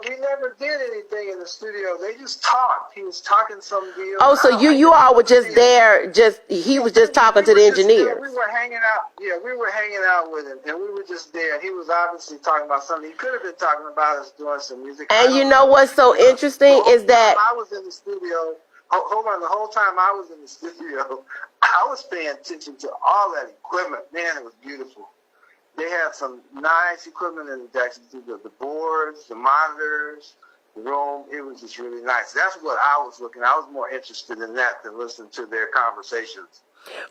we never did anything in the studio. They just talked. He was talking some deal. Oh, so you all were just there, he was just talking to the engineers. We were hanging out. Yeah, we were hanging out with him, and we were just there. He was obviously talking about something. He could have been talking about us doing some music. And you know what's so interesting is that I was in the studio. Hold on, the whole time I was in the studio, I was paying attention to all that equipment. Man, it was beautiful. They had some nice equipment in the Jackson studio. The boards, the monitors, the room. It was just really nice. That's what I was looking at. I was more interested in that than listening to their conversations.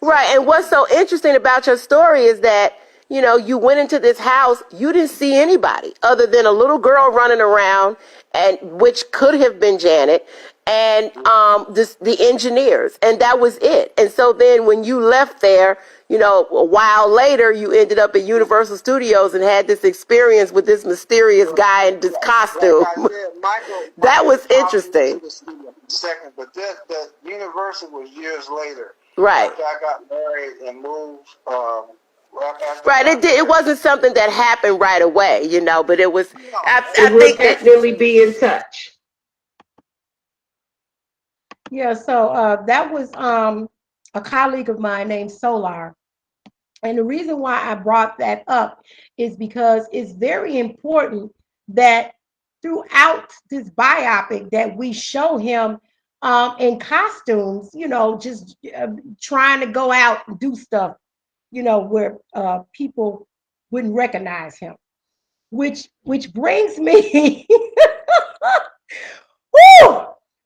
Right, and what's so interesting about your story is that, you went into this house, you didn't see anybody other than a little girl running around, and which could have been Janet, and the engineers, and that was it. And so then when you left there, a while later, you ended up at Universal Studios and had this experience with this mysterious guy in this costume. Like I said, Michael that was interesting. Second, but the Universal was years later. Right. After I got married and moved. Right. It wasn't something that happened right away, but it was. I think definitely be in touch. Yeah. So that was a colleague of mine named Solar. And the reason why I brought that up is because it's very important that throughout this biopic that we show him in costumes, just trying to go out and do stuff, where people wouldn't recognize him. Which brings me,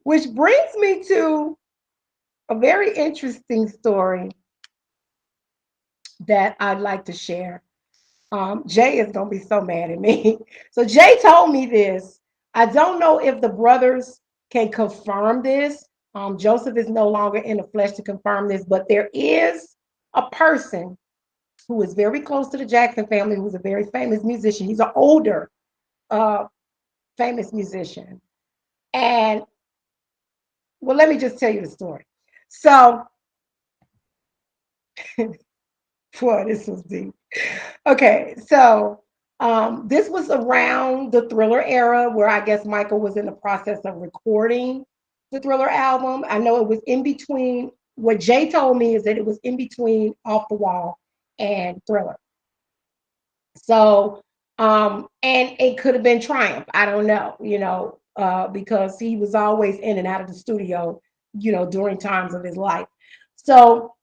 which brings me to a very interesting story that I'd like to share. Jay is going to be so mad at me. So Jay told me this. I don't know if the brothers can confirm this. Joseph is no longer in the flesh to confirm this, but there is a person who is very close to the Jackson family, who's a very famous musician. He's an older, famous musician. And, well, let me just tell you the story. So, boy, this was deep. Okay, so this was around the Thriller era, where I guess Michael was in the process of recording the Thriller album. I know it was in between. What Jay told me is that it was in between Off the Wall and Thriller. So, and it could have been Triumph. I don't know, because he was always in and out of the studio, during times of his life. So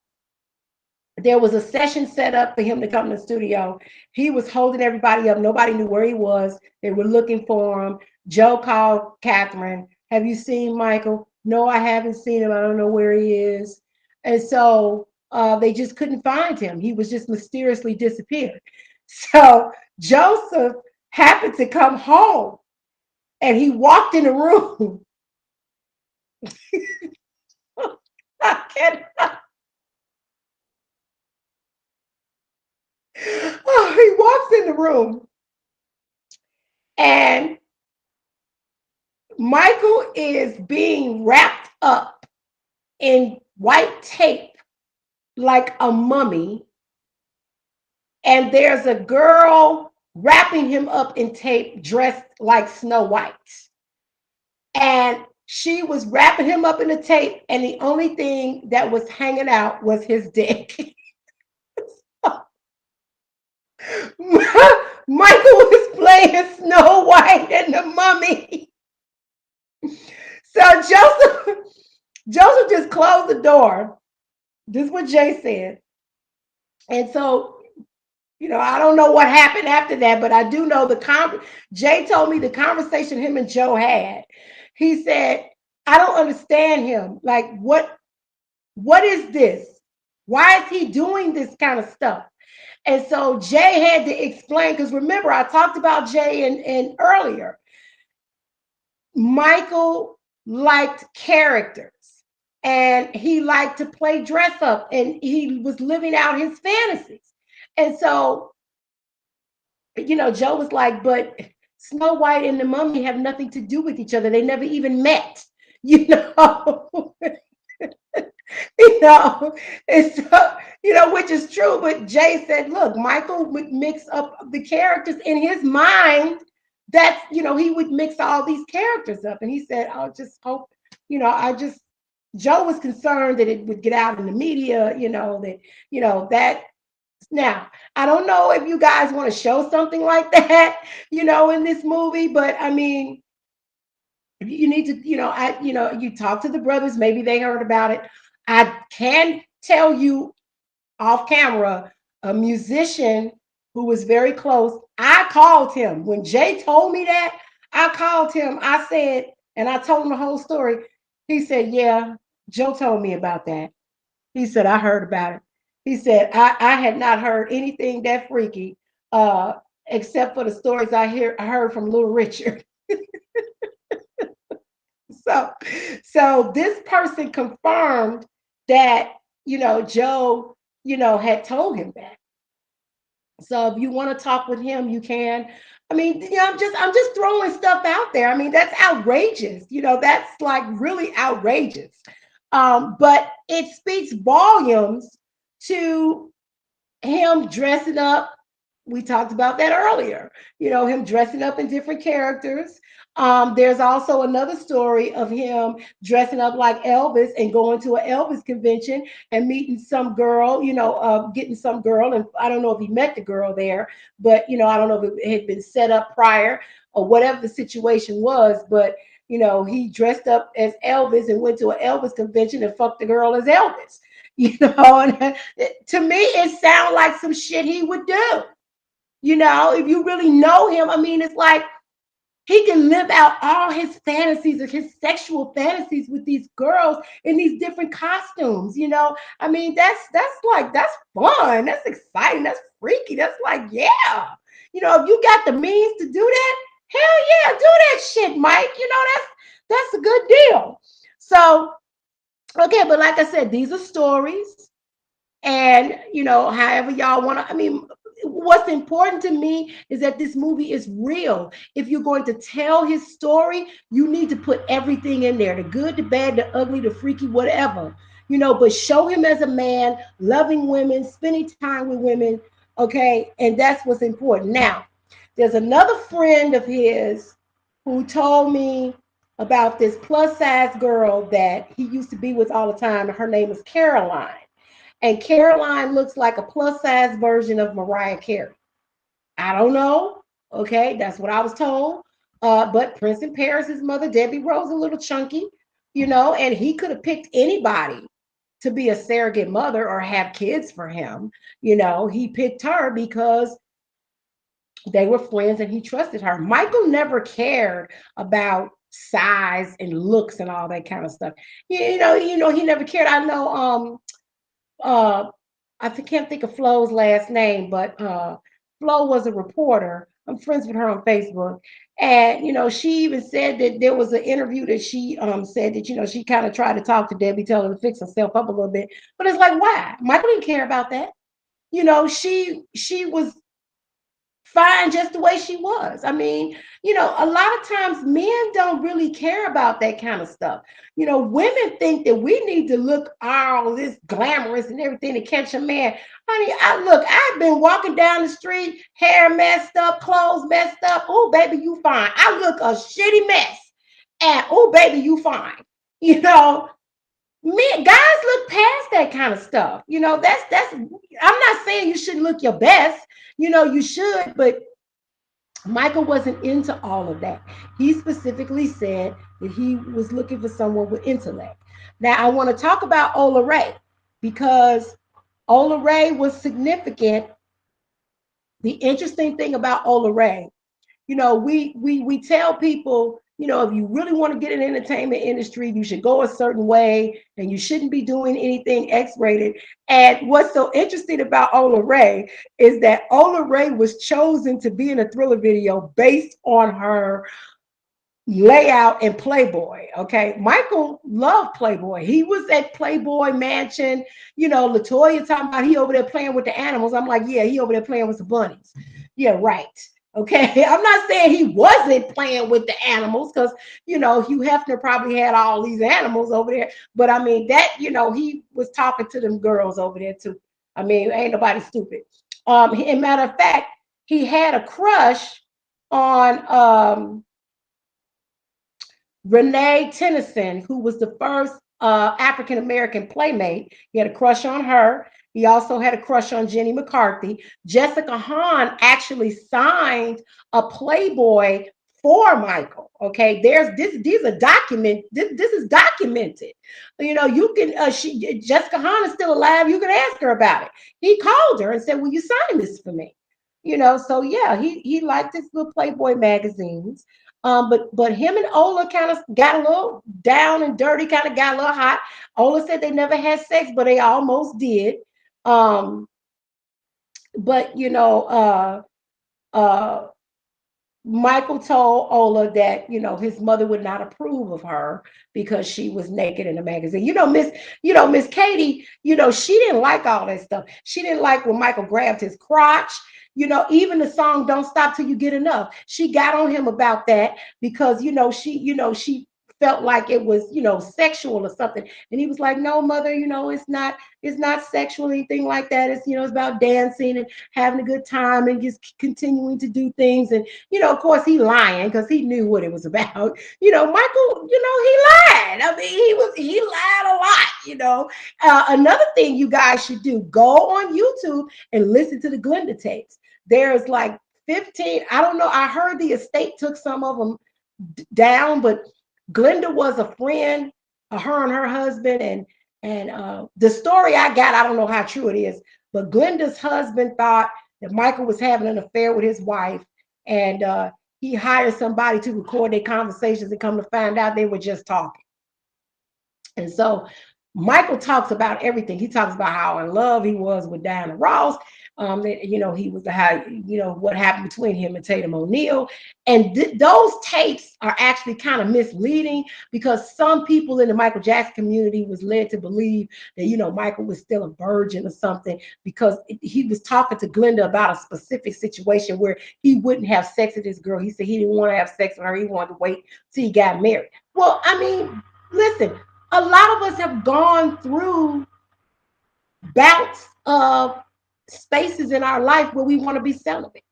There was a session set up for him to come to the studio. He was holding everybody up. Nobody knew where he was. They were looking for him. Joe called Catherine. Have you seen Michael? No, I haven't seen him. I don't know where he is. And so they just couldn't find him. He was just mysteriously disappeared. So Joseph happened to come home and he walked in the room. I cannot. Oh, he walks in the room and Michael is being wrapped up in white tape like a mummy. And there's a girl wrapping him up in tape dressed like Snow White. And she was wrapping him up in the tape, and the only thing that was hanging out was his dick. Michael was playing Snow White and the Mummy. So Joseph just closed the door. This is what Jay said. And so, I don't know what happened after that, but I do know Jay told me the conversation him and Joe had. He said, I don't understand him. Like, what is this? Why is he doing this kind of stuff? And so Jay had to explain, because remember, I talked about Jay and earlier. Michael liked characters and he liked to play dress up and he was living out his fantasies. And so, Joe was like, but Snow White and the Mummy have nothing to do with each other. They never even met, you know. And so, which is true. But Jay said, look, Michael would mix up the characters in his mind. That's, he would mix all these characters up. And he said, I'll just hope, Joe was concerned that it would get out in the media, that now, I don't know if you guys want to show something like that, in this movie, but I mean, you need to, you talk to the brothers, maybe they heard about it. I can tell you off camera, a musician who was very close, I called him. When Jay told me that, I called him. I said, and I told him the whole story. He said, yeah, Joe told me about that. He said, I heard about it. He said, I had not heard anything that freaky, except for the stories I heard from Little Richard. So this person confirmed that, Joe, had told him that. So if you want to talk with him, you can. I mean, I'm just throwing stuff out there. I mean, that's outrageous. That's like really outrageous. But it speaks volumes to him dressing up. We talked about that earlier, him dressing up in different characters. There's also another story of him dressing up like Elvis and going to an Elvis convention and meeting some girl, getting some girl. And I don't know if he met the girl there, but, I don't know if it had been set up prior or whatever the situation was. But, he dressed up as Elvis and went to an Elvis convention and fucked the girl as Elvis. And to me, it sounds like some shit he would do. If you really know him, I mean, it's like he can live out all his fantasies or his sexual fantasies with these girls in these different costumes. I mean, that's fun. That's exciting. That's freaky. That's like, yeah. If you got the means to do that, hell yeah, do that shit, Mike. That's a good deal. So, okay, but like I said, these are stories. And, however y'all want to, I mean, what's important to me is that this movie is real. If you're going to tell his story, you need to put everything in there, the good, the bad, the ugly, the freaky, whatever, but show him as a man, loving women, spending time with women. Okay. And that's what's important. Now, there's another friend of his who told me about this plus size girl that he used to be with all the time. Her name is Caroline. And Caroline looks like a plus size version of Mariah Carey. I don't know. Okay, that's what I was told. But Prince in Paris's mother, Debbie Rose, a little chunky, and he could have picked anybody to be a surrogate mother or have kids for him. You know, he picked her because they were friends and he trusted her. Michael never cared about size and looks and all that kind of stuff. He never cared. I know uh can't think of Flo's last name, but Flo was a reporter. I'm friends with her on Facebook. And she even said that there was an interview that she said that she kind of tried to talk to Debbie, tell her to fix herself up a little bit. But it's like, why? Michael didn't care about that. She was fine just the way she was. I mean, a lot of times men don't really care about that kind of stuff. Women think that we need to look all this glamorous and everything to catch a man. Honey, I've been walking down the street, hair messed up, clothes messed up. Oh, baby, you fine. I look a shitty mess. And oh, baby, you fine. Men, guys look past that kind of stuff. That's I'm not saying you shouldn't look your best. You should, but Michael wasn't into all of that. He specifically said that he was looking for someone with intellect. Now, I want to talk about Ola Ray because Ola Ray was significant. The interesting thing about Ola Ray, we tell people, if you really want to get in the entertainment industry, you should go a certain way and you shouldn't be doing anything X-rated. And what's so interesting about Ola Ray is that Ola Ray was chosen to be in a Thriller video based on her layout in Playboy. Okay. Michael loved Playboy. He was at Playboy Mansion. Latoya talking about he over there playing with the animals. I'm like, yeah, he over there playing with the bunnies. Yeah, right. Okay, I'm not saying he wasn't playing with the animals because Hugh Hefner probably had all these animals over there. But I mean that he was talking to them girls over there too. I mean, ain't nobody stupid. In matter of fact, he had a crush on Renee Tennyson, who was the first African American playmate. He had a crush on her. He also had a crush on Jenny McCarthy. Jessica Hahn actually signed a Playboy for Michael. Okay, these are documented. This is documented. You can Jessica Hahn is still alive. You can ask her about it. He called her and said, "Will you sign this for me?" So yeah, he liked his little Playboy magazines. But him and Ola kind of got a little down and dirty, kind of got a little hot. Ola said they never had sex, but they almost did. But Michael told Ola that his mother would not approve of her because she was naked in a magazine. Miss Katie, she didn't like all that stuff. She didn't like when Michael grabbed his crotch. Even the song "Don't Stop Till You Get Enough," she got on him about that because she felt like it was sexual or something, and he was like, "No, mother, it's not sexual, anything like that. It's it's about dancing and having a good time and just continuing to do things." And of course he lying because he knew what it was about. Michael, he lied. I mean, he lied a lot. Another thing you guys should do: go on YouTube and listen to the Glenda tapes. There's like 15. I don't know. I heard the estate took some of them down, but Glenda was a friend of her and her husband, and the story I got, I don't know how true it is, but Glenda's husband thought that Michael was having an affair with his wife, and he hired somebody to record their conversations and come to find out they were just talking. And so Michael talks about everything. He talks about how in love he was with Diana Ross. That he was what happened between him and Tatum O'Neal, and those tapes are actually kind of misleading because some people in the Michael Jackson community was led to believe that Michael was still a virgin or something because he was talking to Glenda about a specific situation where he wouldn't have sex with this girl. He said he didn't want to have sex with her. He wanted to wait till he got married. Well, I mean, listen, a lot of us have gone through bouts of spaces in our life where we want to be celibate.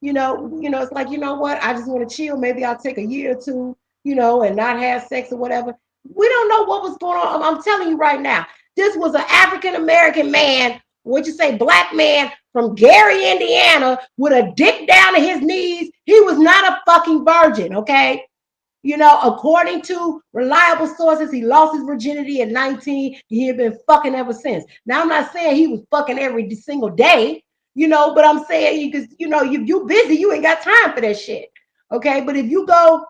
It's like, what? I just want to chill. Maybe I'll take a year or two, and not have sex or whatever. We don't know what was going on. I'm telling you right now, this was an African-American man, black man from Gary, Indiana, with a dick down to his knees. He was not a fucking virgin, okay? You know, according to reliable sources, he lost his virginity at 19. He had been fucking ever since. Now, I'm not saying he was fucking every single day, you know, but I'm saying because, you know, you busy, you ain't got time for that shit. Okay. But if you go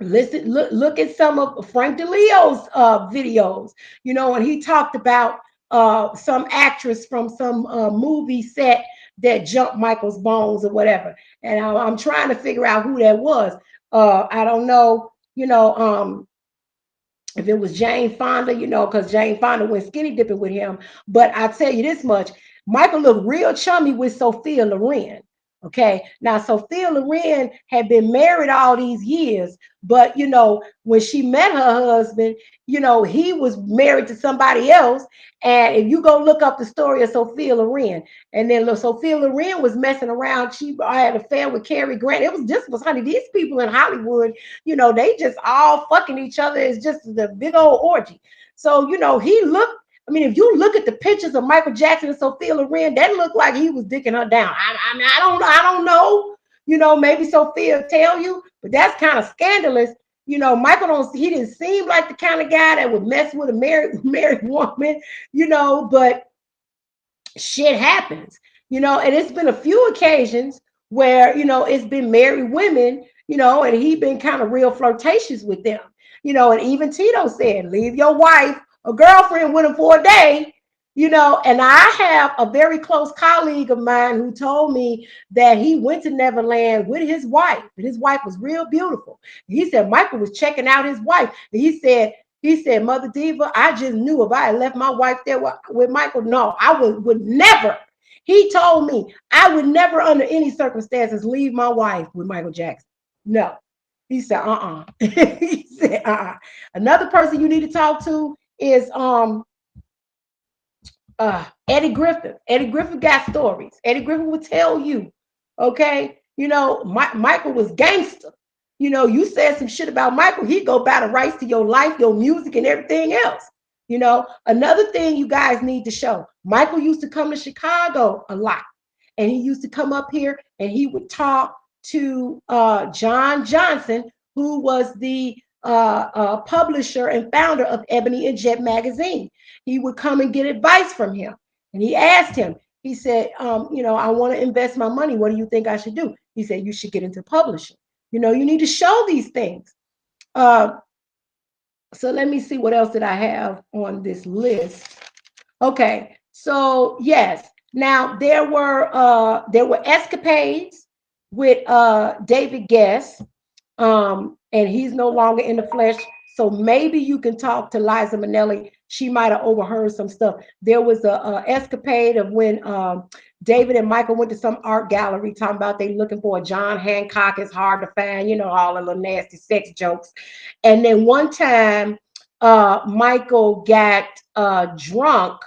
listen, look at some of Frank DeLeo's videos, you know, and he talked about some actress from some movie set that jumped Michael's bones or whatever. And I'm trying to figure out who that was. I don't know, you know, if it was Jane Fonda, you know, because Jane Fonda went skinny dipping with him. But I tell you this much, Michael looked real chummy with Sophia Loren. Okay. Now, Sophia Loren had been married all these years, but, you know, when she met her husband, you know, he was married to somebody else. And if you go look up the story of Sophia Loren, and then Sophia Loren was messing around, she had an affair with Cary Grant. Honey, these people in Hollywood, you know, they just all fucking each other. It's just the big old orgy. So, you know, he looked, I mean, if you look at the pictures of Michael Jackson and Sophia Loren, that looked like he was dicking her down. I mean, I don't know. You know, maybe Sophia tell you, but that's kind of scandalous. You know, he didn't seem like the kind of guy that would mess with a married woman, you know, but shit happens, you know, and it's been a few occasions where, you know, it's been married women, you know, and he been kind of real flirtatious with them, you know, and even Tito said, leave your wife or girlfriend with him for a day, you know, and I have a very close colleague of mine who told me that he went to Neverland with his wife, and his wife was real beautiful. He said Michael was checking out his wife, and he said, Mother Diva, I just knew if I had left my wife there with Michael, no, I would never. He told me I would never, under any circumstances, leave my wife with Michael Jackson. No. He said, He said, Another person you need to talk to is Eddie Griffin. Eddie Griffin got stories. Eddie Griffin would tell you, okay, you know, Michael was gangster. You know, you said some shit about Michael, he'd go buy the rights to your life, your music, and everything else. You know, another thing you guys need to show, Michael used to come to Chicago a lot. And he used to come up here and he would talk to John Johnson, who was the publisher and founder of Ebony and Jet magazine. He would come and get advice from him. And he asked him, he said, you know, I want to invest my money. What do you think I should do? He said, you should get into publishing. You know, you need to show these things. So let me see what else did I have on this list. Okay, so yes. Now there were escapades with David Guest, and he's no longer in the flesh. So maybe you can talk to Liza Minnelli. She might have overheard some stuff. There was a escapade of when David and Michael went to some art gallery talking about they looking for a John Hancock. It's hard to find, you know, all the little nasty sex jokes. And then one time, Michael got drunk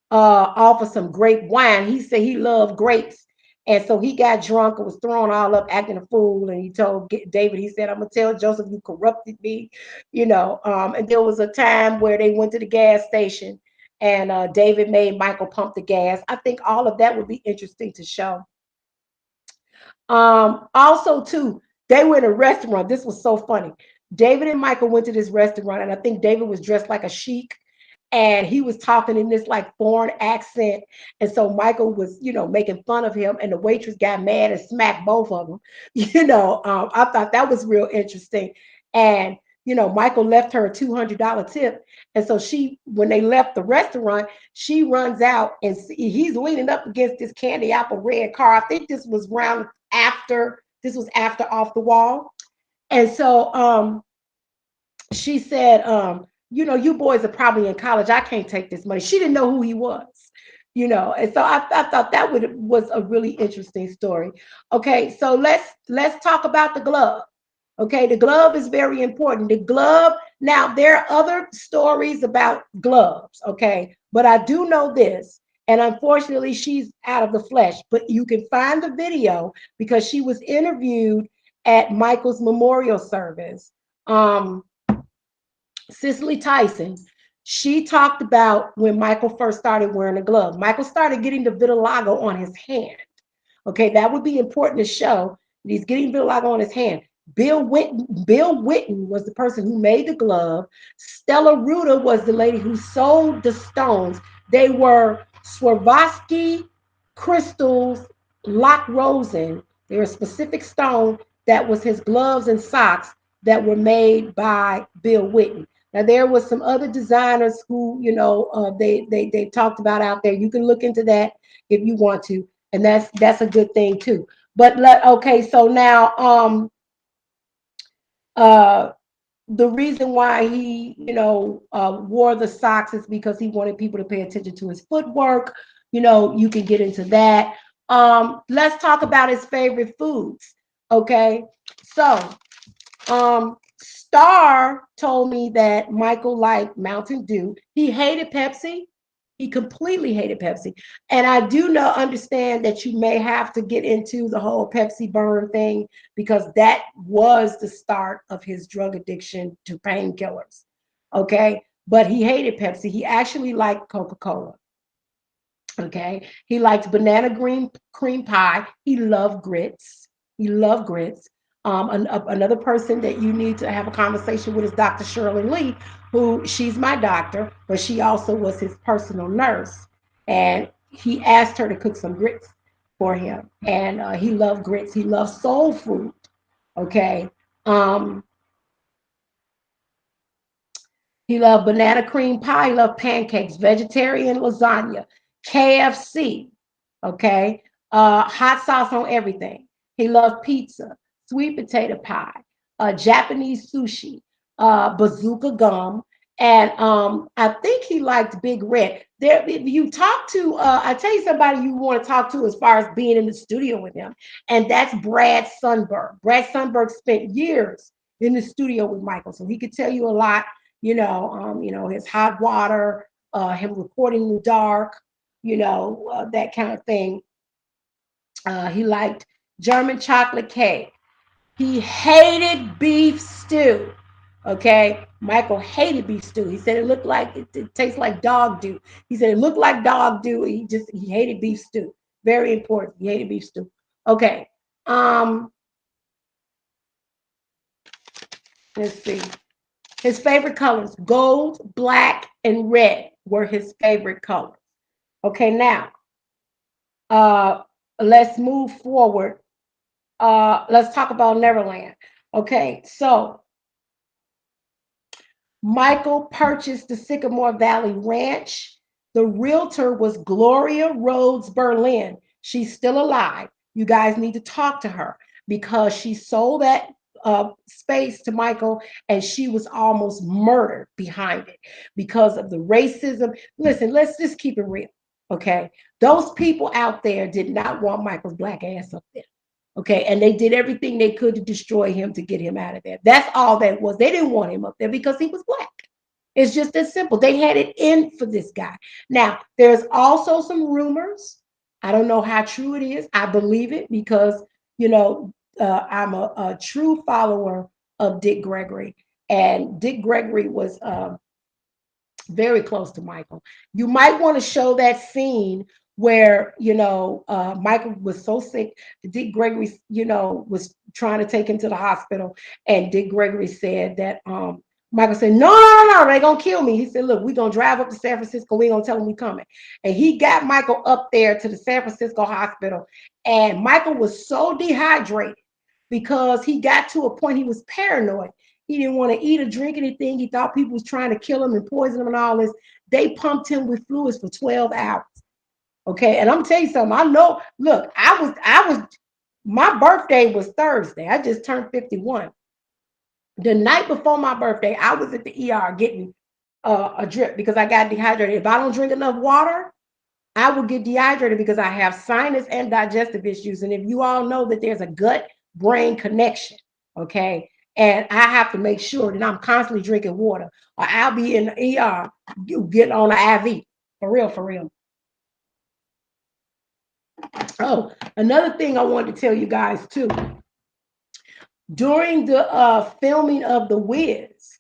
off of some grape wine. He said he loved grapes. And so he got drunk and was throwing all up, acting a fool. And he told David, he said, I'm going to tell Joseph you corrupted me, you know. And there was a time where they went to the gas station and David made Michael pump the gas. I think all of that would be interesting to show. Also, too, they were in a restaurant. This was so funny. David and Michael went to this restaurant, and I think David was dressed like a sheik. And he was talking in this like foreign accent. And so Michael was, you know, making fun of him. And the waitress got mad and smacked both of them. You know, I thought that was real interesting. And, you know, Michael left her a $200 tip. And so when they left the restaurant, she runs out and he's leaning up against this candy apple red car. I think this was after Off the Wall. And so she said, you know, you boys are probably in college. I can't take this money. She didn't know who he was, you know. And so I thought that was a really interesting story. Okay, so let's talk about the glove. Okay, the glove is very important. The glove, now there are other stories about gloves, okay, but I do know this, and unfortunately she's out of the flesh, but you can find the video because she was interviewed at Michael's memorial service. Cicely Tyson, she talked about when Michael first started wearing a glove. Michael started getting the vitiligo on his hand. Okay, that would be important to show that he's getting vitiligo on his hand. Bill Whitten was the person who made the glove. Stella Ruta was the lady who sold the stones. They were Swarovski crystals, Loch Rosen. They were a specific stone that was his gloves and socks that were made by Bill Whitten. Now there was some other designers who, they talked about out there. You can look into that if you want to, and that's a good thing too. But okay, so now uh, the reason why he, wore the socks is because he wanted people to pay attention to his footwork. You can get into that. Let's talk about his favorite foods. Okay, so Star told me that Michael liked Mountain Dew. He hated Pepsi. He completely hated Pepsi. And I do understand that you may have to get into the whole Pepsi burn thing because that was the start of his drug addiction to painkillers. Okay. But he hated Pepsi. He actually liked Coca-Cola. Okay. He liked banana cream pie. He loved grits. He loved grits. Another person that you need to have a conversation with is Dr. Shirley Lee, who she's my doctor, but she also was his personal nurse. And he asked her to cook some grits for him. And he loved grits. He loved soul food. Okay. He loved banana cream pie. He loved pancakes, vegetarian lasagna, KFC. Okay. Hot sauce on everything. He loved pizza, sweet potato pie, Japanese sushi, bazooka gum, and I think he liked Big Red. There, if you talk to, I tell you somebody you want to talk to as far as being in the studio with him, and that's Brad Sundberg. Brad Sundberg spent years in the studio with Michael, so he could tell you a lot. His hot water, him recording in the dark, that kind of thing. He liked German chocolate cake. He hated beef stew. Okay, Michael hated beef stew. He said it looked like it tastes like dog do. He said it looked like dog do. He hated beef stew. Very important. He hated beef stew. Okay. Let's see. His favorite colors, gold, black, and red were his favorite colors. Okay, now let's move forward. Let's talk about Neverland. Okay, so Michael purchased the Sycamore Valley Ranch. The realtor was Gloria Rhodes Berlin. She's still alive. You guys need to talk to her because she sold that space to Michael and she was almost murdered behind it because of the racism. Listen, let's just keep it real. Okay. Those people out there did not want Michael's black ass up there. Okay. And they did everything they could to destroy him to get him out of there. That's all that was. They didn't want him up there because he was black. It's just as simple. They had it in for this guy. Now, there's also some rumors. I don't know how true it is. I believe it because, I'm a true follower of Dick Gregory. And Dick Gregory was very close to Michael. You might want to show that scene where Michael was so sick. Dick Gregory was trying to take him to the hospital, and Dick Gregory said that Michael said, no, they're gonna kill me. He said, look, we're gonna drive up to San Francisco, we're gonna tell them we're coming. And he got Michael up there to the San Francisco hospital, and Michael was so dehydrated because he got to a point he was paranoid. He didn't want to eat or drink anything. He thought people was trying to kill him and poison him and all this. They pumped him with fluids for 12 hours. Okay, and I'm telling you something. I know. Look, my birthday was Thursday. I just turned 51. The night before my birthday, I was at the ER getting a drip because I got dehydrated. If I don't drink enough water, I will get dehydrated because I have sinus and digestive issues. And if you all know that there's a gut-brain connection, okay, and I have to make sure that I'm constantly drinking water, or I'll be in the ER getting on an IV. For real, for real. Oh, another thing I wanted to tell you guys too. During the filming of The Wiz,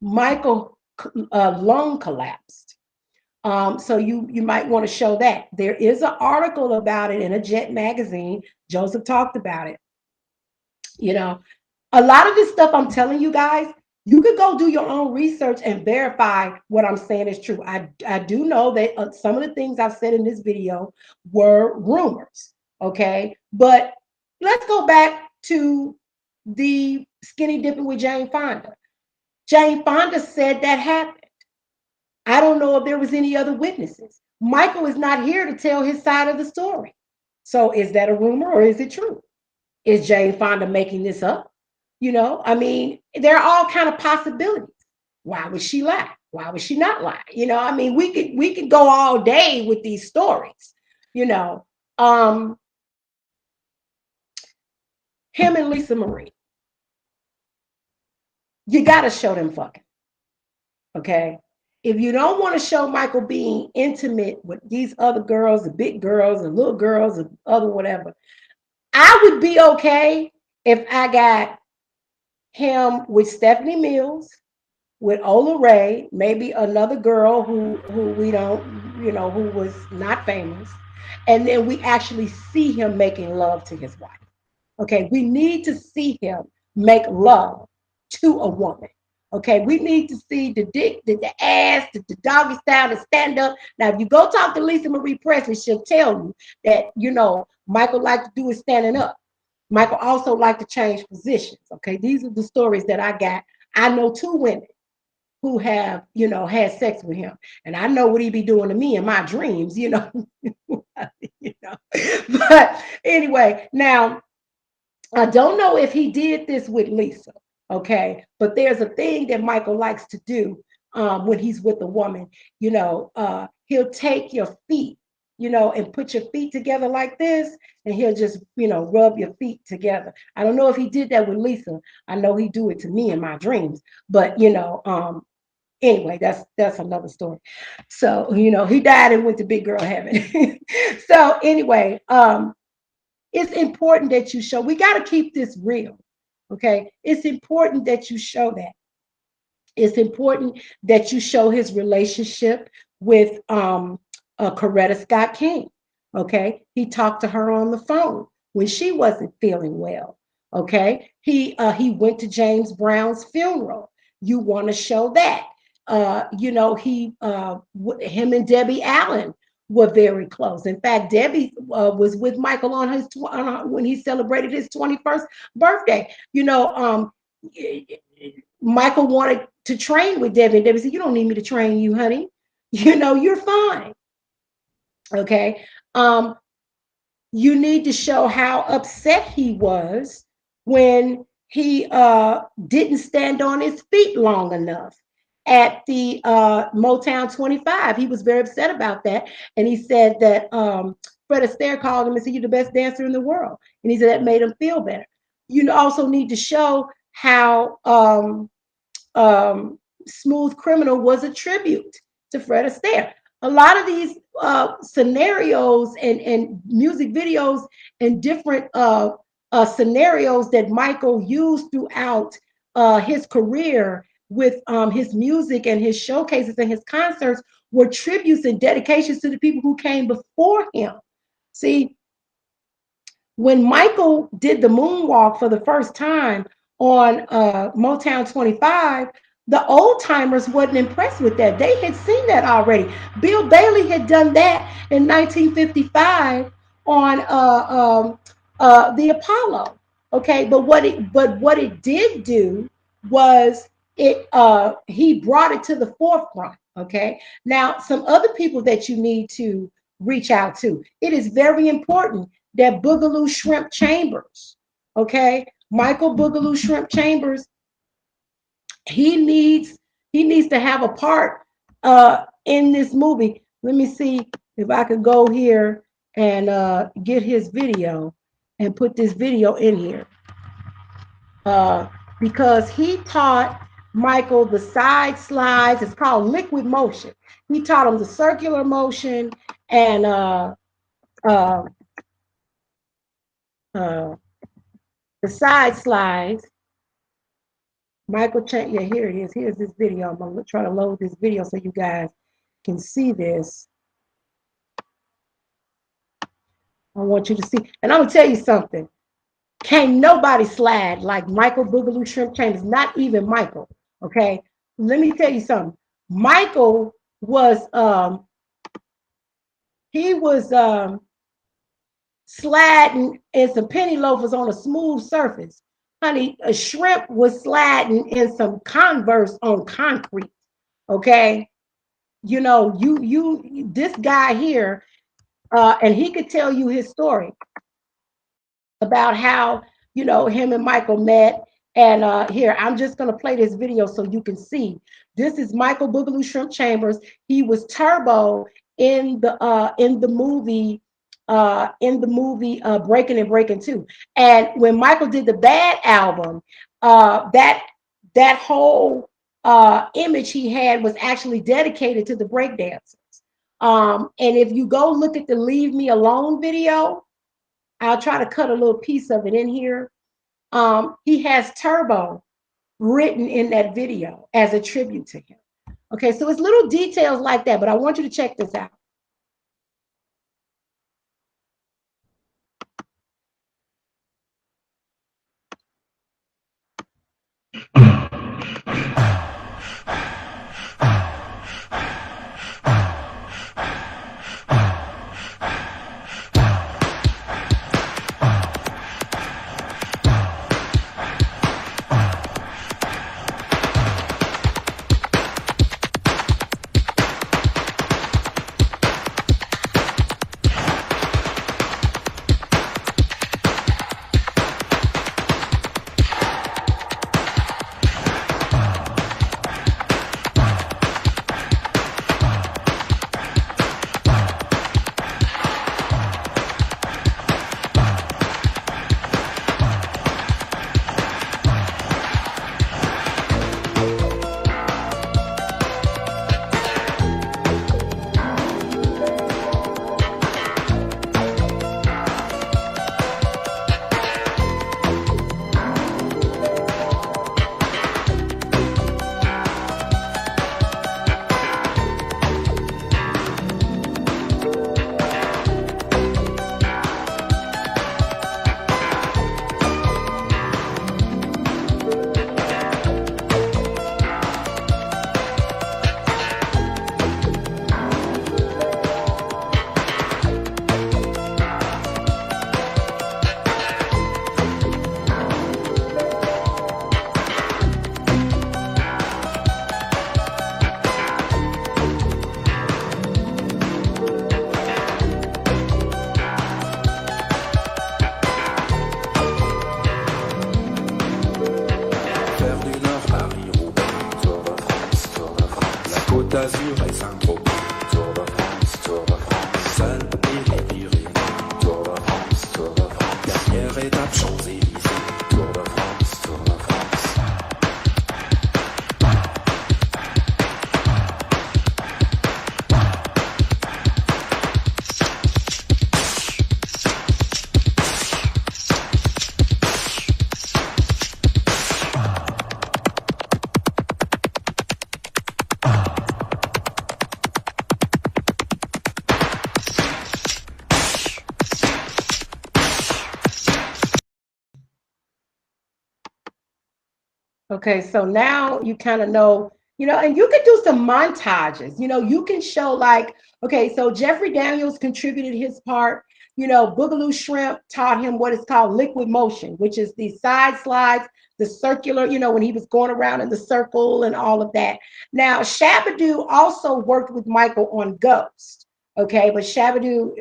Michael lung collapsed. So you might want to show that. There is an article about it in a Jet magazine. Joseph talked about it. A lot of this stuff I'm telling you guys, you could go do your own research and verify what I'm saying is true. I do know that some of the things I've said in this video were rumors, okay? But let's go back to the skinny dipping with Jane Fonda. Jane Fonda said that happened. I don't know if there was any other witnesses. Michael is not here to tell his side of the story. So is that a rumor or is it true? Is Jane Fonda making this up? I mean, there are all kind of possibilities. Why would she lie? Why would she not lie? I mean, we could go all day with these stories. You know, um, him and Lisa Marie. You got to show them fucking. Okay. If you don't want to show Michael being intimate with these other girls, the big girls, the little girls, the other whatever, I would be okay if I got him with Stephanie Mills, with Ola Ray, maybe another girl who we don't, who was not famous, and then we actually see him making love to his wife. Okay, we need to see him make love to a woman. Okay, we need to see the dick, the ass, the doggy style, the stand up. Now, if you go talk to Lisa Marie Presley, she'll tell you that, Michael liked to do is standing up. Michael also liked to change positions. Okay, these are the stories that I got. I know 2 women who have, had sex with him. And I know what he be doing to me in my dreams, But anyway, now, I don't know if he did this with Lisa, okay? But there's a thing that Michael likes to do when he's with a woman. He'll take your feet, and put your feet together like this, and he'll just, rub your feet together. I don't know if he did that with Lisa. I know he do it to me in my dreams, but anyway, that's another story. So, he died and went to big girl heaven. So anyway, it's important that you show, we got to keep this real. Okay. It's important that you show that. It's important that you show his relationship with Coretta Scott King. Okay. He talked to her on the phone when she wasn't feeling well. Okay. He went to James Brown's funeral. You want to show that. Him and Debbie Allen were very close. In fact, Debbie was with Michael on when he celebrated his 21st birthday. Michael wanted to train with Debbie, and Debbie said, "You don't need me to train you, honey. You're fine." Okay. You need to show how upset he was when he didn't stand on his feet long enough at the Motown 25. He was very upset about that. And he said that Fred Astaire called him and said, "You're the best dancer in the world." And he said that made him feel better. You also need to show how Smooth Criminal was a tribute to Fred Astaire. A lot of these scenarios and music videos and different scenarios that Michael used throughout his career with his music and his showcases and his concerts were tributes and dedications to the people who came before him. See, when Michael did the moonwalk for the first time on Motown 25, the old timers wasn't impressed with that. They had seen that already. Bill Bailey had done that in 1955 on the Apollo. Okay, but what it did do was he brought it to the forefront. Okay, now some other people that you need to reach out to. It is very important that Boogaloo Shrimp Chambers, okay, Michael Boogaloo Shrimp Chambers, he needs to have a part in this movie. Let me see if I could go here and get his video and put this video in here because he taught Michael the side slides. It's called liquid motion. He taught him the circular motion and the side slides. Michael Chang, yeah, here it is. Here's this video. I'm gonna try to load this video so you guys can see this. I want you to see, and I'm gonna tell you something. Can't nobody slide like Michael Boogaloo Shrimp Chambers, not even Michael. Okay. Let me tell you something. Michael was he was sliding in some penny loafers on a smooth surface. Honey, a shrimp was sliding in some Converse on concrete. Okay. You know, this guy here, and he could tell you his story about how, you know, him and Michael met. And here, I'm just going to play this video so you can see. This is Michael Boogaloo Shrimp Chambers. He was Turbo in the movie Breaking and Breaking 2. And when Michael did the Bad album, that whole image he had was actually dedicated to the breakdancers. And if you go look at the Leave Me Alone video, I'll try to cut a little piece of it in here. He has Turbo written in that video as a tribute to him. Okay, so it's little details like that, but I want you to check this out. Okay, so now you kind of know, you know, and you can do some montages. You know, you can show like, okay, so Jeffrey Daniels contributed his part. You know, Boogaloo Shrimp taught him what is called liquid motion, which is the side slides, the circular, you know, when he was going around in the circle and all of that. Now, Shabba-Doo also worked with Michael on Ghost. Okay, but Shabba-Doo,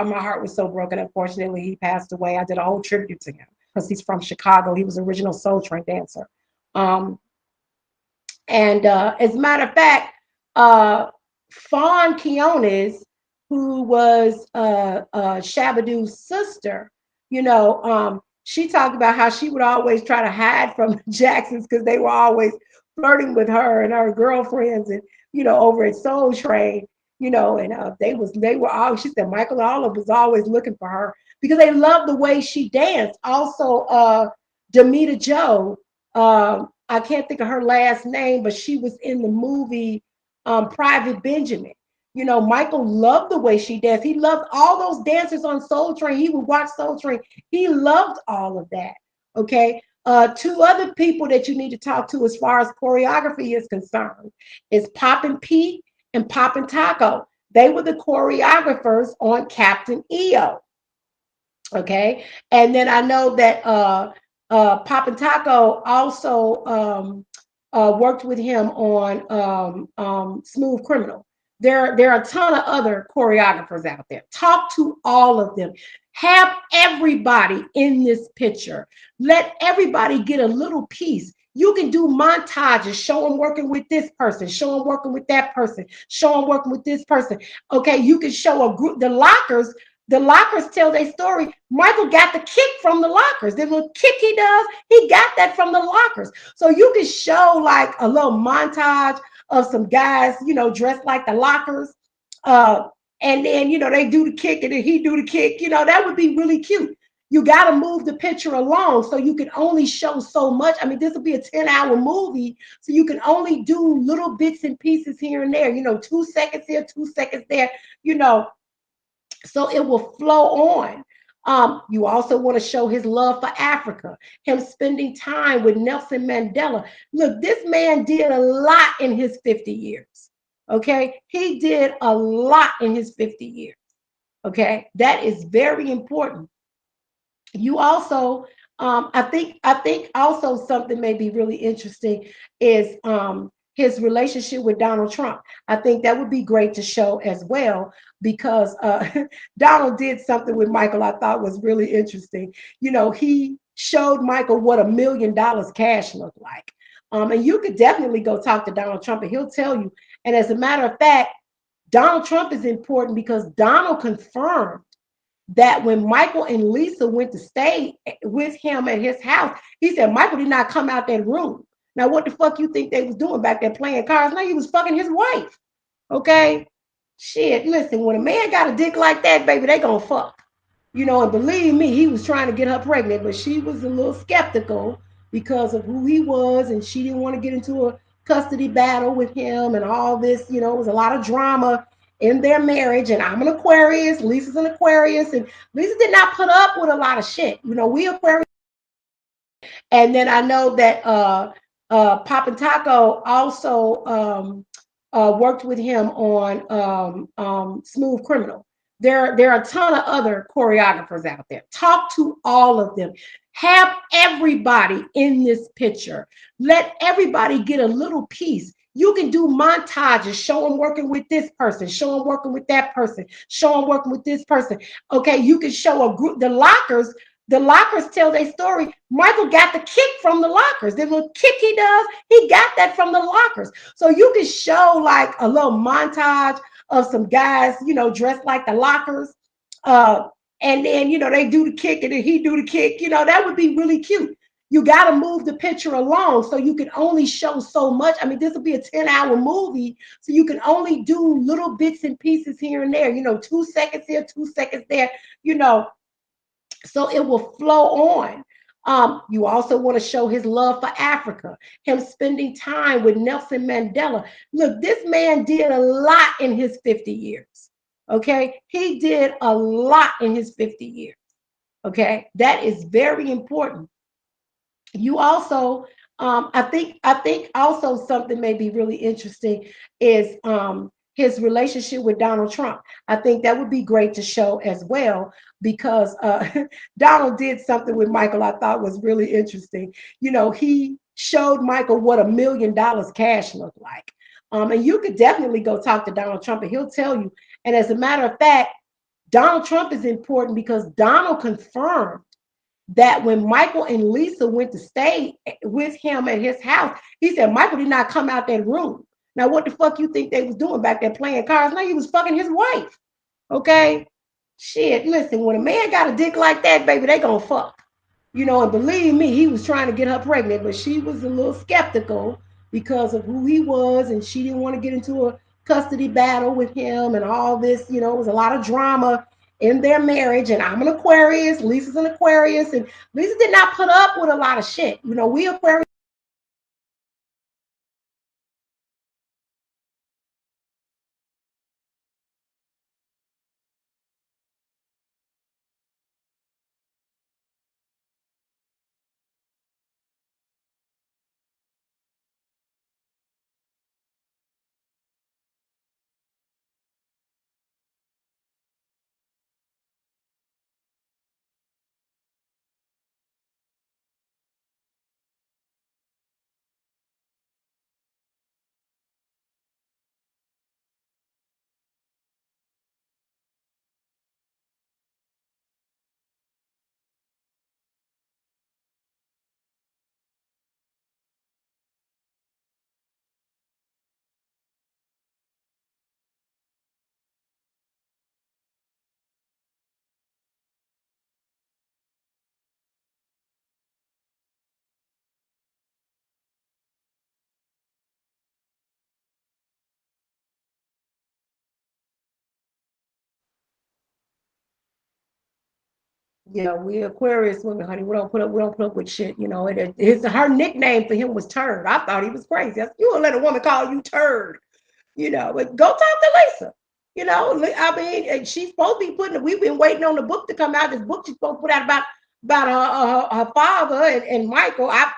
my heart was so broken. Unfortunately, he passed away. I did a whole tribute to him because he's from Chicago. He was original Soul Train dancer. And as a matter of fact, Fawn Keonis, who was Shabba-Doo's sister, you know, she talked about how she would always try to hide from the Jacksons because they were always flirting with her and her girlfriends, and you know, over at Soul Train, you know, and they were all. She said Michael Olive was always looking for her because they loved the way she danced. Also, Demita Joe. I can't think of her last name, but she was in the movie Private Benjamin. Michael loved the way she danced. He loved all those dancers on Soul Train. He would watch Soul Train. He loved all of that. Okay. Two other people that you need to talk to as far as choreography is concerned is Poppin' Pete and Poppin' Taco. They were the choreographers on Captain EO. Okay. And then I know that Poppin' Taco also worked with him on Smooth Criminal. There are a ton of other choreographers out there. Talk to all of them. Have everybody in this picture. Let everybody get a little piece. You can do montages, show them working with this person, show them working with that person, show them working with this person. Okay, you can show a group. The Lockers tell their story. Michael got the kick from the Lockers. The little kick he does, he got that from the Lockers. So you can show like a little montage of some guys, dressed like the Lockers. And then, they do the kick and then he do the kick. That would be really cute. You got to move the picture along so you can only show so much. I mean, this will be a 10-hour movie, so you can only do little bits and pieces here and there, 2 seconds here, 2 seconds there, so it will flow on. You also want to show his love for Africa, him spending time with Nelson Mandela. Look, this man did a lot in his 50 years. Okay, he did a lot in his 50 years. Okay, that is very important. You also, I think also something may be really interesting is his relationship with Donald Trump. I think that would be great to show as well because Donald did something with Michael I thought was really interesting. He showed Michael what $1 million cash looked like. And you could definitely go talk to Donald Trump and he'll tell you. And as a matter of fact, Donald Trump is important because Donald confirmed that when Michael and Lisa went to stay with him at his house, he said Michael did not come out that room. Now, what the fuck you think they was doing back there playing cards? No, he was fucking his wife. Okay? Shit, listen, when a man got a dick like that, baby, they gonna fuck. And believe me, he was trying to get her pregnant, but she was a little skeptical because of who he was, and she didn't want to get into a custody battle with him and all this. It was a lot of drama in their marriage. And I'm an Aquarius, Lisa's an Aquarius, and Lisa did not put up with a lot of shit. We Aquarius. And then I know that Papa Taco also worked with him on Smooth Criminal. There are a ton of other choreographers out there. Talk to all of them. Have everybody in this picture. Let everybody get a little piece. You can do montages, show them working with this person, show them working with that person, show them working with this person. Okay, you can show a group. The Lockers tell their story. Michael got the kick from the Lockers. The little kick he does, he got that from the Lockers. So you can show like a little montage of some guys, dressed like the Lockers. And then, they do the kick and then he do the kick. That would be really cute. You got to move the picture along so you can only show so much. I mean, this will be a 10-hour movie, so you can only do little bits and pieces here and there, 2 seconds here, 2 seconds there, so it will flow on. You also want to show his love for Africa, him spending time with Nelson Mandela. Look, this man did a lot in his 50 years. Okay, he did a lot in his 50 years. Okay, that is very important. You also, I think also something may be really interesting is his relationship with Donald Trump. I think that would be great to show as well because Donald did something with Michael I thought was really interesting. He showed Michael what $1 million cash looked like. And you could definitely go talk to Donald Trump and he'll tell you. And as a matter of fact, Donald Trump is important because Donald confirmed that when Michael and Lisa went to stay with him at his house, he said Michael did not come out that room. Now, what the fuck you think they was doing back there playing cards? No, he was fucking his wife. Okay? Shit, listen, when a man got a dick like that, baby, they gonna fuck. And believe me, he was trying to get her pregnant, but she was a little skeptical because of who he was, and she didn't want to get into a custody battle with him and all this. It was a lot of drama in their marriage. And I'm an Aquarius, Lisa's an Aquarius, and Lisa did not put up with a lot of shit. We Aquarius. We Aquarius women, honey. We don't put up with shit. Her nickname for him was Turd. I thought he was crazy. I said, you won't let a woman call you Turd. But go talk to Lisa. I mean, and she's supposed to be we've been waiting on the book to come out. This book she's supposed to put out about her father and Michael. I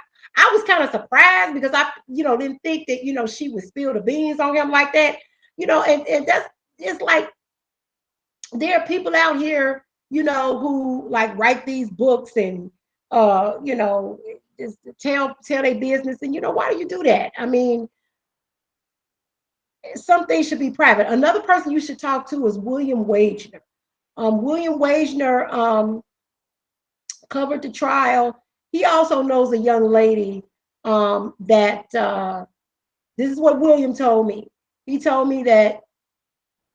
was kind of surprised because I, didn't think that, she would spill the beans on him like that. And that's, it's like there are people out here, who like write these books and just tell their business. And why do you do that? I mean, some things should be private. Another person you should talk to is William Wagner. William Wagner covered the trial. He also knows a young lady that this is what William told me. He told me that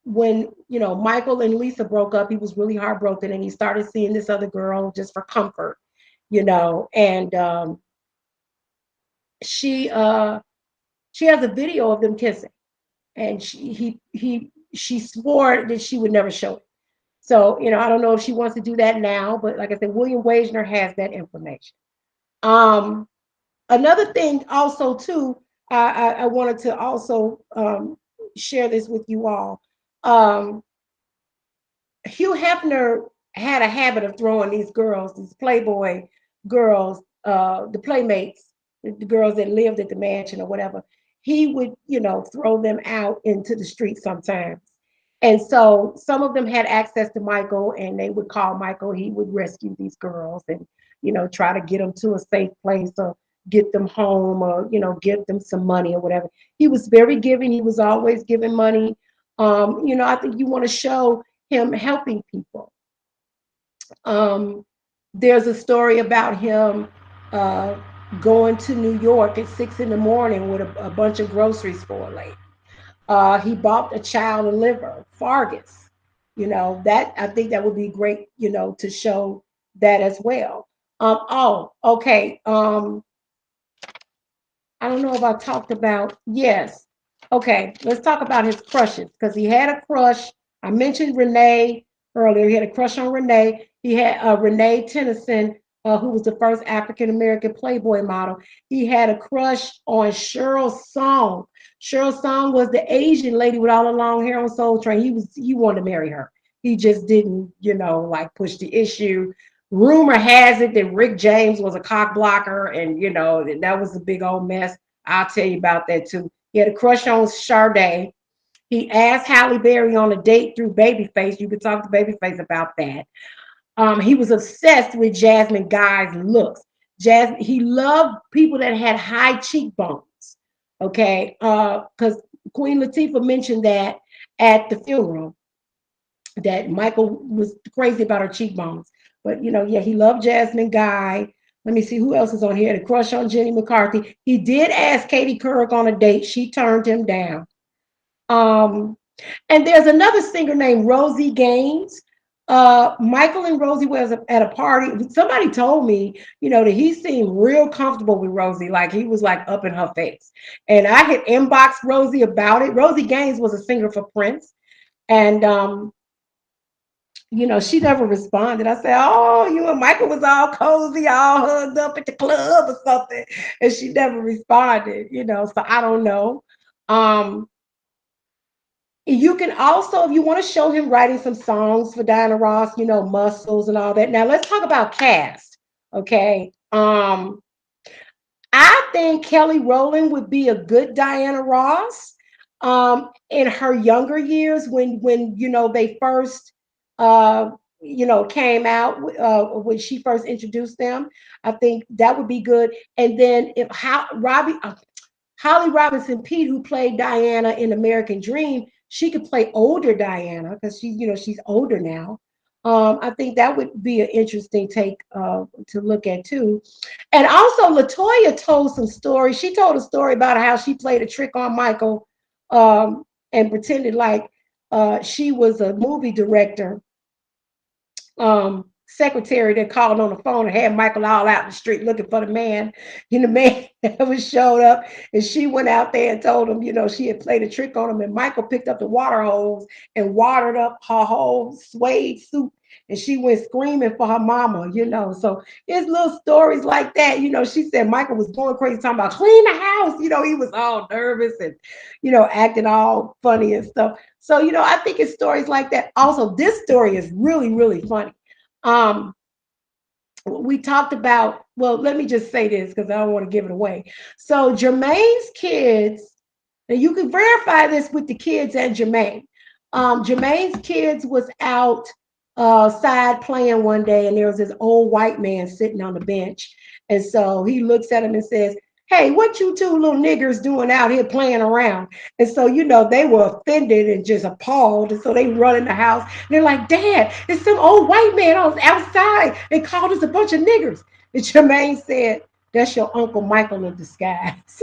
when Michael and Lisa broke up, he was really heartbroken, and he started seeing this other girl just for comfort, and she has a video of them kissing, and she swore that she would never show it. So I don't know if she wants to do that now, but like I said, William Wagner has that information. Another thing also too, I wanted to also share this with you all. Hugh Hefner had a habit of throwing these girls, these Playboy girls, the playmates, the girls that lived at the mansion or whatever. He would, throw them out into the street sometimes. And so some of them had access to Michael, and they would call Michael. He would rescue these girls and, try to get them to a safe place or get them home or, give them some money or whatever. He was very giving. He was always giving money. I think you want to show him helping people. There's a story about him going to New York at 6 a.m. with a bunch of groceries for a lady. He bought a child a liver, Fargus. That I think that would be great, to show that as well. Okay. I don't know if I talked about, yes. Okay, let's talk about his crushes, because he had a crush. I mentioned Renee earlier. He had a crush on Renee. He had Renee Tennyson, who was the first African-American Playboy model. He had a crush on Cheryl Song. Cheryl Song was the Asian lady with all the long hair on Soul Train. He wanted to marry her. He just didn't, push the issue. Rumor has it that Rick James was a cock blocker, and that was a big old mess. I'll tell you about that too. He had a crush on Sade. He asked Halle Berry on a date through Babyface. You could talk to Babyface about that. He was obsessed with Jasmine Guy's looks. He loved people that had high cheekbones. Okay, because Queen Latifah mentioned that at the funeral, that Michael was crazy about her cheekbones. But yeah, he loved Jasmine Guy. Let me see who else is on here. The crush on Jenny McCarthy. He did ask Katie Couric on a date. She turned him down. And there's another singer named Rosie Gaines. Michael and Rosie was at a party. Somebody told me, that he seemed real comfortable with Rosie, like he was like up in her face. And I had inboxed Rosie about it. Rosie Gaines was a singer for Prince, and she never responded. I said, "Oh, you and Michael was all cozy, all hugged up at the club or something," and she never responded. So I don't know. You can also, if you want to show him writing some songs for Diana Ross, Muscles and all that. Now let's talk about cast. Okay. I think Kelly Rowland would be a good Diana Ross in her younger years when they first came out, when she first introduced them. I think that would be good. And then if Holly Robinson Pete, who played Diana in American Dream, she could play older Diana because she's older now. I think that would be an interesting take to look at too. And also Latoya told some stories. She told a story about how she played a trick on Michael and pretended like she was a movie director secretary that called on the phone and had Michael all out in the street looking for the man. And the man never showed up. And she went out there and told him, she had played a trick on him. And Michael picked up the water hose and watered up her whole suede suit. And she went screaming for her mama, So it's little stories like that. She said Michael was going crazy talking about clean the house. He was all nervous and, acting all funny and stuff. So, I think it's stories like that. Also, this story is really, really funny. We talked about, well, let me just say this because I don't want to give it away. So Jermaine's kids, and you can verify this with the kids and Jermaine. Jermaine's kids was outside playing one day, and there was this old white man sitting on the bench. And so he looks at him and says, "Hey, what you two little niggers doing out here playing around?" And so, they were offended and just appalled. And so they run in the house. And they're like, "Dad, it's some old white man on outside. They called us a bunch of niggers." And Jermaine said, "That's your Uncle Michael in disguise."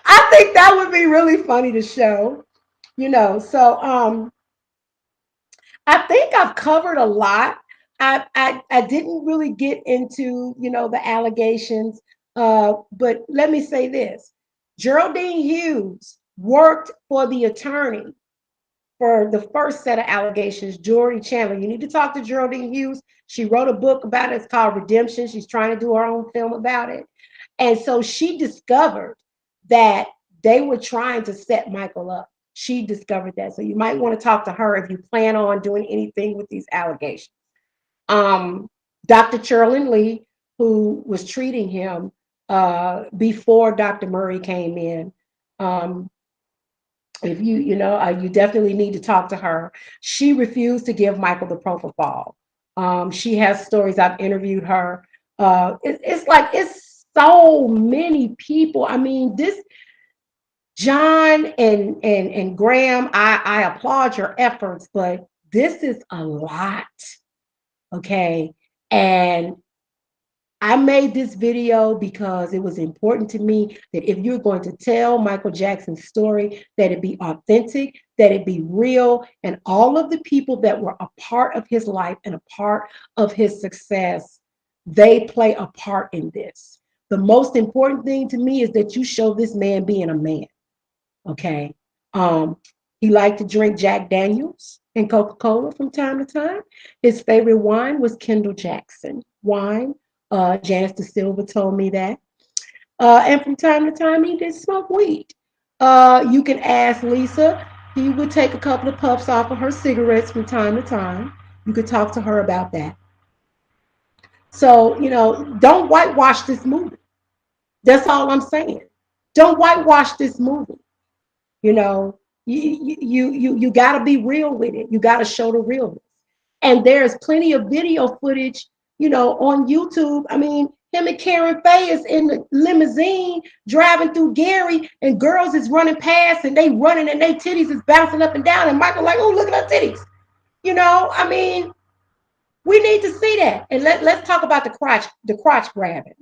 I think that would be really funny to show, So I think I've covered a lot. I didn't really get into, the allegations. But let me say this. Geraldine Hughes worked for the attorney for the first set of allegations, Jordy Chandler. You need to talk to Geraldine Hughes. She wrote a book about it. It's called Redemption. She's trying to do her own film about it. And so she discovered that they were trying to set Michael up. She discovered that. So you might want to talk to her if you plan on doing anything with these allegations. Dr. Cherlin Lee, who was treating him before Dr. Murray came in, if you definitely need to talk to her. She refused to give Michael the propofol. She has stories. I've interviewed her. It's so many people. I mean, this John and Graham, I applaud your efforts, but this is a lot. Okay. And I made this video because it was important to me that if you're going to tell Michael Jackson's story, that it be authentic, that it be real, and all of the people that were a part of his life and a part of his success, they play a part in this. The most important thing to me is that you show this man being a man. Okay. He liked to drink Jack Daniels and Coca-Cola from time to time. His favorite wine was Kendall Jackson wine. Janice De Silva told me that. And from time to time, he did smoke weed. You can ask Lisa. He would take a couple of puffs off of her cigarettes from time to time. You could talk to her about that. So, don't whitewash this movie. That's all I'm saying. Don't whitewash this movie. You got to be real with it. You got to show the realness. And there's plenty of video footage, on YouTube. I mean, him and Karen Faye is in the limousine driving through Gary, and girls is running past, and they running, and they titties is bouncing up and down, and Michael like, "Oh, look at her titties." I mean, we need to see that. And let's talk about the crotch grabbing.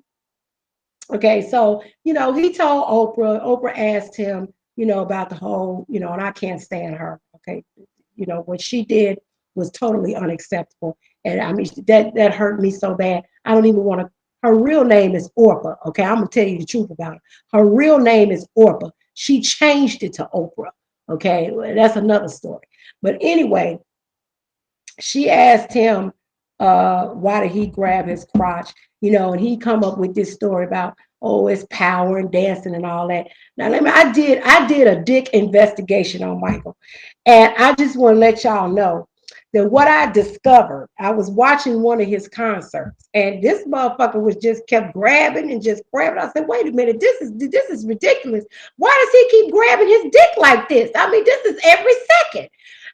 Okay, so he told Oprah. Oprah asked him, about the whole, and I can't stand her. Okay, what she did was totally unacceptable. And I mean, that hurt me so bad. I don't even want to. Her real name is Orpah. Okay, I'm gonna tell you the truth about her. Her real name is Orpah. She changed it to Oprah. Okay, that's another story. But anyway, she asked him, why did he grab his crotch? And he come up with this story about, oh, it's power and dancing and all that. Now, I did a dick investigation on Michael, and I just want to let y'all know that what I discovered, I was watching one of his concerts, and this motherfucker was just kept grabbing and just grabbing. I said, wait a minute, this is ridiculous. Why does he keep grabbing his dick like this? I mean, this is every second.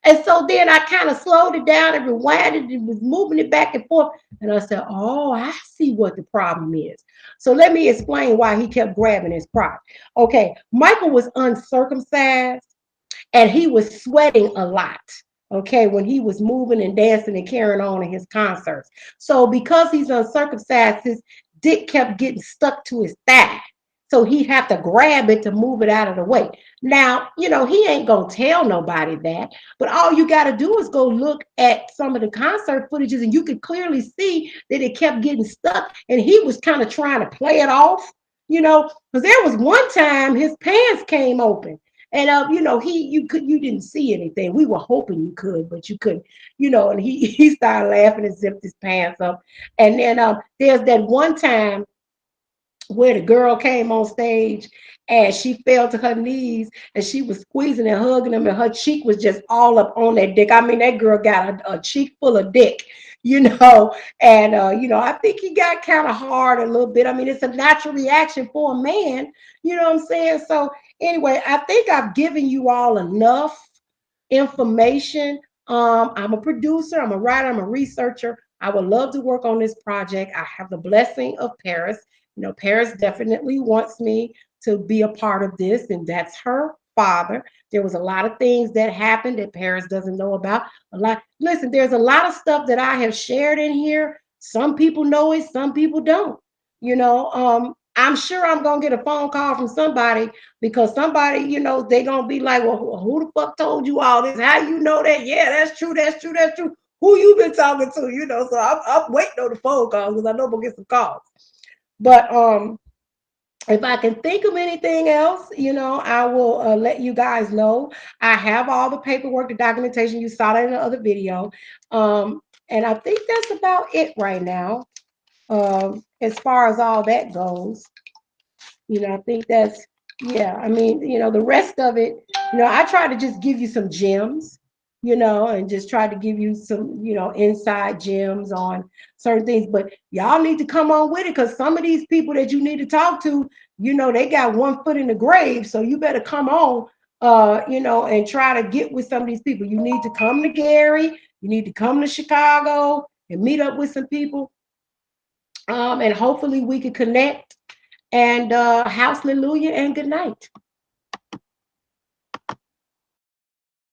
And so then I kind of slowed it down and rewound it and was moving it back and forth. And I said, oh, I see what the problem is. So let me explain why he kept grabbing his crotch. Okay, Michael was uncircumcised and he was sweating a lot. Okay, when he was moving and dancing and carrying on in his concerts. So because he's uncircumcised, his dick kept getting stuck to his thigh. so he'd have to grab it to move it out of the way. Now, he ain't gonna tell nobody that, but all you got to do is go look at some of the concert footages, and you could clearly see that it kept getting stuck, and he was kind of trying to play it off, because there was one time his pants came open. And you didn't see anything. We were hoping you could, but you couldn't, and he started laughing and zipped his pants up. And then there's that one time where the girl came on stage and she fell to her knees and she was squeezing and hugging him, and her cheek was just all up on that dick. I mean, that girl got a cheek full of dick, and I think he got kind of hard a little bit. I mean, it's a natural reaction for a man, you know what I'm saying? So anyway, I think I've given you all enough information. I'm a producer, I'm a writer, I'm a researcher. I would love to work on this project. I have the blessing of Paris. Paris definitely wants me to be a part of this, and that's her father. There was a lot of things that happened that Paris doesn't know about. Listen, there's a lot of stuff that I have shared in here. Some people know it, some people don't. I'm sure I'm gonna get a phone call from somebody, because somebody, they're gonna be like, well, who the fuck told you all this? How you know that? Yeah, that's true, that's true, that's true. Who you been talking to? So I'm waiting on the phone calls, because I know I'm gonna get some calls. But if I can think of anything else, I will let you guys know. I have all the paperwork, the documentation. You saw that in the other video. And I think that's about it right now, as far as all that goes. I think that's, yeah, I mean, the rest of it, I try to just give you some gems, and just try to give you some, inside gems on certain things. But y'all need to come on with it, because some of these people that you need to talk to, they got one foot in the grave. So you better come on, and try to get with some of these people. You need to come to Gary, you need to come to Chicago and meet up with some people. And hopefully we can connect. And hallelujah and good night.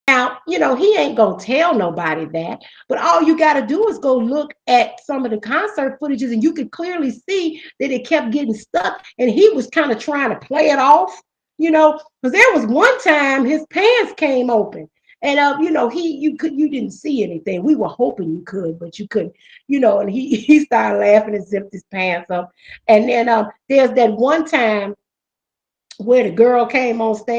Now, he ain't gonna tell nobody that, but all you got to do is go look at some of the concert footages, and you could clearly see that it kept getting stuck, and he was kind of trying to play it off, because there was one time his pants came open, and you didn't see anything. We were hoping you could, but you couldn't, and he started laughing and zipped his pants up. And then there's that one time where the girl came on stage.